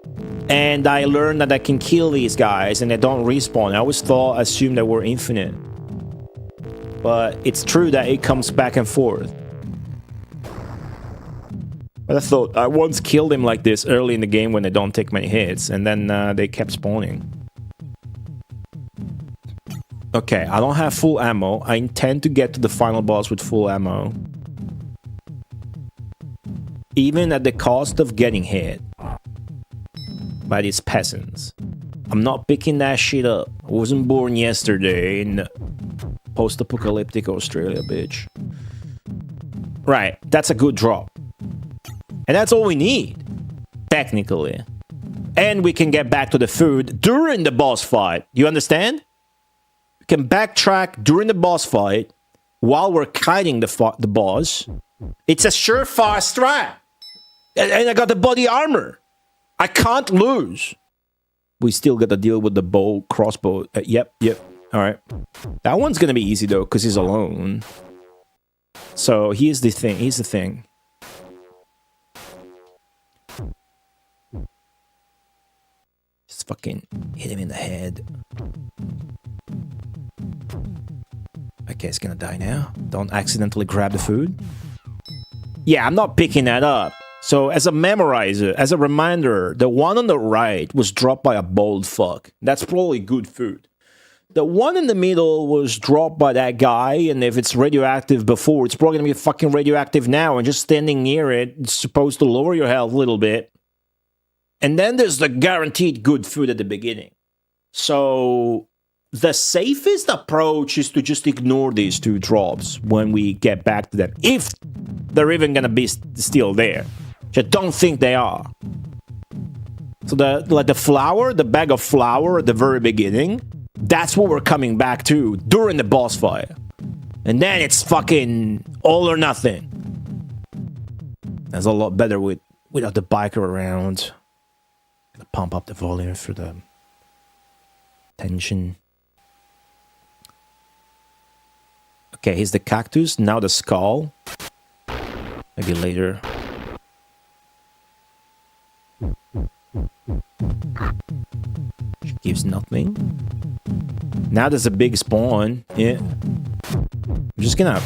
And I learned that I can kill these guys and they don't respawn. I always assumed they were infinite. But it's true that it comes back and forth. But I thought I once killed him like this early in the game when they don't take many hits, and then they kept spawning. Okay, I don't have full ammo. I intend to get to the final boss with full ammo. Even at the cost of getting hit by these peasants. I'm not picking that shit up. I wasn't born yesterday in post-apocalyptic Australia, bitch. Right, that's a good drop. And that's all we need, technically. And we can get back to the food during the boss fight. You understand? We can backtrack during the boss fight while we're kiting the boss. It's a surefire strat. And I got the body armor. I can't lose. We still got to deal with the crossbow. Yep. All right. That one's going to be easy, though, because he's alone. So here's the thing. Just fucking hit him in the head. Okay, he's gonna die now. Don't accidentally grab the food. Yeah, I'm not picking that up. So as a memorizer, as a reminder, the one on the right was dropped by a bold fuck. That's probably good food. The one in the middle was dropped by that guy, and if it's radioactive before, it's probably gonna be fucking radioactive now, and just standing near it, it's supposed to lower your health a little bit. And then there's the guaranteed good food at the beginning. So the safest approach is to just ignore these two drops when we get back to them. If they're even going to be still there. Which I don't think they are. So the flour, the bag of flour at the very beginning, that's what we're coming back to during the boss fight. And then it's fucking all or nothing. That's a lot better without the biker around. Pump up the volume for the tension. Okay, here's the cactus. Now the skull. Maybe later. Gives nothing. Now there's a big spawn. Yeah. I'm just gonna,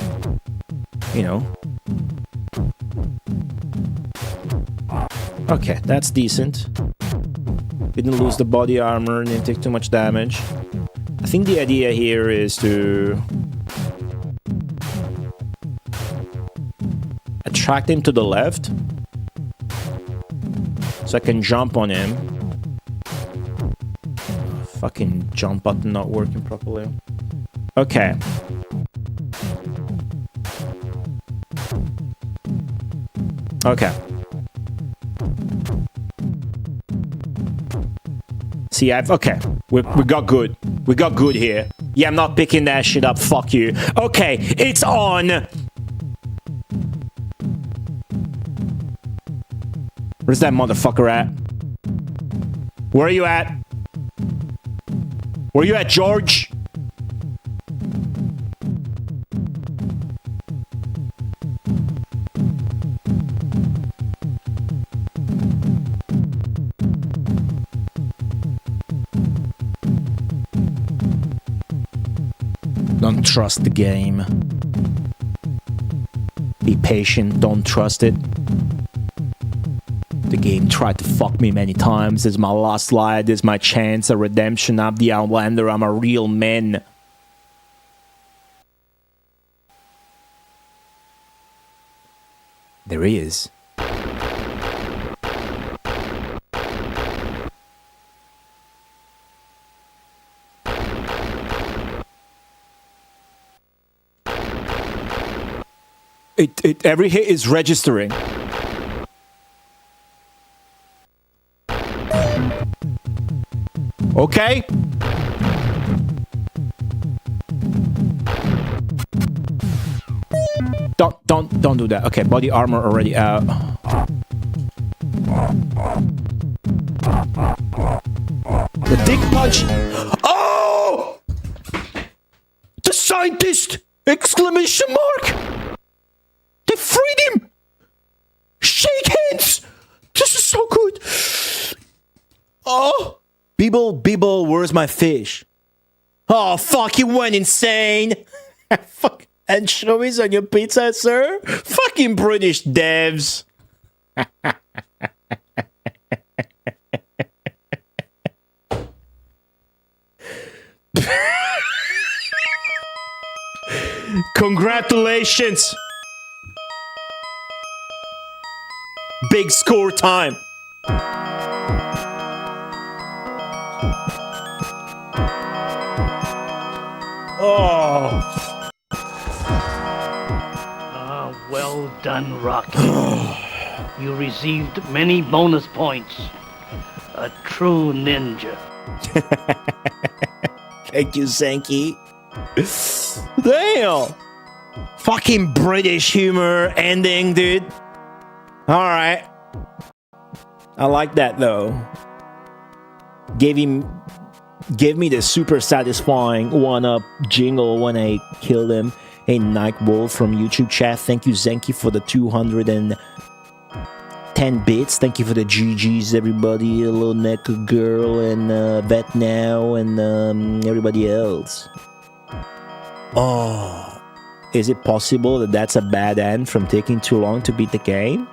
Okay, that's decent. Didn't lose the body armor, didn't take too much damage. I think the idea here is to attract him to the left so I can jump on him. Fucking jump button not working properly. Okay. Okay. See, okay, we got good. We got good here. Yeah, I'm not picking that shit up. Fuck you. Okay, it's on. Where's that motherfucker at? Where are you at? Where are you at, George? Don't trust the game. Be patient, don't trust it. The game tried to fuck me many times. This is my last life, this is my chance of redemption. I'm the Outlander, I'm a real man. There he is. Every hit is registering. Okay. Don't do that. Okay, body armor already out. The dick punch. Oh! The scientist! Exclamation mark! They freed him! Shake hands! This is so good! Oh, Bibble, where's my fish? Oh, fuck, you went insane. Fuck, anchovies on your pizza, sir? Fucking British devs. Congratulations. Big score time. Oh. Well done, Rocky. You received many bonus points. A true ninja. Thank you, Zanky. Damn. Fucking British humor ending, dude. Alright. I like that, though. Gave me the super satisfying one-up jingle when I killed him. Hey, Nightwolf from YouTube chat. Thank you, Zenki, for the 210 bits. Thank you for the GGs, everybody. Hello, Neko Girl and Vet Now and everybody else. Oh. Is it possible that that's a bad end from taking too long to beat the game?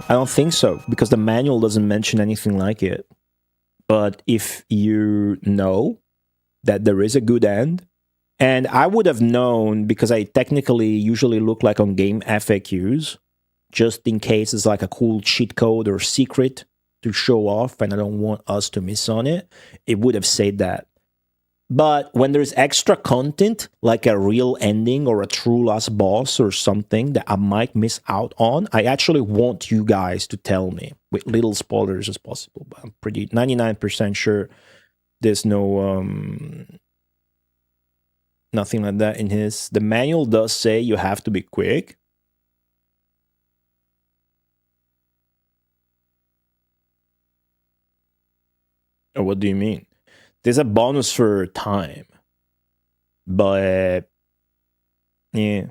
I don't think so, because the manual doesn't mention anything like it. But if you know that there is a good end, and I would have known because I technically usually look like on game FAQs, just in case it's like a cool cheat code or secret to show off and I don't want us to miss on it, it would have said that. But when there's extra content, like a real ending or a true last boss or something that I might miss out on, I actually want you guys to tell me with little spoilers as possible. But I'm pretty 99% sure there's no nothing like that in his. The manual does say you have to be quick. Or what do you mean? There's a bonus for time, but yeah,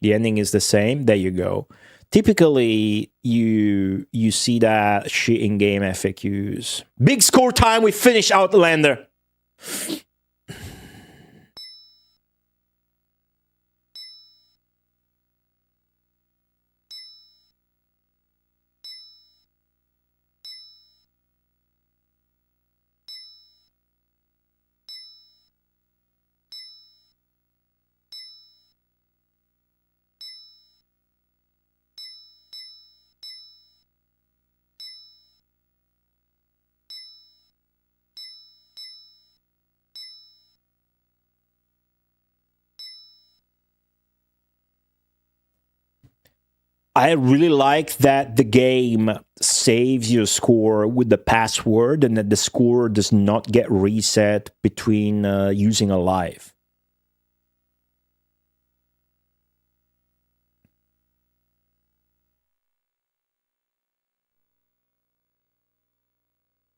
the ending is the same. There you go. Typically, you see that shit in game FAQs. Big score time. We finish Outlander. I really like that the game saves your score with the password and that the score does not get reset between using a life.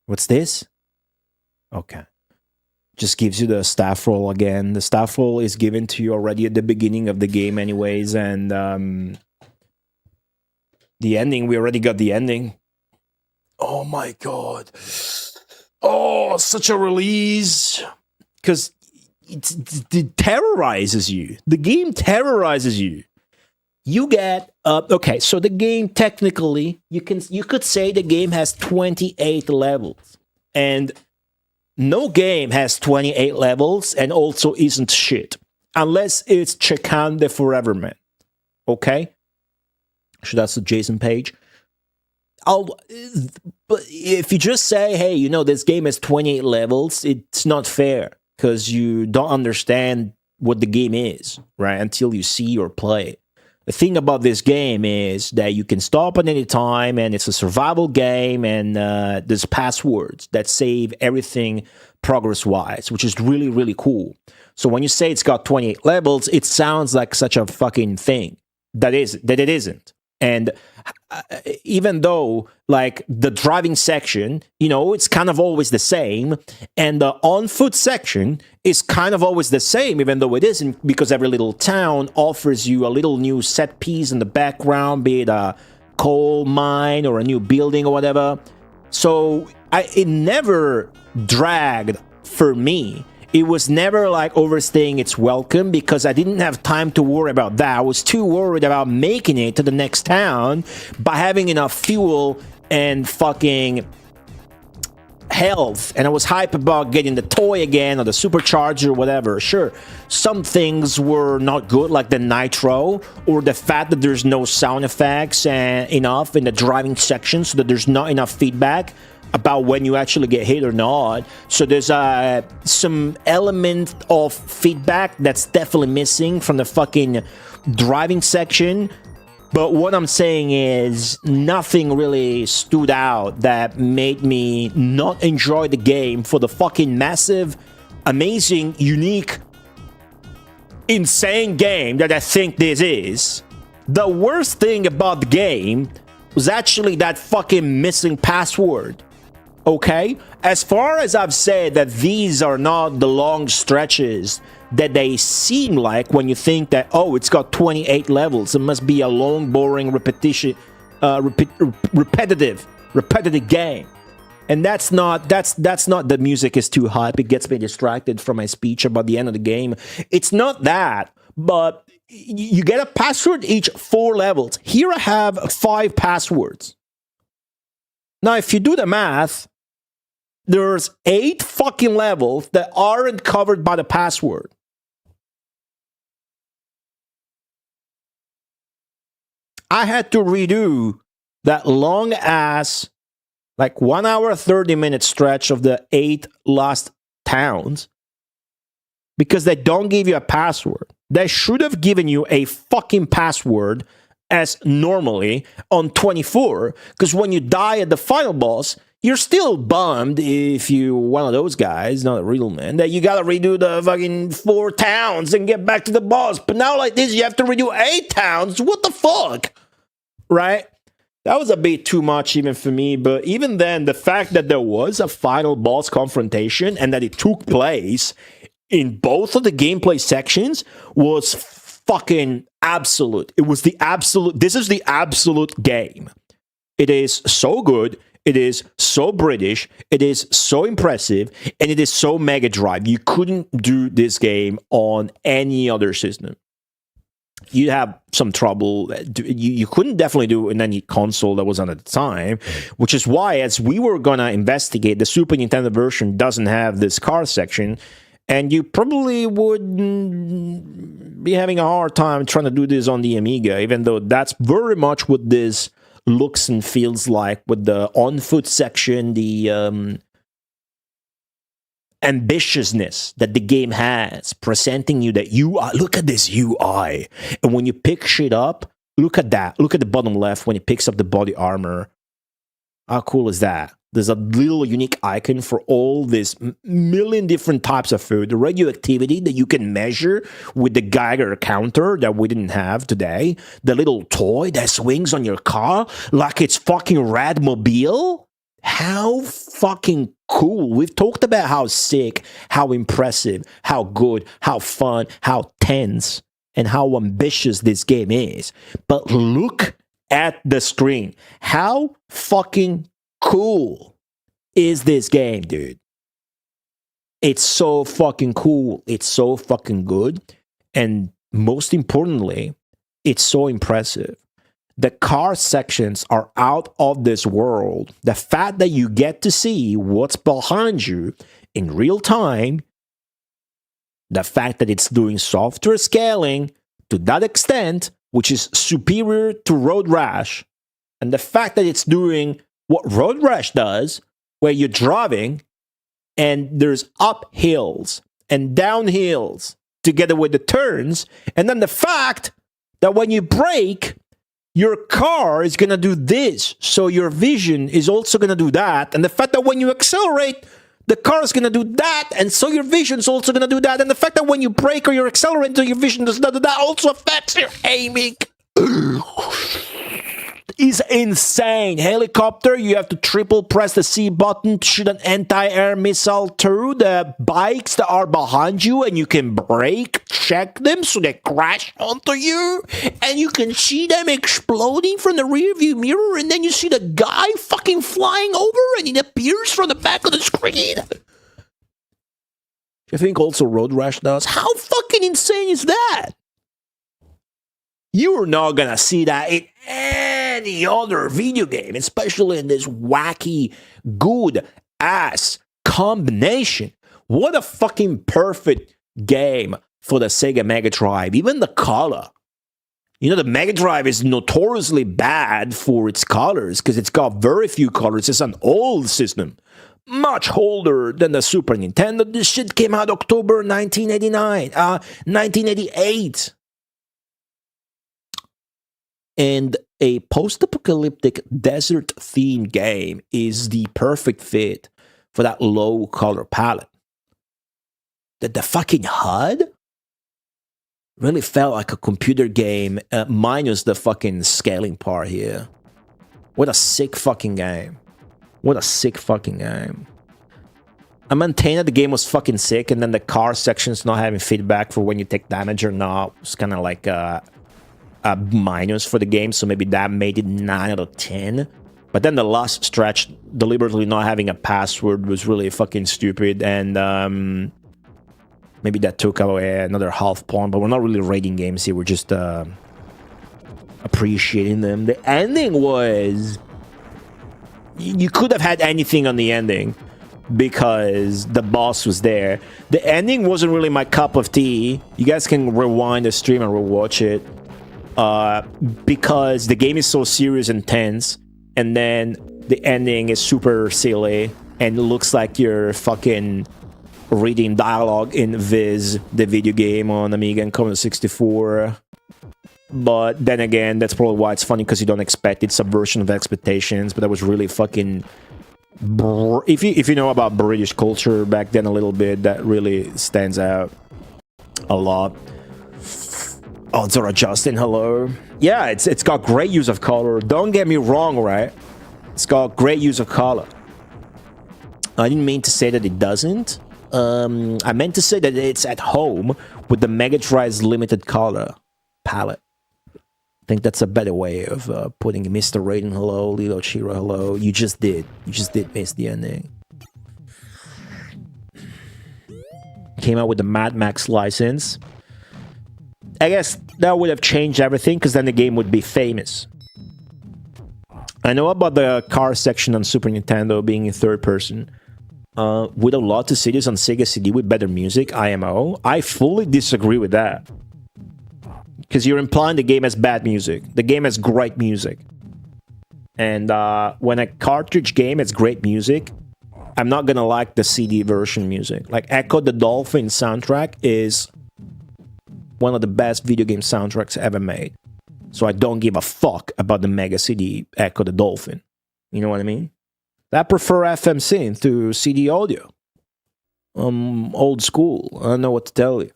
What's this? Okay. Just gives you the staff roll again. The staff roll is given to you already at the beginning of the game anyways, and the ending, we already got the ending. Oh my god. Oh, such a release. Because it terrorizes you. The game terrorizes you. You get okay, so the game technically, you could say the game has 28 levels. And no game has 28 levels and also isn't shit. Unless it's Chekan the Foreverman. Okay? So that's the Jason page. But if you just say, hey, you know, this game has 28 levels, it's not fair because you don't understand what the game is, right? Until you see or play it. The thing about this game is that you can stop at any time and it's a survival game and there's passwords that save everything progress-wise, which is really, really cool. So when you say it's got 28 levels, it sounds like such a fucking thing that it isn't. And even though, like, the driving section, you know, it's kind of always the same, and the on-foot section is kind of always the same, even though it isn't, because every little town offers you a little new set piece in the background, be it a coal mine or a new building or whatever. So it never dragged for me. It was never like overstaying its welcome because I didn't have time to worry about that. I was too worried about making it to the next town by having enough fuel and fucking health. And I was hype about getting the toy again or the supercharger or whatever. Sure, some things were not good, like the nitro or the fact that there's no sound effects and enough in the driving section, so that there's not enough feedback about when you actually get hit or not. So there's some element of feedback that's definitely missing from the fucking driving section. But what I'm saying is nothing really stood out that made me not enjoy the game for the fucking massive, amazing, unique, insane game that I think this is. The worst thing about the game was actually that fucking missing password. Okay? As far as I've said that these are not the long stretches that they seem like when you think that, oh, it's got 28 levels, it must be a long, boring, repetitive game. And that's not the music is too hype. It gets me distracted from my speech about the end of the game. It's not that, but you get a password each 4 levels. Here I have 5 passwords. Now, if you do the math, there's 8 fucking levels that aren't covered by the password. I had to redo that long ass, like 1 hour, 30-minute stretch of the 8 lost towns because they don't give you a password. They should have given you a fucking password as normally on 24, because when you die at the final boss, you're still bummed if you're one of those guys, not a real man, that you gotta redo the fucking 4 towns and get back to the boss. But now like this, you have to redo 8 towns. What the fuck? Right? That was a bit too much even for me. But even then, the fact that there was a final boss confrontation and that it took place in both of the gameplay sections was fucking absolute. It was the absolute. This is the absolute game. It is so good. It is so British, it is so impressive, and it is so Mega Drive. You couldn't do this game on any other system. You have some trouble. You couldn't definitely do it in any console that was on at the time, which is why, as we were going to investigate, the Super Nintendo version doesn't have this car section, and you probably would be having a hard time trying to do this on the Amiga, even though that's very much what this looks and feels like with the on-foot section, the ambitiousness that the game has, presenting you that UI. Look at this UI. And when you pick shit up, look at that. Look at the bottom left when it picks up the body armor. How cool is that? There's a little unique icon for all this million different types of food. The radioactivity that you can measure with the Geiger counter that we didn't have today. The little toy that swings on your car like it's fucking Radmobile. How fucking cool. We've talked about how sick, how impressive, how good, how fun, how tense, and how ambitious this game is. But look at the screen. How fucking cool is this game, dude? It's so fucking cool. It's so fucking good. And most importantly, it's so impressive. The car sections are out of this world. The fact that you get to see what's behind you in real time, the fact that it's doing software scaling to that extent, which is superior to Road Rash, and the fact that it's doing what Road Rash does, where you're driving and there's up hills and down hills together with the turns, and then the fact that when you brake, your car is going to do this, so your vision is also going to do that, and the fact that when you accelerate, the car is going to do that, and so your vision is also going to do that, and the fact that when you brake or you accelerate, your vision does that also affects your aiming. Is insane. Helicopter, you have to triple press the C button to shoot an anti-air missile through the bikes that are behind you, and you can brake check them so they crash onto you, and you can see them exploding from the rearview mirror, and then you see the guy fucking flying over, and it appears from the back of the screen. I think also Road Rash does. How fucking insane is that? You're not gonna see that in any other video game, especially in this wacky, good-ass combination. What a fucking perfect game for the Sega Mega Drive. Even the color. You know, the Mega Drive is notoriously bad for its colors because it's got very few colors. It's an old system. Much older than the Super Nintendo. This shit came out October 1988. And a post-apocalyptic desert-themed game is the perfect fit for that low color palette. The fucking HUD really felt like a computer game, minus the fucking scaling part here. What a sick fucking game. What a sick fucking game. I maintain that the game was fucking sick, and then the car section's not having feedback for when you take damage or not. It's kind of like a minus for the game, so maybe that made it 9 out of 10. But then the last stretch, deliberately not having a password, was really fucking stupid, and maybe that took away another half point, but we're not really rating games here, we're just appreciating them. The ending was... You could have had anything on the ending, because the boss was there. The ending wasn't really my cup of tea. You guys can rewind the stream and rewatch it. Because the game is so serious and tense, and then the ending is super silly, and it looks like you're fucking reading dialogue in Viz, the video game on Amiga and Commodore 64. But then again, that's probably why it's funny, because you don't expect it. Subversion of expectations, but that was really fucking... If you know about British culture back then a little bit, that really stands out a lot. Oh, Zora Justin, hello. Yeah, it's got great use of color. Don't get me wrong, right? It's got great use of color. I didn't mean to say that it doesn't. I meant to say that it's at home with the Mega Drive's limited color palette. I think that's a better way of putting it. Mr. Raiden, hello. Lilo Chira, hello. You just did miss the ending. Came out with the Mad Max license. I guess that would have changed everything, because then the game would be famous. I know about the car section on Super Nintendo being in third person. With a lot of cities on Sega CD with better music, IMO. I fully disagree with that. Because you're implying the game has bad music. The game has great music. And when a cartridge game has great music, I'm not gonna like the CD version music. Like Echo the Dolphin soundtrack is one of the best video game soundtracks ever made. So I don't give a fuck about the Mega CD Echo the Dolphin. You know what I mean? I prefer FM synth to CD audio. Old school. I don't know what to tell you.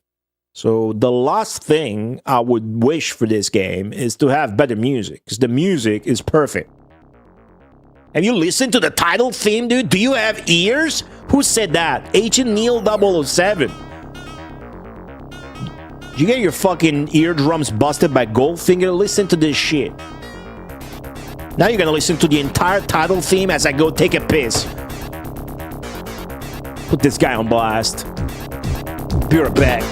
So the last thing I would wish for this game is to have better music, because the music is perfect. Have you listened to the title theme, dude? Do you have ears? Who said that? Agent Neil 007. Did you get your fucking eardrums busted by Goldfinger? Listen to this shit. Now you're gonna listen to the entire title theme as I go take a piss. Put this guy on blast. Be right back.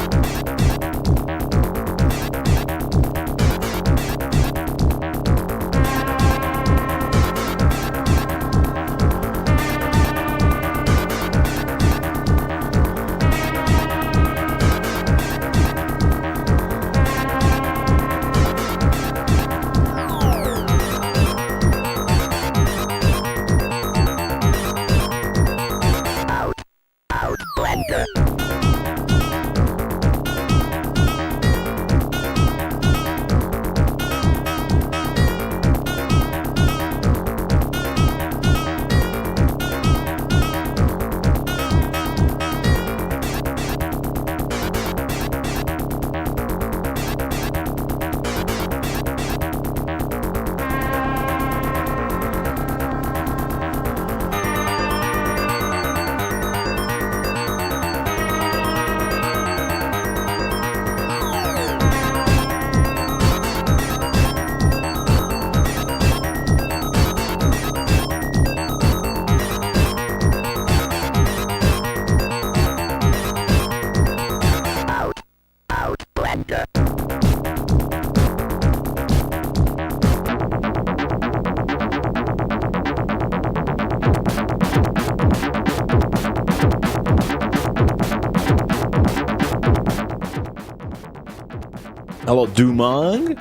Hello, Dumong.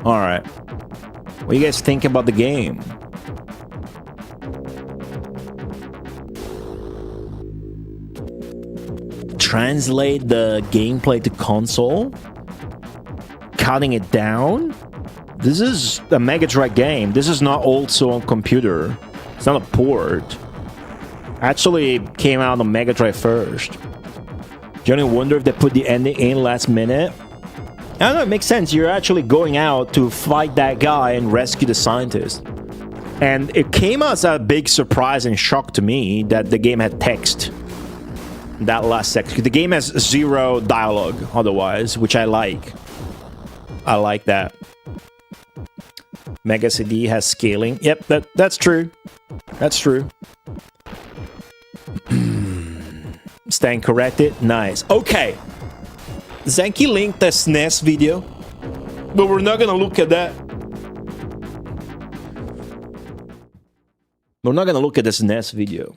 All right. What do you guys think about the game? Translate the gameplay to console? Cutting it down? This is a Mega Drive game. This is not also on computer. It's not a port. Actually, it came out on Mega Drive first. Do you only wonder if they put the ending in last minute? I don't know, it makes sense. You're actually going out to fight that guy and rescue the scientist. And it came as a big surprise and shock to me that the game had text. That last section. The game has 0 dialogue otherwise, which I like. I like that. Mega CD has scaling. Yep, that's true. That's true. Staying corrected. Nice. Okay. Zenki linked the SNES video, but we're not gonna look at that. We're not gonna look at the SNES video.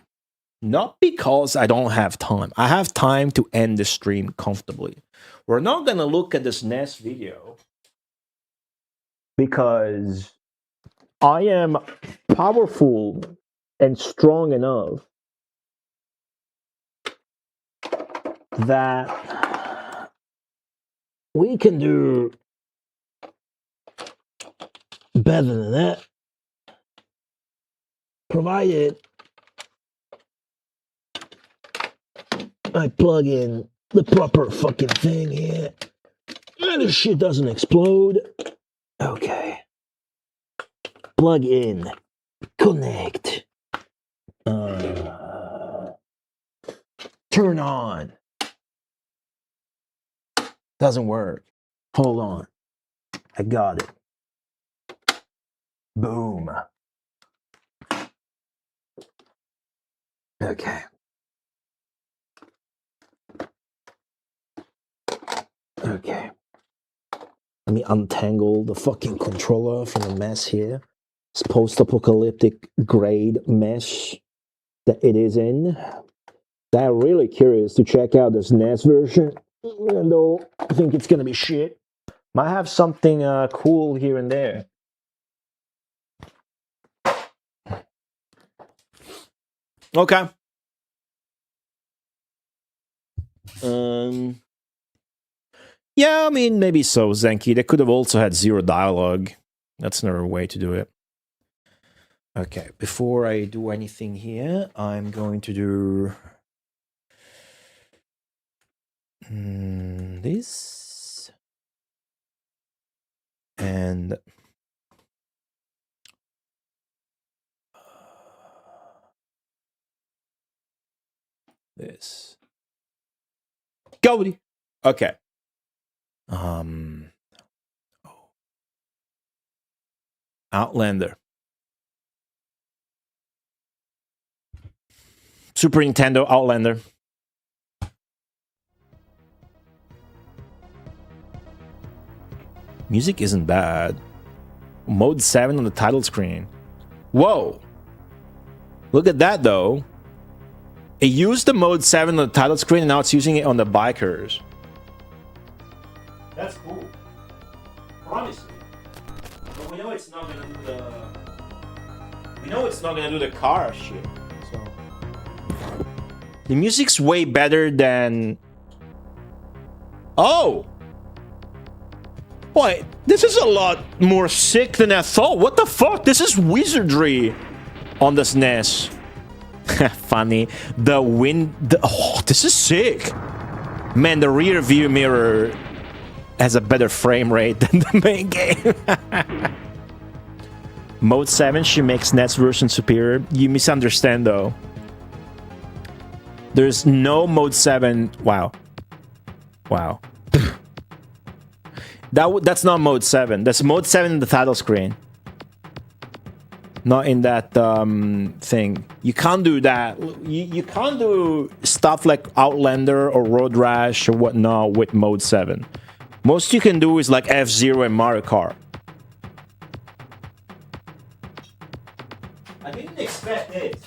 Not because I don't have time. I have time to end the stream comfortably. We're not gonna look at the SNES video because I am powerful and strong enough that we can do better than that, provided I plug in the proper fucking thing here and this shit doesn't explode. Okay. Plug in. Connect. Turn on. Doesn't work. Hold on. I got it. Boom. Okay. Okay. Let me untangle the fucking controller from the mess here. It's post-apocalyptic grade mess that it is in. I'm really curious to check out this NES version, even though I think it's gonna be shit. Might have something cool here and there. Okay. Yeah, I mean, maybe so, Zenki. They could have also had 0 dialogue. That's another way to do it. Okay, before I do anything here, I'm going to do this and this. Go! Okay. Outlander. Super Nintendo Outlander. Music isn't bad. Mode 7 on the title screen. Whoa! Look at that though. It used the mode 7 on the title screen and now it's using it on the bikers. That's cool. Promising. But we know it's not gonna do the... We know it's not gonna do the car shit. So... The music's way better than... Oh! Boy, this is a lot more sick than I thought. What the fuck? This is wizardry on the SNES. Funny. The wind... Oh, this is sick. Man, the rear view mirror has a better frame rate than the main game. Mode 7, she makes NES version superior. You misunderstand though. There's no Mode 7... Wow. Wow. That's not Mode 7. That's Mode 7 in the title screen. Not in that thing. You can't do that. You can't do stuff like Outlander or Road Rash or whatnot with Mode 7. Most you can do is like F-Zero and Mario Kart. I didn't expect it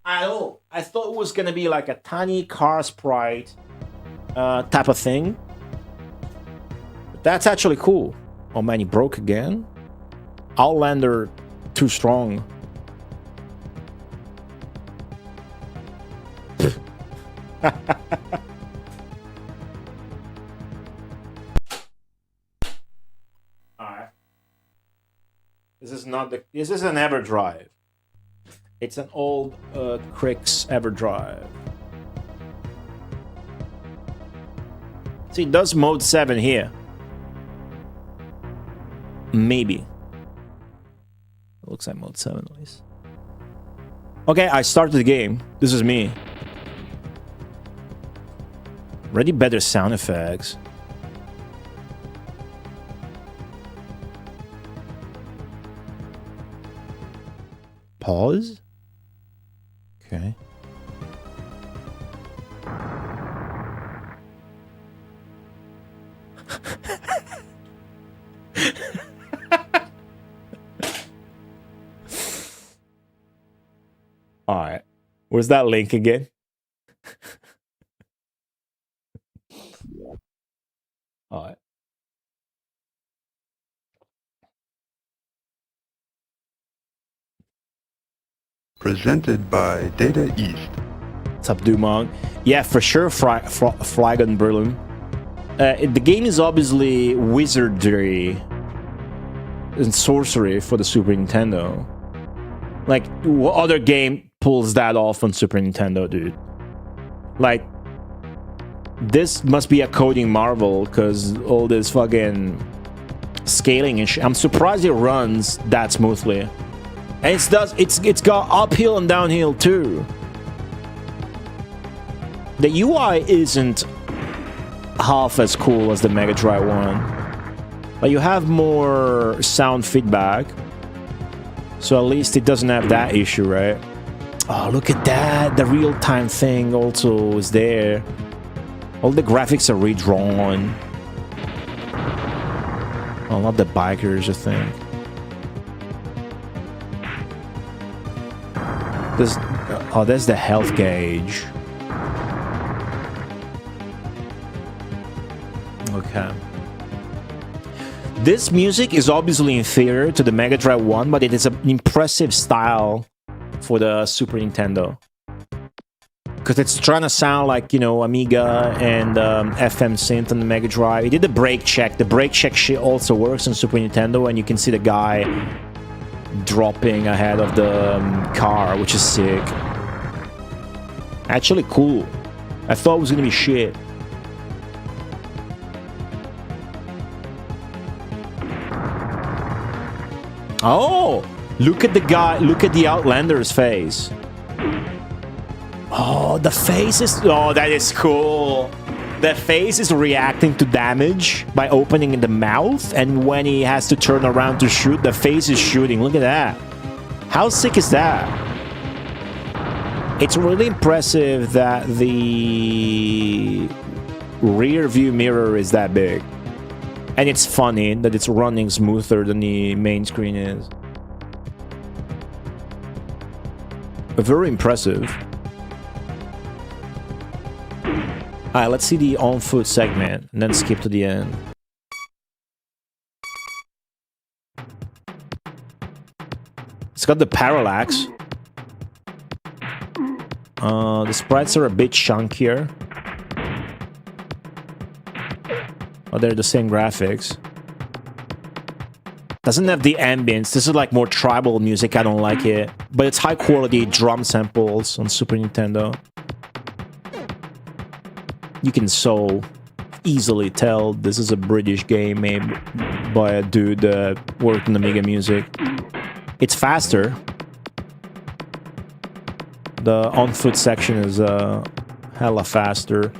at all. I thought it was gonna be like a tiny car sprite type of thing. That's actually cool. Oh man, he broke again. Outlander, too strong. Alright. This is not the. This is an EverDrive. It's an old Crix EverDrive. See, it does mode 7 here. Maybe. It looks like mode 7 at least. Okay, I started the game. This is me. Already better sound effects. Pause? Okay. Alright. Where's that link again? Alright. Presented by Data East. What's up, Dumont? Yeah, for sure, Flag on Berlin. The game is obviously wizardry and sorcery for the Super Nintendo. Like, what other game pulls that off on Super Nintendo, dude? Like, this must be a coding marvel, because all this fucking scaling and shit. I'm surprised it runs that smoothly. And it's got uphill and downhill too. The UI isn't half as cool as the Mega Drive one, but you have more sound feedback, so at least it doesn't have that issue, right? Oh, look at that! The real-time thing also is there. All the graphics are redrawn. Oh, not the bikers, I think. There's the health gauge. Okay. This music is obviously inferior to the Mega Drive 1, but it is an impressive style for the Super Nintendo. Because it's trying to sound like, you know, Amiga and FM synth on the Mega Drive. It did the brake check. The brake check shit also works on Super Nintendo, and you can see the guy dropping ahead of the car, which is sick. Actually cool. I thought it was gonna be shit. Oh! Look at the guy, look at the Outlander's face. Oh, the face is... Oh, that is cool. The face is reacting to damage by opening in the mouth, and when he has to turn around to shoot, the face is shooting. Look at that. How sick is that? It's really impressive that the rear view mirror is that big. And it's funny that it's running smoother than the main screen is. Very impressive. Alright, let's see the on-foot segment, and then skip to the end. It's got the parallax. The sprites are a bit chunkier. Oh, they're the same graphics. Doesn't have the ambience. This is like more tribal music. I don't like it. But it's high quality drum samples on Super Nintendo. You can so easily tell this is a British game made by a dude that worked on the Amiga music. It's faster. The on-foot section is hella faster.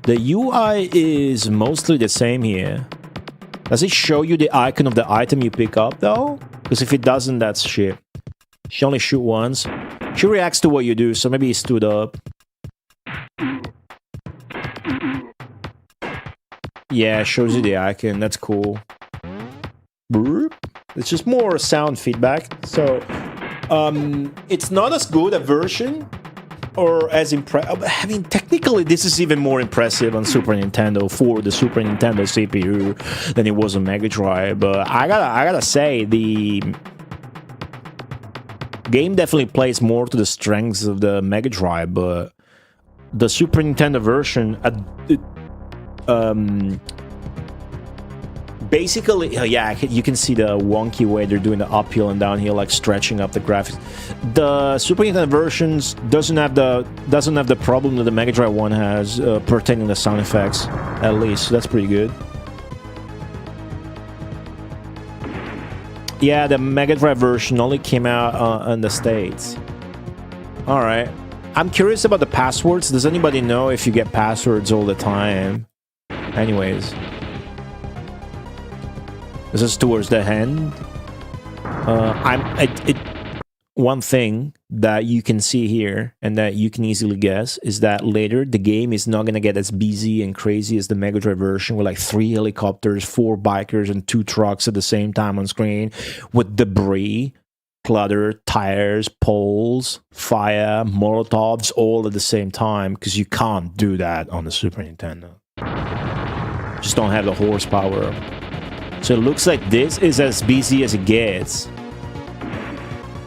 The UI is mostly the same here. Does it show you the icon of the item you pick up though? Because if it doesn't, that's shit. She only shoot once. She reacts to what you do, so maybe he stood up. Yeah, shows you the icon. That's cool. It's just more sound feedback. So, it's not as good a version or as impressive. I mean, technically, this is even more impressive on Super Nintendo for the Super Nintendo CPU than it was on Mega Drive. But I gotta say, the game definitely plays more to the strengths of the Mega Drive. But the Super Nintendo version, basically, yeah, you can see the wonky way they're doing the uphill and downhill, like stretching up the graphics. The Super Nintendo versions doesn't have the problem that the Mega Drive one has pertaining to sound effects, at least. So that's pretty good. Yeah, the Mega Drive version only came out in the States. All right. I'm curious about the passwords. Does anybody know if you get passwords all the time? Anyways. This is towards the end. One thing that you can see here and that you can easily guess is that later the game is not gonna get as busy and crazy as the Mega Drive version with like 3 helicopters, 4 bikers, and 2 trucks at the same time on screen with debris, clutter, tires, poles, fire, molotovs all at the same time, because you can't do that on the Super Nintendo. Just don't have the horsepower. So it looks like this is as busy as it gets.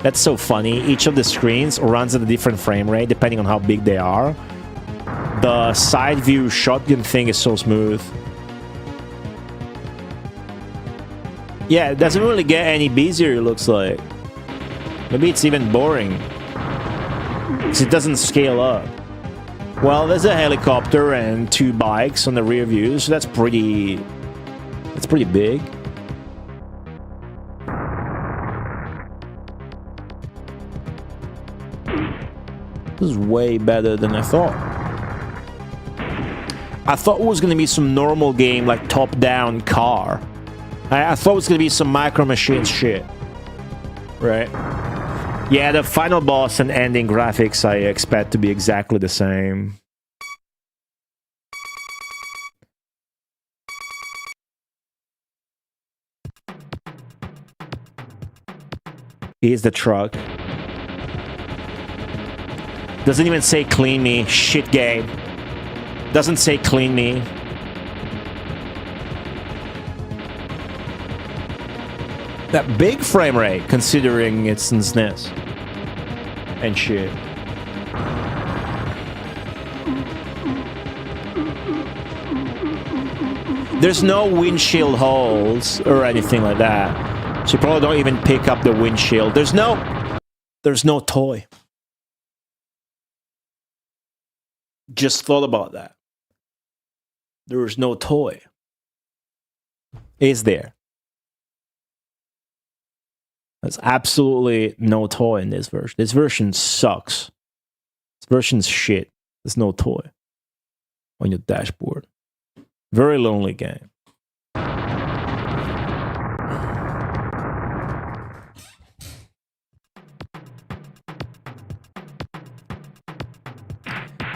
That's so funny. Each of the screens runs at a different frame rate depending on how big they are. The side view shotgun thing is so smooth. Yeah, it doesn't really get any busier, it looks like. Maybe it's even boring, because it doesn't scale up. Well, there's a helicopter and 2 bikes on the rear view, so that's pretty big. This is way better than I thought. I thought it was going to be some normal game, like top-down car. I thought it was going to be some Micro Machines shit. Right? Yeah, the final boss and ending graphics I expect to be exactly the same. Here's the truck. Doesn't even say clean me. Shit game. Doesn't say clean me. That big frame rate, considering it's in SNES. And shit. There's no windshield holes or anything like that. So you probably don't even pick up the windshield. There's no toy. Just thought about that. There is no toy. Is there? There's absolutely no toy in this version. This version sucks. This version's shit. There's no toy on your dashboard. Very lonely game.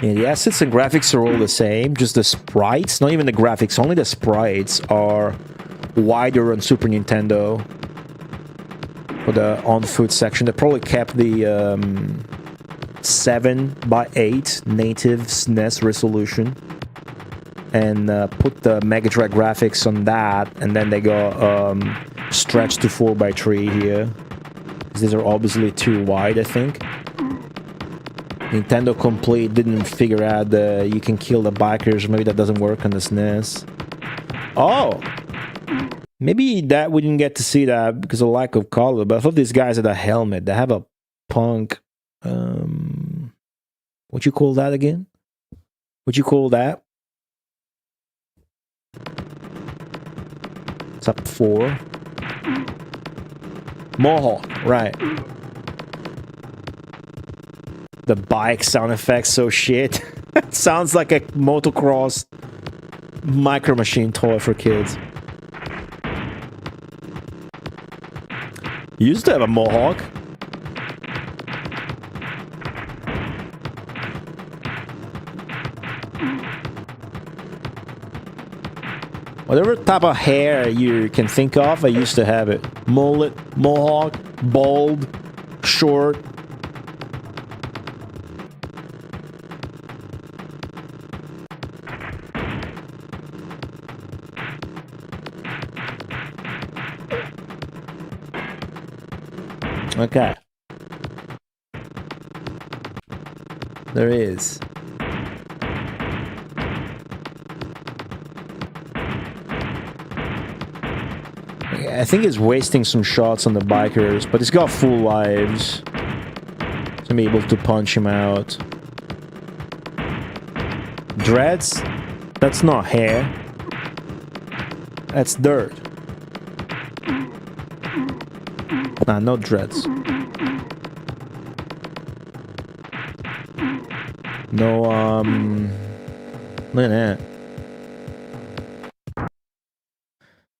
Yeah, the assets and graphics are all the same, just the sprites, not even the graphics, only the sprites are wider on Super Nintendo for the on-foot section. They probably kept the 7:8 native SNES resolution and put the Mega Drive graphics on that, and then they got stretched to 4:3 here. These are obviously too wide, I think. Nintendo Complete didn't figure out that you can kill the bikers. Maybe that doesn't work on the SNES. Oh! Maybe that we didn't get to see that because of lack of color, but I thought these guys had a helmet. They have a punk... what you call that again? What you call that? It's up 4. Mohawk, right. The bike sound effects so shit. It sounds like a motocross Micro Machine toy for kids. You used to have a Mohawk. Whatever type of hair you can think of, I used to have it. Mullet, Mohawk, bald, short. Okay. There is. I think it's wasting some shots on the bikers, but it's got full lives. To be able to punch him out. Dreads? That's not hair. That's dirt. Nah, no dreads. No, look at that.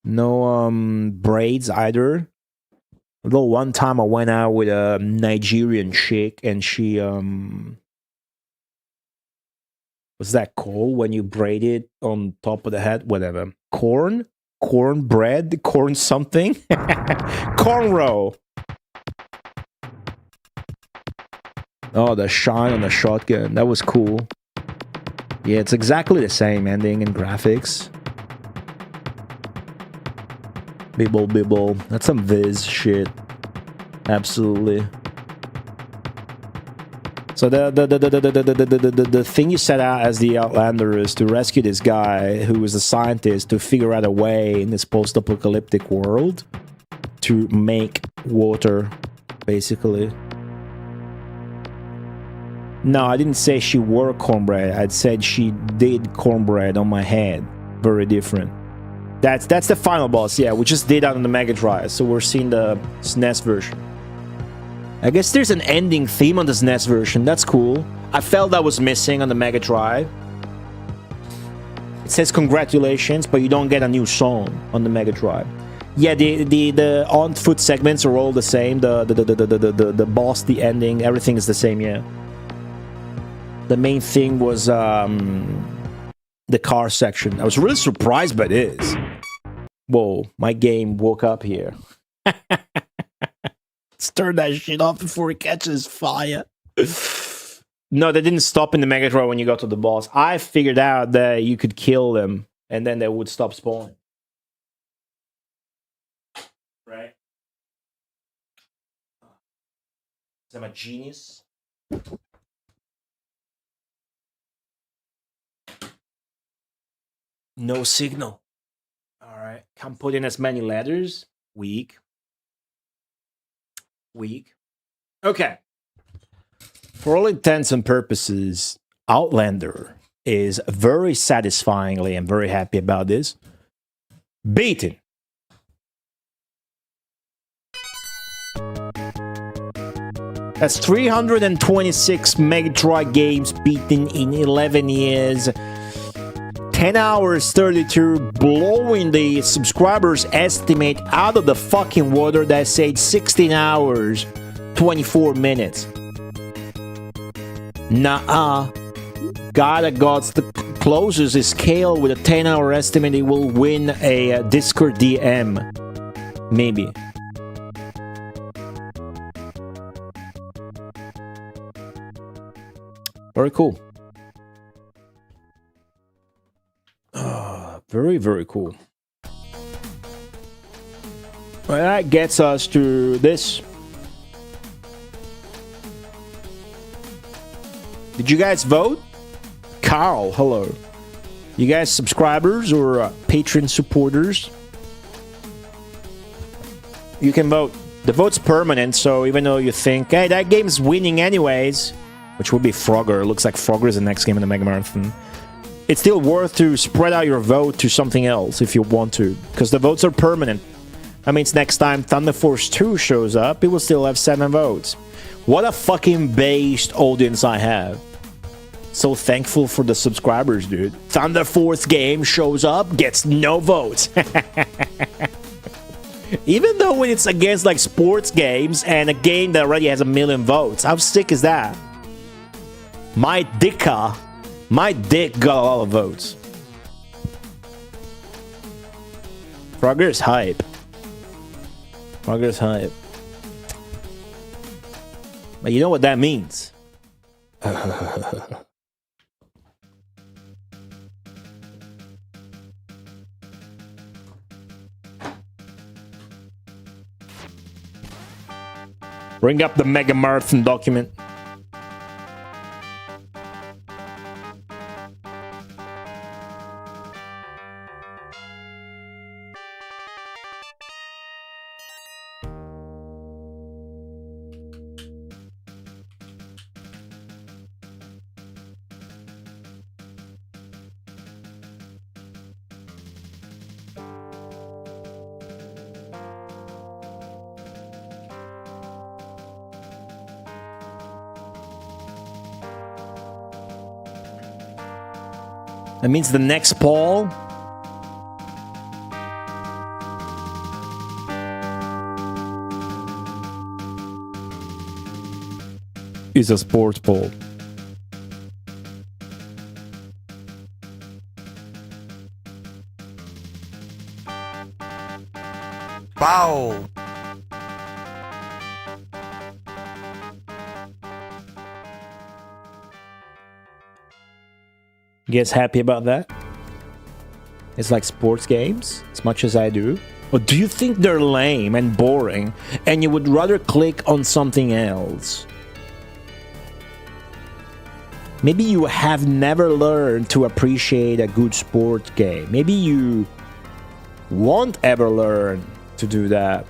No, braids either. Although one time I went out with a Nigerian chick and she, what's that called when you braid it on top of the head? Whatever. Corn? Corn bread? Corn something? Cornrow! Oh, the shine on the shotgun. That was cool. Yeah, it's exactly the same ending and graphics. Bibble, bibble. That's some Viz shit. Absolutely. So the thing you set out as the Outlander is to rescue this guy who is a scientist to figure out a way in this post-apocalyptic world to make water, basically. No, I didn't say she wore cornbread. I said she did cornbread on my head. Very different. That's the final boss, yeah. We just did that on the Mega Drive, so we're seeing the SNES version. I guess there's an ending theme on the SNES version. That's cool. I felt that was missing on the Mega Drive. It says congratulations, but you don't get a new song on the Mega Drive. Yeah, the on-foot segments are all the same. The boss, the ending, everything is the same, yeah. The main thing was the car section. I was really surprised by this. Whoa, my game woke up here. Let's turn that shit off before it catches fire. No, they didn't stop in the Mega Drive when you got to the boss. I figured out that you could kill them and then they would stop spawning. Right? I'm a genius. No signal. Alright. Can't put in as many letters. Weak. Weak. Okay. For all intents and purposes, Outlander is very satisfyingly, I'm very happy about this, beaten. That's 326 Mega Drive games beaten in 11 years. 10 hours 32, blowing the subscribers estimate out of the fucking water that said 16 hours 24 minutes. Nah, guy that got the closest scale with a 10-hour estimate, he will win a Discord DM. Maybe. Very cool. Very, very cool. Well, that gets us to this. Did you guys vote? Carl, hello. You guys subscribers or patron supporters? You can vote. The vote's permanent, so even though you think, hey, that game's winning anyways, which would be Frogger. It looks like Frogger is the next game in the Megamarathon. It's still worth to spread out your vote to something else if you want to, because the votes are permanent. That means next time Thunder Force 2 shows up, it will still have 7 votes. What a fucking based audience I have. So thankful for the subscribers, dude. Thunder Force game shows up, gets no votes. Even though when it's against like sports games and a game that already has 1 million votes, how sick is that? My dick got a lot of votes. Frogger's hype. Frogger's hype. But you know what that means? Bring up the Megamarathon document. That means the next poll is a sports poll. Wow. You guys happy about that? It's like sports games, as much as I do. Or do you think they're lame and boring, and you would rather click on something else? Maybe you have never learned to appreciate a good sports game. Maybe you won't ever learn to do that.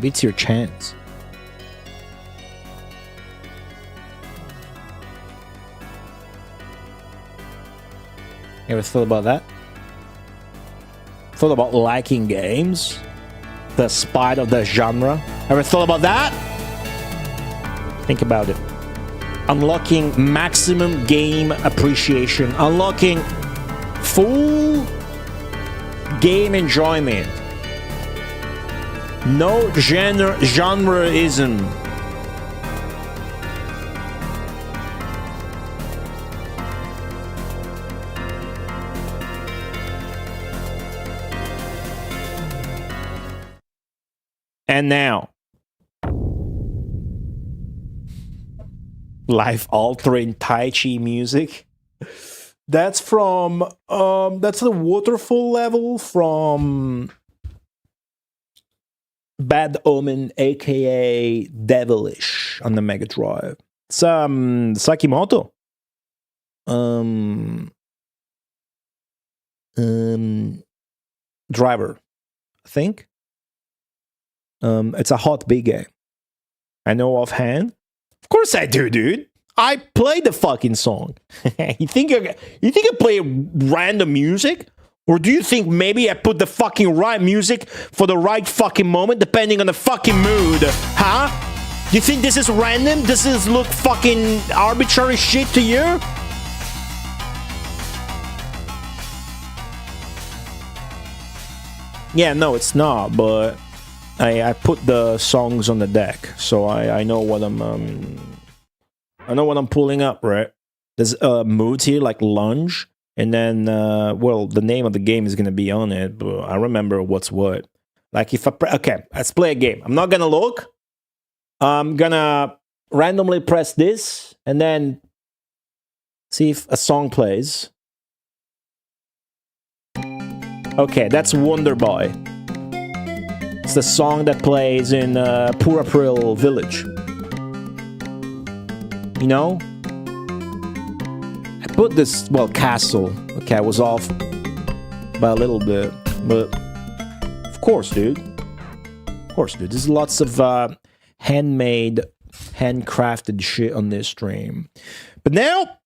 It's your chance. You ever thought about that? Thought about liking games despite of the genre? Ever thought about that? Think about it. Unlocking maximum game appreciation. Unlocking full game enjoyment. No genreism. And now, life-altering Tai Chi music. That's from that's the waterfall level from Bad Omen, aka Devilish, on the Mega Drive. It's Sakimoto. Driver, I think. It's a hot big game. I know offhand. Of course I do, dude. I played the fucking song. You think I play random music? Or do you think maybe I put the fucking right music for the right fucking moment, depending on the fucking mood? Huh? You think this is random? Does this look fucking arbitrary shit to you? Yeah, no, it's not, but I put the songs on the deck, so I know what I'm pulling up, right? There's moods here like lunge. And then, well, the name of the game is going to be on it, but I remember what's what. Like if okay, let's play a game. I'm not going to look. I'm going to randomly press this and then see if a song plays. Okay, that's Wonder Boy. It's the song that plays in Poor April Village. You know? Put this, well, castle. Okay, I was off by a little bit, but of course, dude. Of course, dude. There's lots of handmade, handcrafted shit on this stream. But now,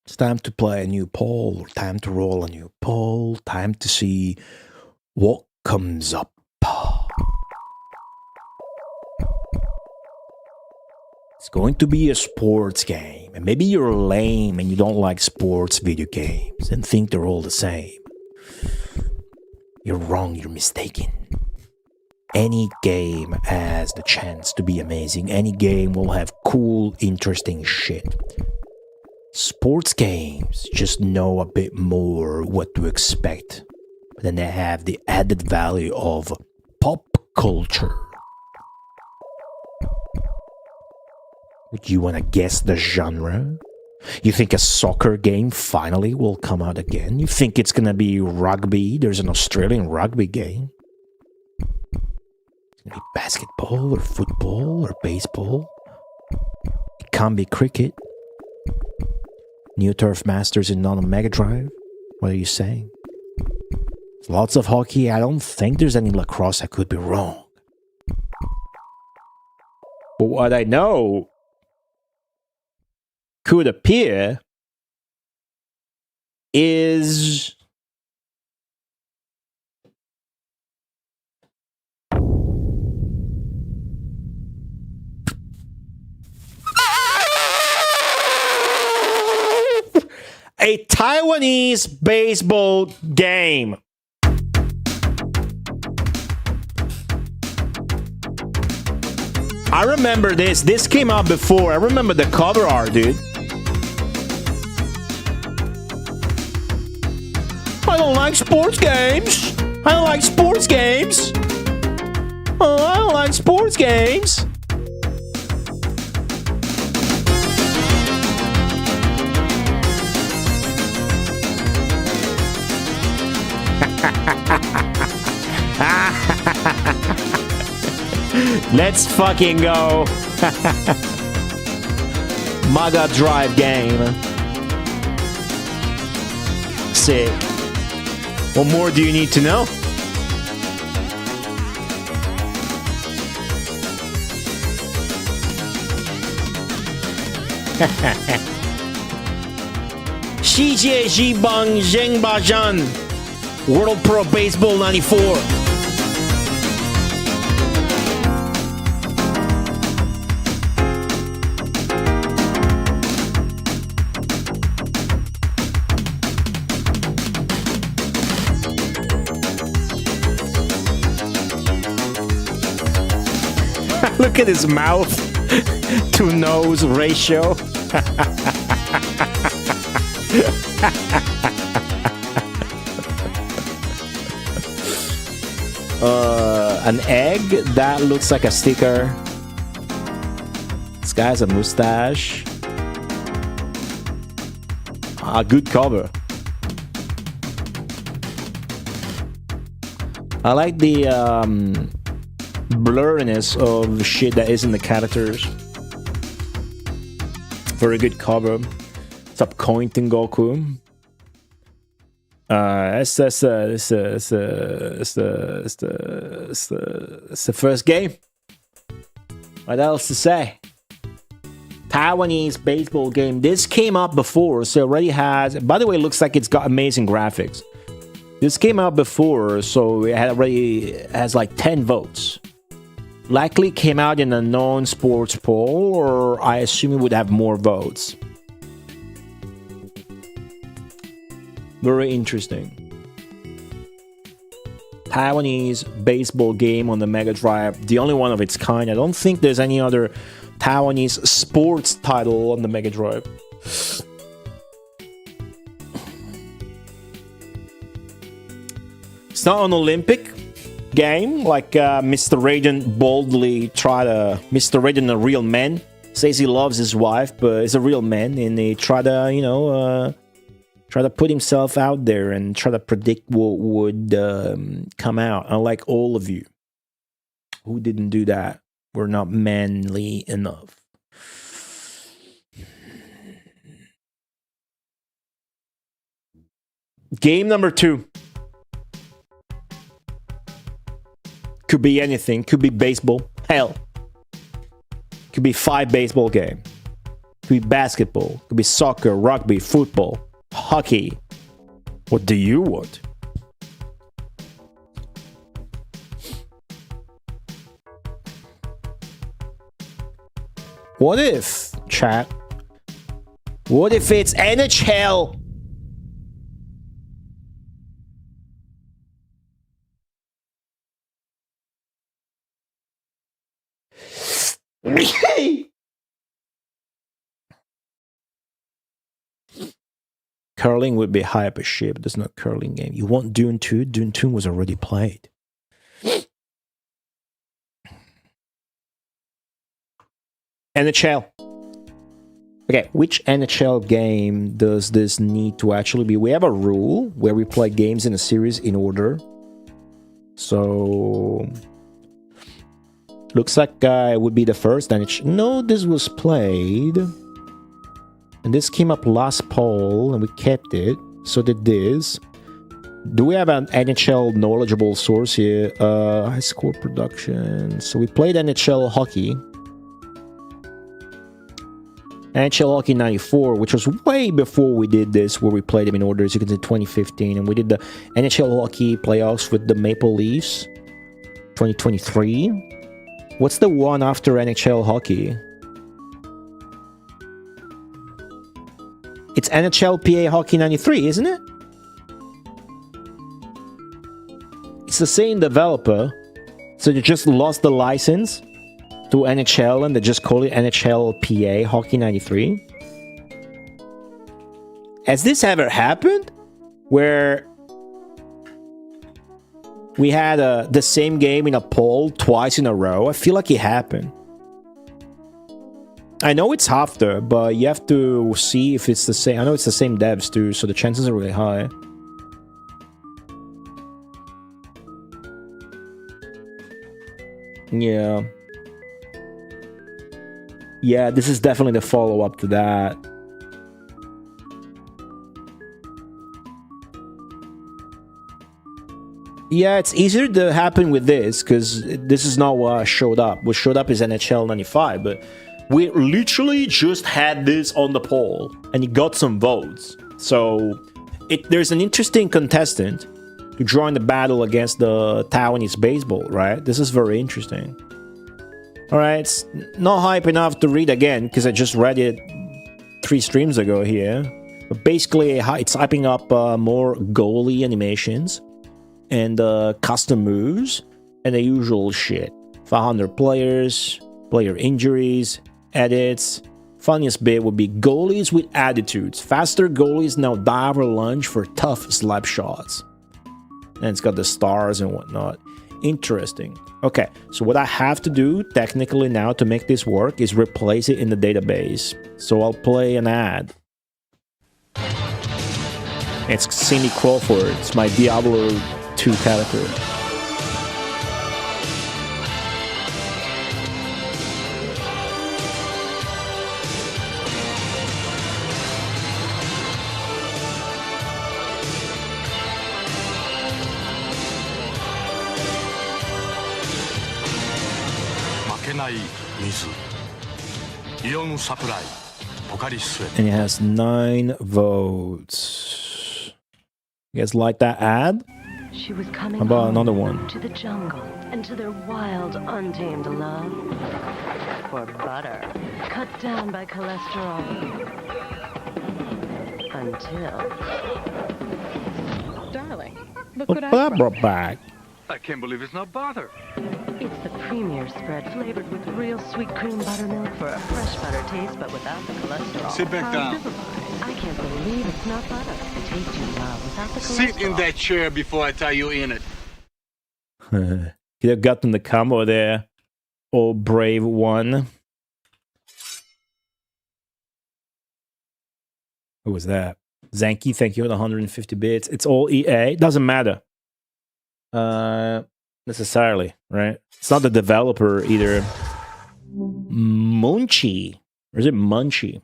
it's time to play a new poll, or time to roll a new poll, time to see what comes up. It's going to be a sports game, and maybe you're lame and you don't like sports video games and think they're all the same. You're wrong, you're mistaken. Any game has the chance to be amazing. Any game will have cool, interesting shit. Sports games just know a bit more what to expect, but then they have the added value of pop culture. Would you want to guess the genre? You think a soccer game finally will come out again? You think it's gonna be rugby? There's an Australian rugby game. It's gonna be basketball or football or baseball. It can't be cricket. New Turf Masters is not on Mega Drive. What are you saying? Lots of hockey. I don't think there's any lacrosse. I could be wrong. But what I know could appear is a Taiwanese baseball game. I remember this. This came out before. I remember the cover art, dude. I don't like sports games. I don't like sports games. Oh, I don't like sports games. Let's fucking go. Mega Drive game. Sick. What more do you need to know? Shijie Jibang Zhengbajan World Pro Baseball 94. Look at his mouth to nose ratio. An egg that looks like a sticker. This guy has a mustache. A good cover. I like the blurriness of shit that isn't the characters. Very good cover. What's up, Coin Goku? It's the first game. What else to say? Taiwanese baseball game. This came out before, so it already has. By the way, it looks like it's got amazing graphics. This came out before, so it already has like 10 votes. Likely came out in a non-sports poll, or I assume it would have more votes. Very interesting. Taiwanese baseball game on the Mega Drive. The only one of its kind. I don't think there's any other Taiwanese sports title on the Mega Drive. It's not an Olympic game like Mr. Raiden boldly tried to. Mr. Raiden, a real man, says he loves his wife, but he's a real man, and he try to, try to put himself out there and try to predict what would come out. Unlike all of you who didn't do that, we're not manly enough. Game number 2. Could be anything. Could be baseball. Hell. Could be 5 baseball game. Could be basketball. Could be soccer, rugby, football, hockey. What do you want? What if, chat? What if it's NHL? curling would be hype as shit, but there's no curling game. You want Dune 2? Dune 2 was already played. NHL. Okay, which NHL game does this need to actually be? We have a rule where we play games in a series in order. So looks like it would be the first NHL. No, this was played. And this came up last poll, and we kept it. So did this. Do we have an NHL knowledgeable source here? High score production. So we played NHL hockey. NHL Hockey 94, which was way before we did this, where we played them in order, as you can see, 2015. And we did the NHL Hockey playoffs with the Maple Leafs, 2023. What's the one after NHL Hockey? It's NHL PA Hockey 93, isn't it? It's the same developer, so they just lost the license to NHL and they just call it NHL PA Hockey 93. Has this ever happened? Where we had the same game in a poll twice in a row? I feel like it happened. I know it's after, but you have to see if it's the same. I know it's the same devs too, so the chances are really high. Yeah. Yeah, this is definitely the follow-up to that. Yeah, it's easier to happen with this, because this is not what showed up. What showed up is NHL 95, but we literally just had this on the poll, and it got some votes. So, there's an interesting contestant to join the battle against the Taiwanese baseball, right? This is very interesting. Alright, it's not hype enough to read again, because I just read it 3 streams ago here. But basically, it's hyping up more goalie animations and custom moves and the usual shit. 500 players, player injuries, edits. Funniest bit would be goalies with attitudes. Faster goalies now dive or lunge for tough slap shots. And it's got the stars and whatnot. Interesting. Okay, so what I have to do technically now to make this work is replace it in the database. So I'll play an ad. It's Cindy Crawford. It's my Diablo 2 character. And it has 9 votes. You guys like that ad? She was coming How about another one? to the jungle and to their wild, untamed love for butter, cut down by cholesterol until. Darling, look what I brought back. I can't believe it's not butter. It's the premier spread flavored with real sweet cream buttermilk for a fresh butter taste, but without the cholesterol. Sit back down. I can't believe it's not butter. The taste you love without the cholesterol. Sit in that chair before I tie you in it. Could have gotten the combo there. Oh, brave one. Who was that? Zanky, thank you for the 150 bits. It's all EA. Doesn't matter. Necessarily, right? It's not the developer either. Munchie. Or is it Munchie?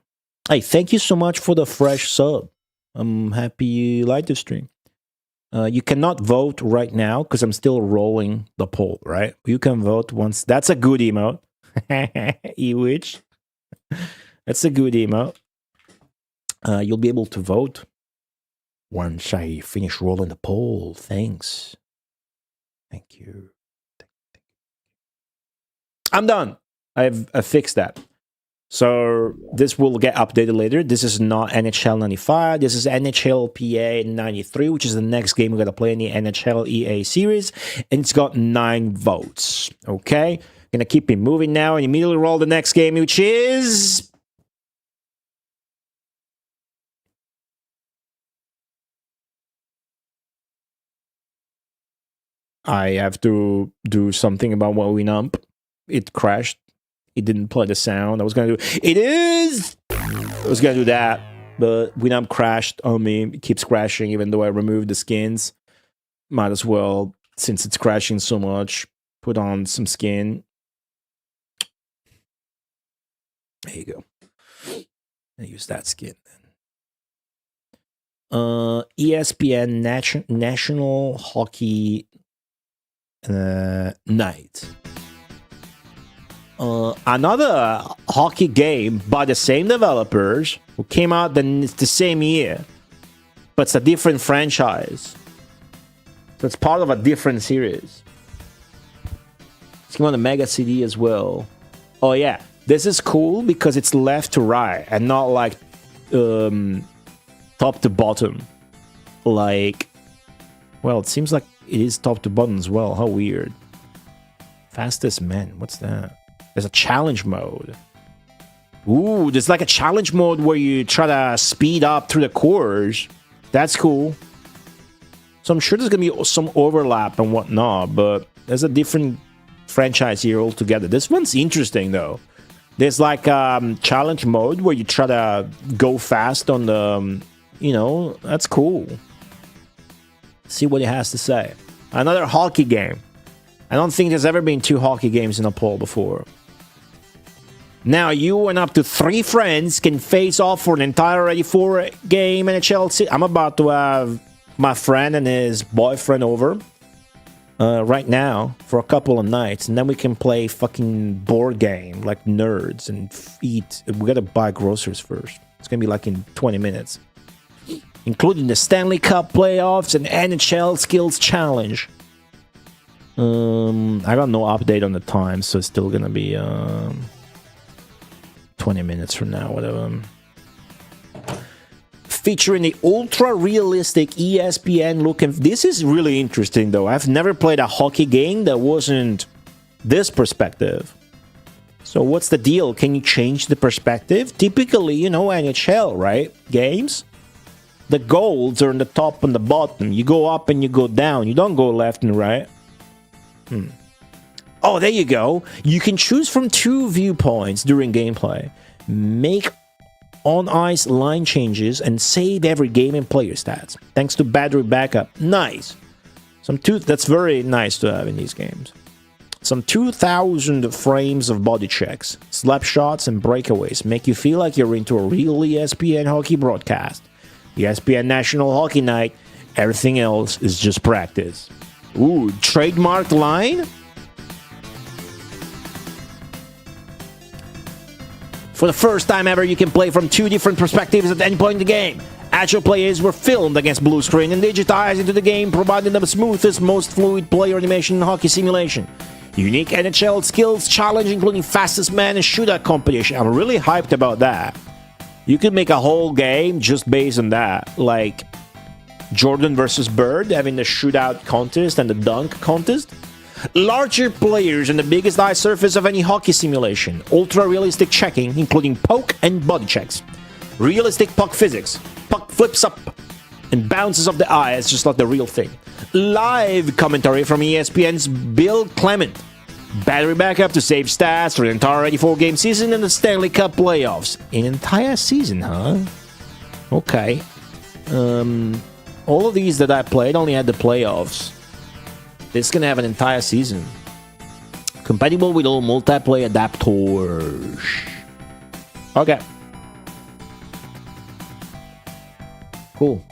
Hey, thank you so much for the fresh sub. I'm happy you liked the stream. You cannot vote right now because I'm still rolling the poll, right? You can vote once. That's a good emote. E-Witch. That's a good emote. You'll be able to vote once I finish rolling the poll. Thanks. Thank you. I'm done. I've fixed that. So this will get updated later. This is not NHL 95. This is NHL PA 93, which is the next game we're going to play in the NHL EA series. And it's got 9 votes. Okay? Gonna keep it moving now and immediately roll the next game, which is I have to do something about my Winamp. It crashed. It didn't play the sound. I was gonna do that, but Winamp crashed on me. It keeps crashing even though I removed the skins. Might as well, since it's crashing so much, put on some skin. There you go. I use that skin then. ESPN National Hockey Night. Another hockey game by the same developers who came out the same year, but it's a different franchise. So it's part of a different series. It's came on the Mega CD as well. Oh yeah, this is cool because it's left to right and not like top to bottom. Like, well, it seems like it is top to bottom as well. How weird. Fastest man, what's that? There's a challenge mode. Ooh, there's like a challenge mode where you try to speed up through the course. That's cool. So I'm sure there's going to be some overlap and whatnot, but there's a different franchise here altogether. This one's interesting, though. There's like challenge mode where you try to go fast on the, that's cool. See what it has to say. Another hockey game. I don't think there's ever been 2 hockey games in a poll before. Now, you and up to 3 friends can face off for an entire 84-game NHL season. I'm about to have my friend and his boyfriend over right now for a couple of nights, and then we can play fucking board game like nerds and eat. We gotta buy groceries first. It's gonna be like in 20 minutes, including the Stanley Cup playoffs and NHL Skills Challenge. I got no update on the time, so it's still gonna be 20 minutes from now, whatever. Featuring the ultra-realistic ESPN look. And this is really interesting, though. I've never played a hockey game that wasn't this perspective. So what's the deal? Can you change the perspective? Typically, NHL, right? Games. The goals are in the top and the bottom. You go up and you go down. You don't go left and right. Oh, there you go. You can choose from 2 viewpoints during gameplay. Make on-ice line changes and save every game and player stats. Thanks to battery backup. Nice. That's very nice to have in these games. Some 2,000 frames of body checks, slap shots, and breakaways make you feel like you're into a real ESPN hockey broadcast. ESPN National Hockey Night. Everything else is just practice. Ooh, trademarked line? For the first time ever, you can play from 2 different perspectives at any point in the game. Actual players were filmed against blue screen and digitized into the game, providing the smoothest, most fluid player animation in hockey simulation. Unique NHL Skills Challenge, including fastest man and shootout competition. I'm really hyped about that. You could make a whole game just based on that. Like Jordan versus Bird, having the shootout contest and the dunk contest. Larger players and the biggest ice surface of any hockey simulation. Ultra-realistic checking, including poke and body checks. Realistic puck physics. Puck flips up and bounces off the ice just like the real thing. Live commentary from ESPN's Bill Clement. Battery backup to save stats for the entire 84-game season and the Stanley Cup playoffs. An entire season, huh? Okay. All of these that I played only had the playoffs. This is going to have an entire season. Compatible with all multiplayer adapters. Okay. Cool.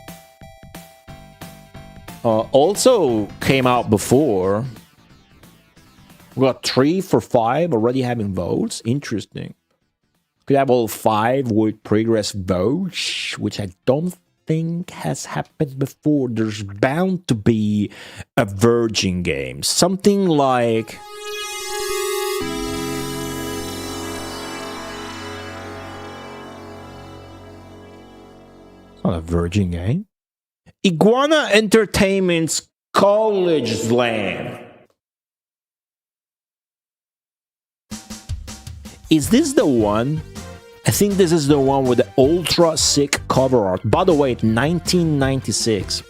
Also came out before. We got 3 for 5 already having votes. Interesting. Could have all 5 with progress votes, which I don't think has happened before. There's bound to be a Virgin game. Something like... It's not a Virgin game. Iguana Entertainment's College Slam. Is this the one? I think this is the one with the ultra sick cover art. By the way, 1996.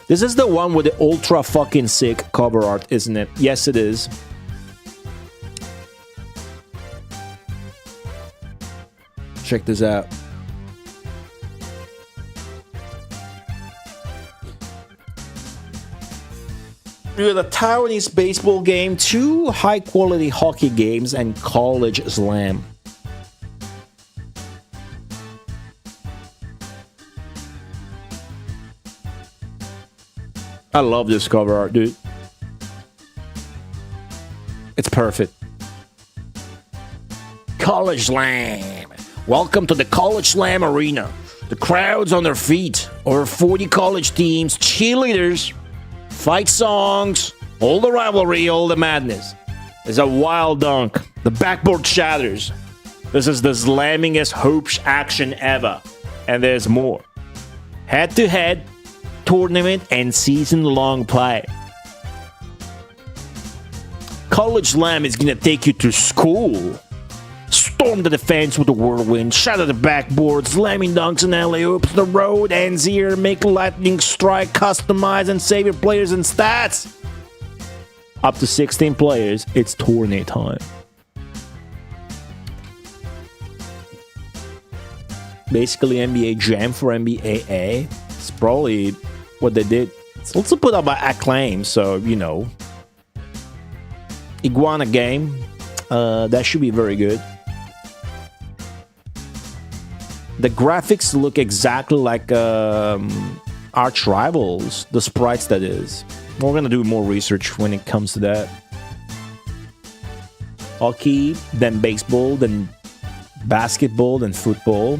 This This is the one with the ultra fucking sick cover art, isn't it? Yes, it is. Check this out. We got a Taiwanese baseball game, 2 high-quality hockey games, and College Slam. I love this cover art, dude. It's perfect. College Slam. Welcome to the College Slam Arena. The crowd's on their feet. Over 40 college teams, cheerleaders, fight songs, all the rivalry, all the madness. There's a wild dunk. The backboard shatters. This is the slammingest hoops action ever. And there's more. Head-to-head, tournament, and season-long play. College Slam is gonna take you to school. Storm the defense with a whirlwind, shatter the backboard, slamming dunks and alley-oops. The road ends here. Make lightning strike, customize, and save your players and stats. Up to 16 players, it's tournament time. Basically NBA Jam for NBAA. It's probably what they did. It's also put out by Acclaim, so, you know. Iguana game. That should be very good. The graphics look exactly like Arch Rivals, the sprites that is. We're gonna do more research when it comes to that. Hockey, then baseball, then basketball, then football.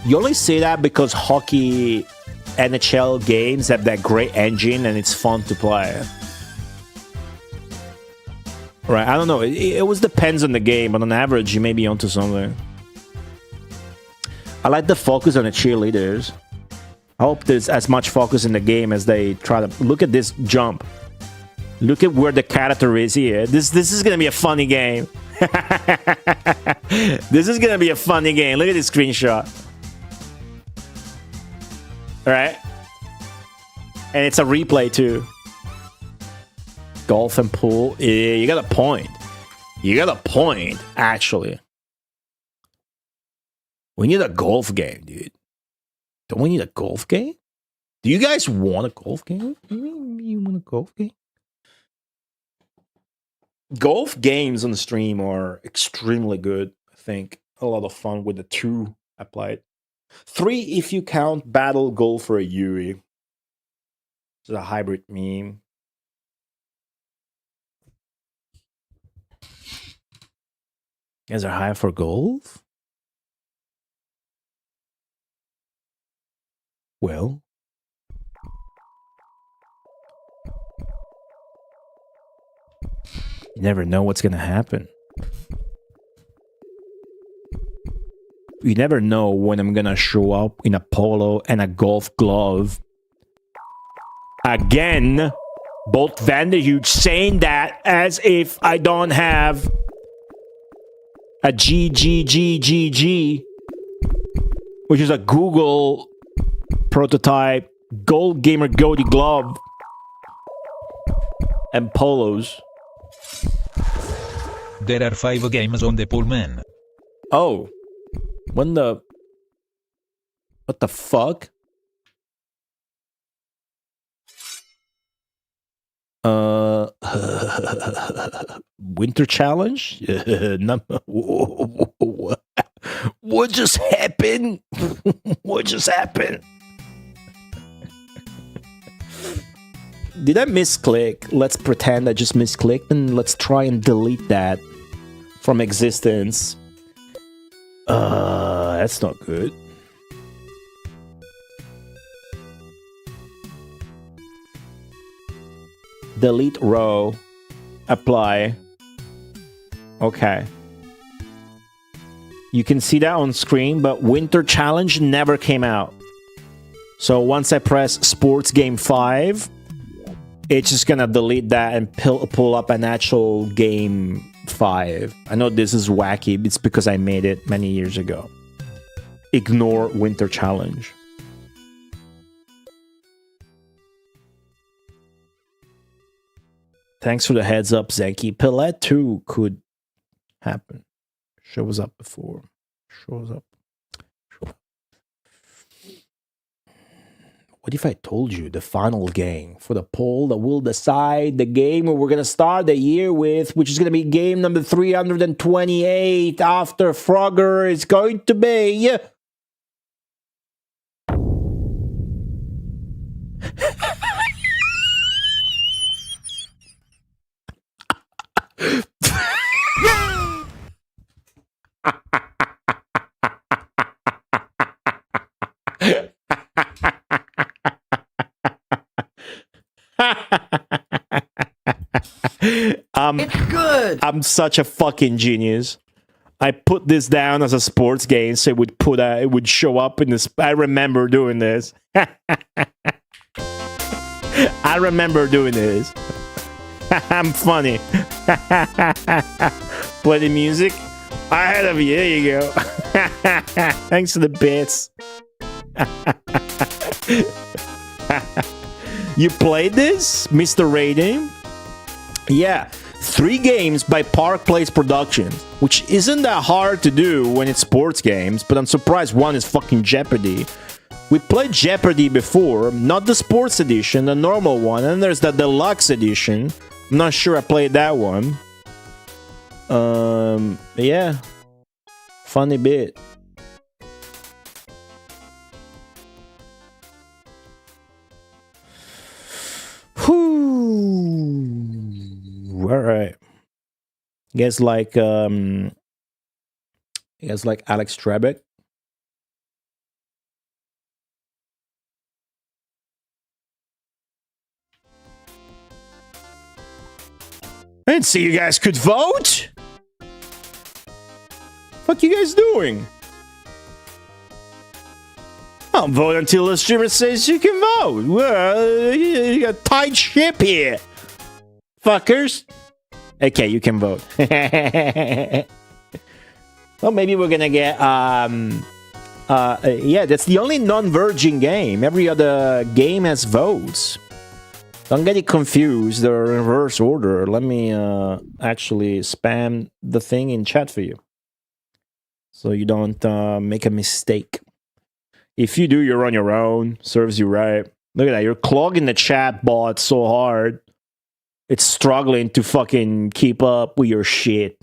You only say that because hockey NHL games have that great engine and it's fun to play. Right, I don't know. It always depends on the game, but on average, you may be onto something. I like the focus on the cheerleaders. I hope there's as much focus in the game as they try to... Look at this jump. Look at where the character is here. This is going to be a funny game. This is going to be a funny game. Look at this screenshot. Alright? And it's a replay too. Golf and pool. Yeah, you got a point. You got a point, actually. We need a golf game, dude. Don't we need a golf game? Do you guys want a golf game? You want a golf game? Golf games on the stream are extremely good, I think. A lot of fun with the 2 applied. 3 if you count Battle Golfer Yuri. It's a hybrid meme. You guys are high for golf? Well. You never know what's gonna happen. You never know when I'm gonna show up in a polo and a golf glove. Again, Bolt Vanderhuge saying that as if I don't have a GGGGG, which is a Google prototype Gold Gamer Goatee glove and polos. There are 5 games on the Pullman. Oh. When the... What the fuck? Winter challenge? What just happened? What just happened? Did I misclick? Let's pretend I just misclicked and let's try and delete that from existence. That's not good. Delete row. Apply. Okay. You can see that on screen, but Winter Challenge never came out. So once I press Sports Game 5, it's just gonna delete that and pull up an actual Game 5. I know this is wacky, it's because I made it many years ago. Ignore Winter Challenge. Thanks for the heads up, Zenki. Pellet 2 could happen. Shows up before. Shows up. What if I told you the final game for the poll that will decide the game we're going to start the year with, which is going to be game number 328 after Frogger, is going to be... It's good. I'm such a fucking genius. I put this down as a sports game, so it would show up in this. I remember doing this. I remember doing this. I'm funny. Play the music. Ahead of you. There you go. Thanks for the bits. You played this, Mr. Rating? Yeah, 3 games by Park Place Productions, which isn't that hard to do when it's sports games, but I'm surprised one is fucking Jeopardy. We played Jeopardy before, not the sports edition, the normal one, and there's the deluxe edition. I'm not sure I played that one. Yeah. Funny bit. Whew. All right. You guys like Alex Trebek? I didn't see you guys could vote. What you guys doing? I'll vote until the streamer says you can vote. Well, you got a tight ship here, fuckers. Okay, you can vote. Well, maybe we're gonna get yeah, that's the only non-virgin game. Every other game has votes. Don't get it confused. They're in reverse order. Let me actually spam the thing in chat for you, so you don't make a mistake. If you do, you're on your own. Serves you right. Look at that. You're clogging the chat bot so hard. It's struggling to fucking keep up with your shit.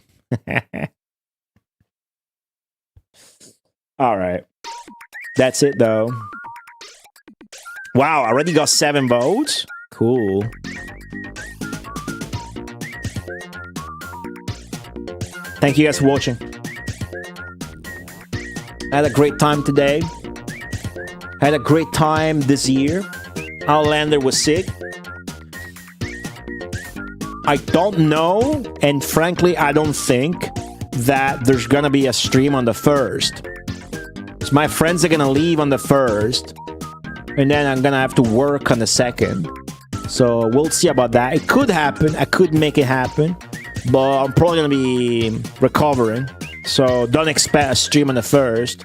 All right. That's it, though. Wow, I already got 7 votes? Cool. Thank you guys for watching. I had a great time today. I had a great time this year. Outlander was sick. I don't know, and frankly, I don't think that there's gonna be a stream on the 1st. So my friends are gonna leave on the 1st, and then I'm gonna have to work on the 2nd. So we'll see about that. It could happen. I could make it happen, but I'm probably gonna be recovering. So don't expect a stream on the 1st.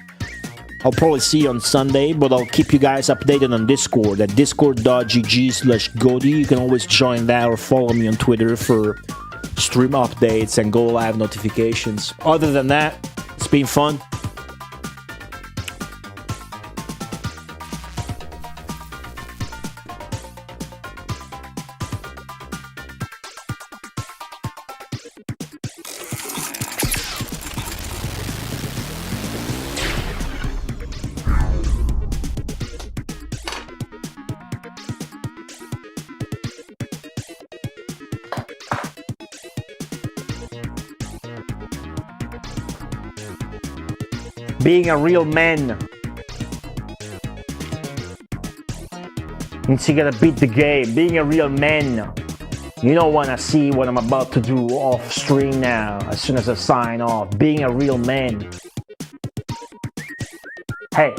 I'll probably see you on Sunday, but I'll keep you guys updated on Discord at discord.gg/Godi. You can always join that or follow me on Twitter for stream updates and go live notifications. Other than that, it's been fun. Being a real man means you gotta beat the game. Being a real man. You don't wanna see what I'm about to do off stream now as soon as I sign off. Being a real man. Hey,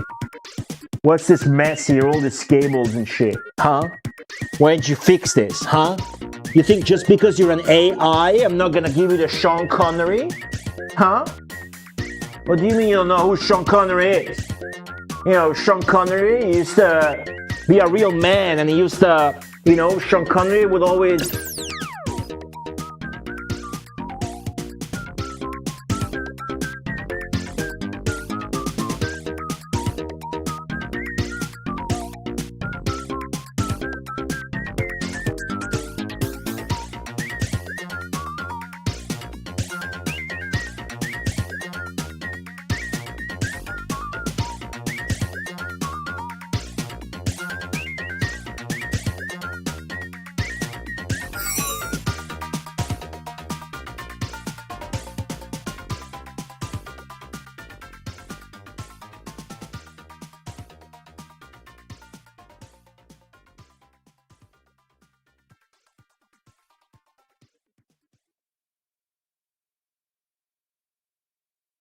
what's this mess here? All these cables and shit, huh? Why didn't you fix this, huh? You think just because you're an AI, I'm not gonna give you the Sean Connery? Huh? What do you mean you don't know who Sean Connery is? You know, Sean Connery used to be a real man, and he used to, you know, Sean Connery would always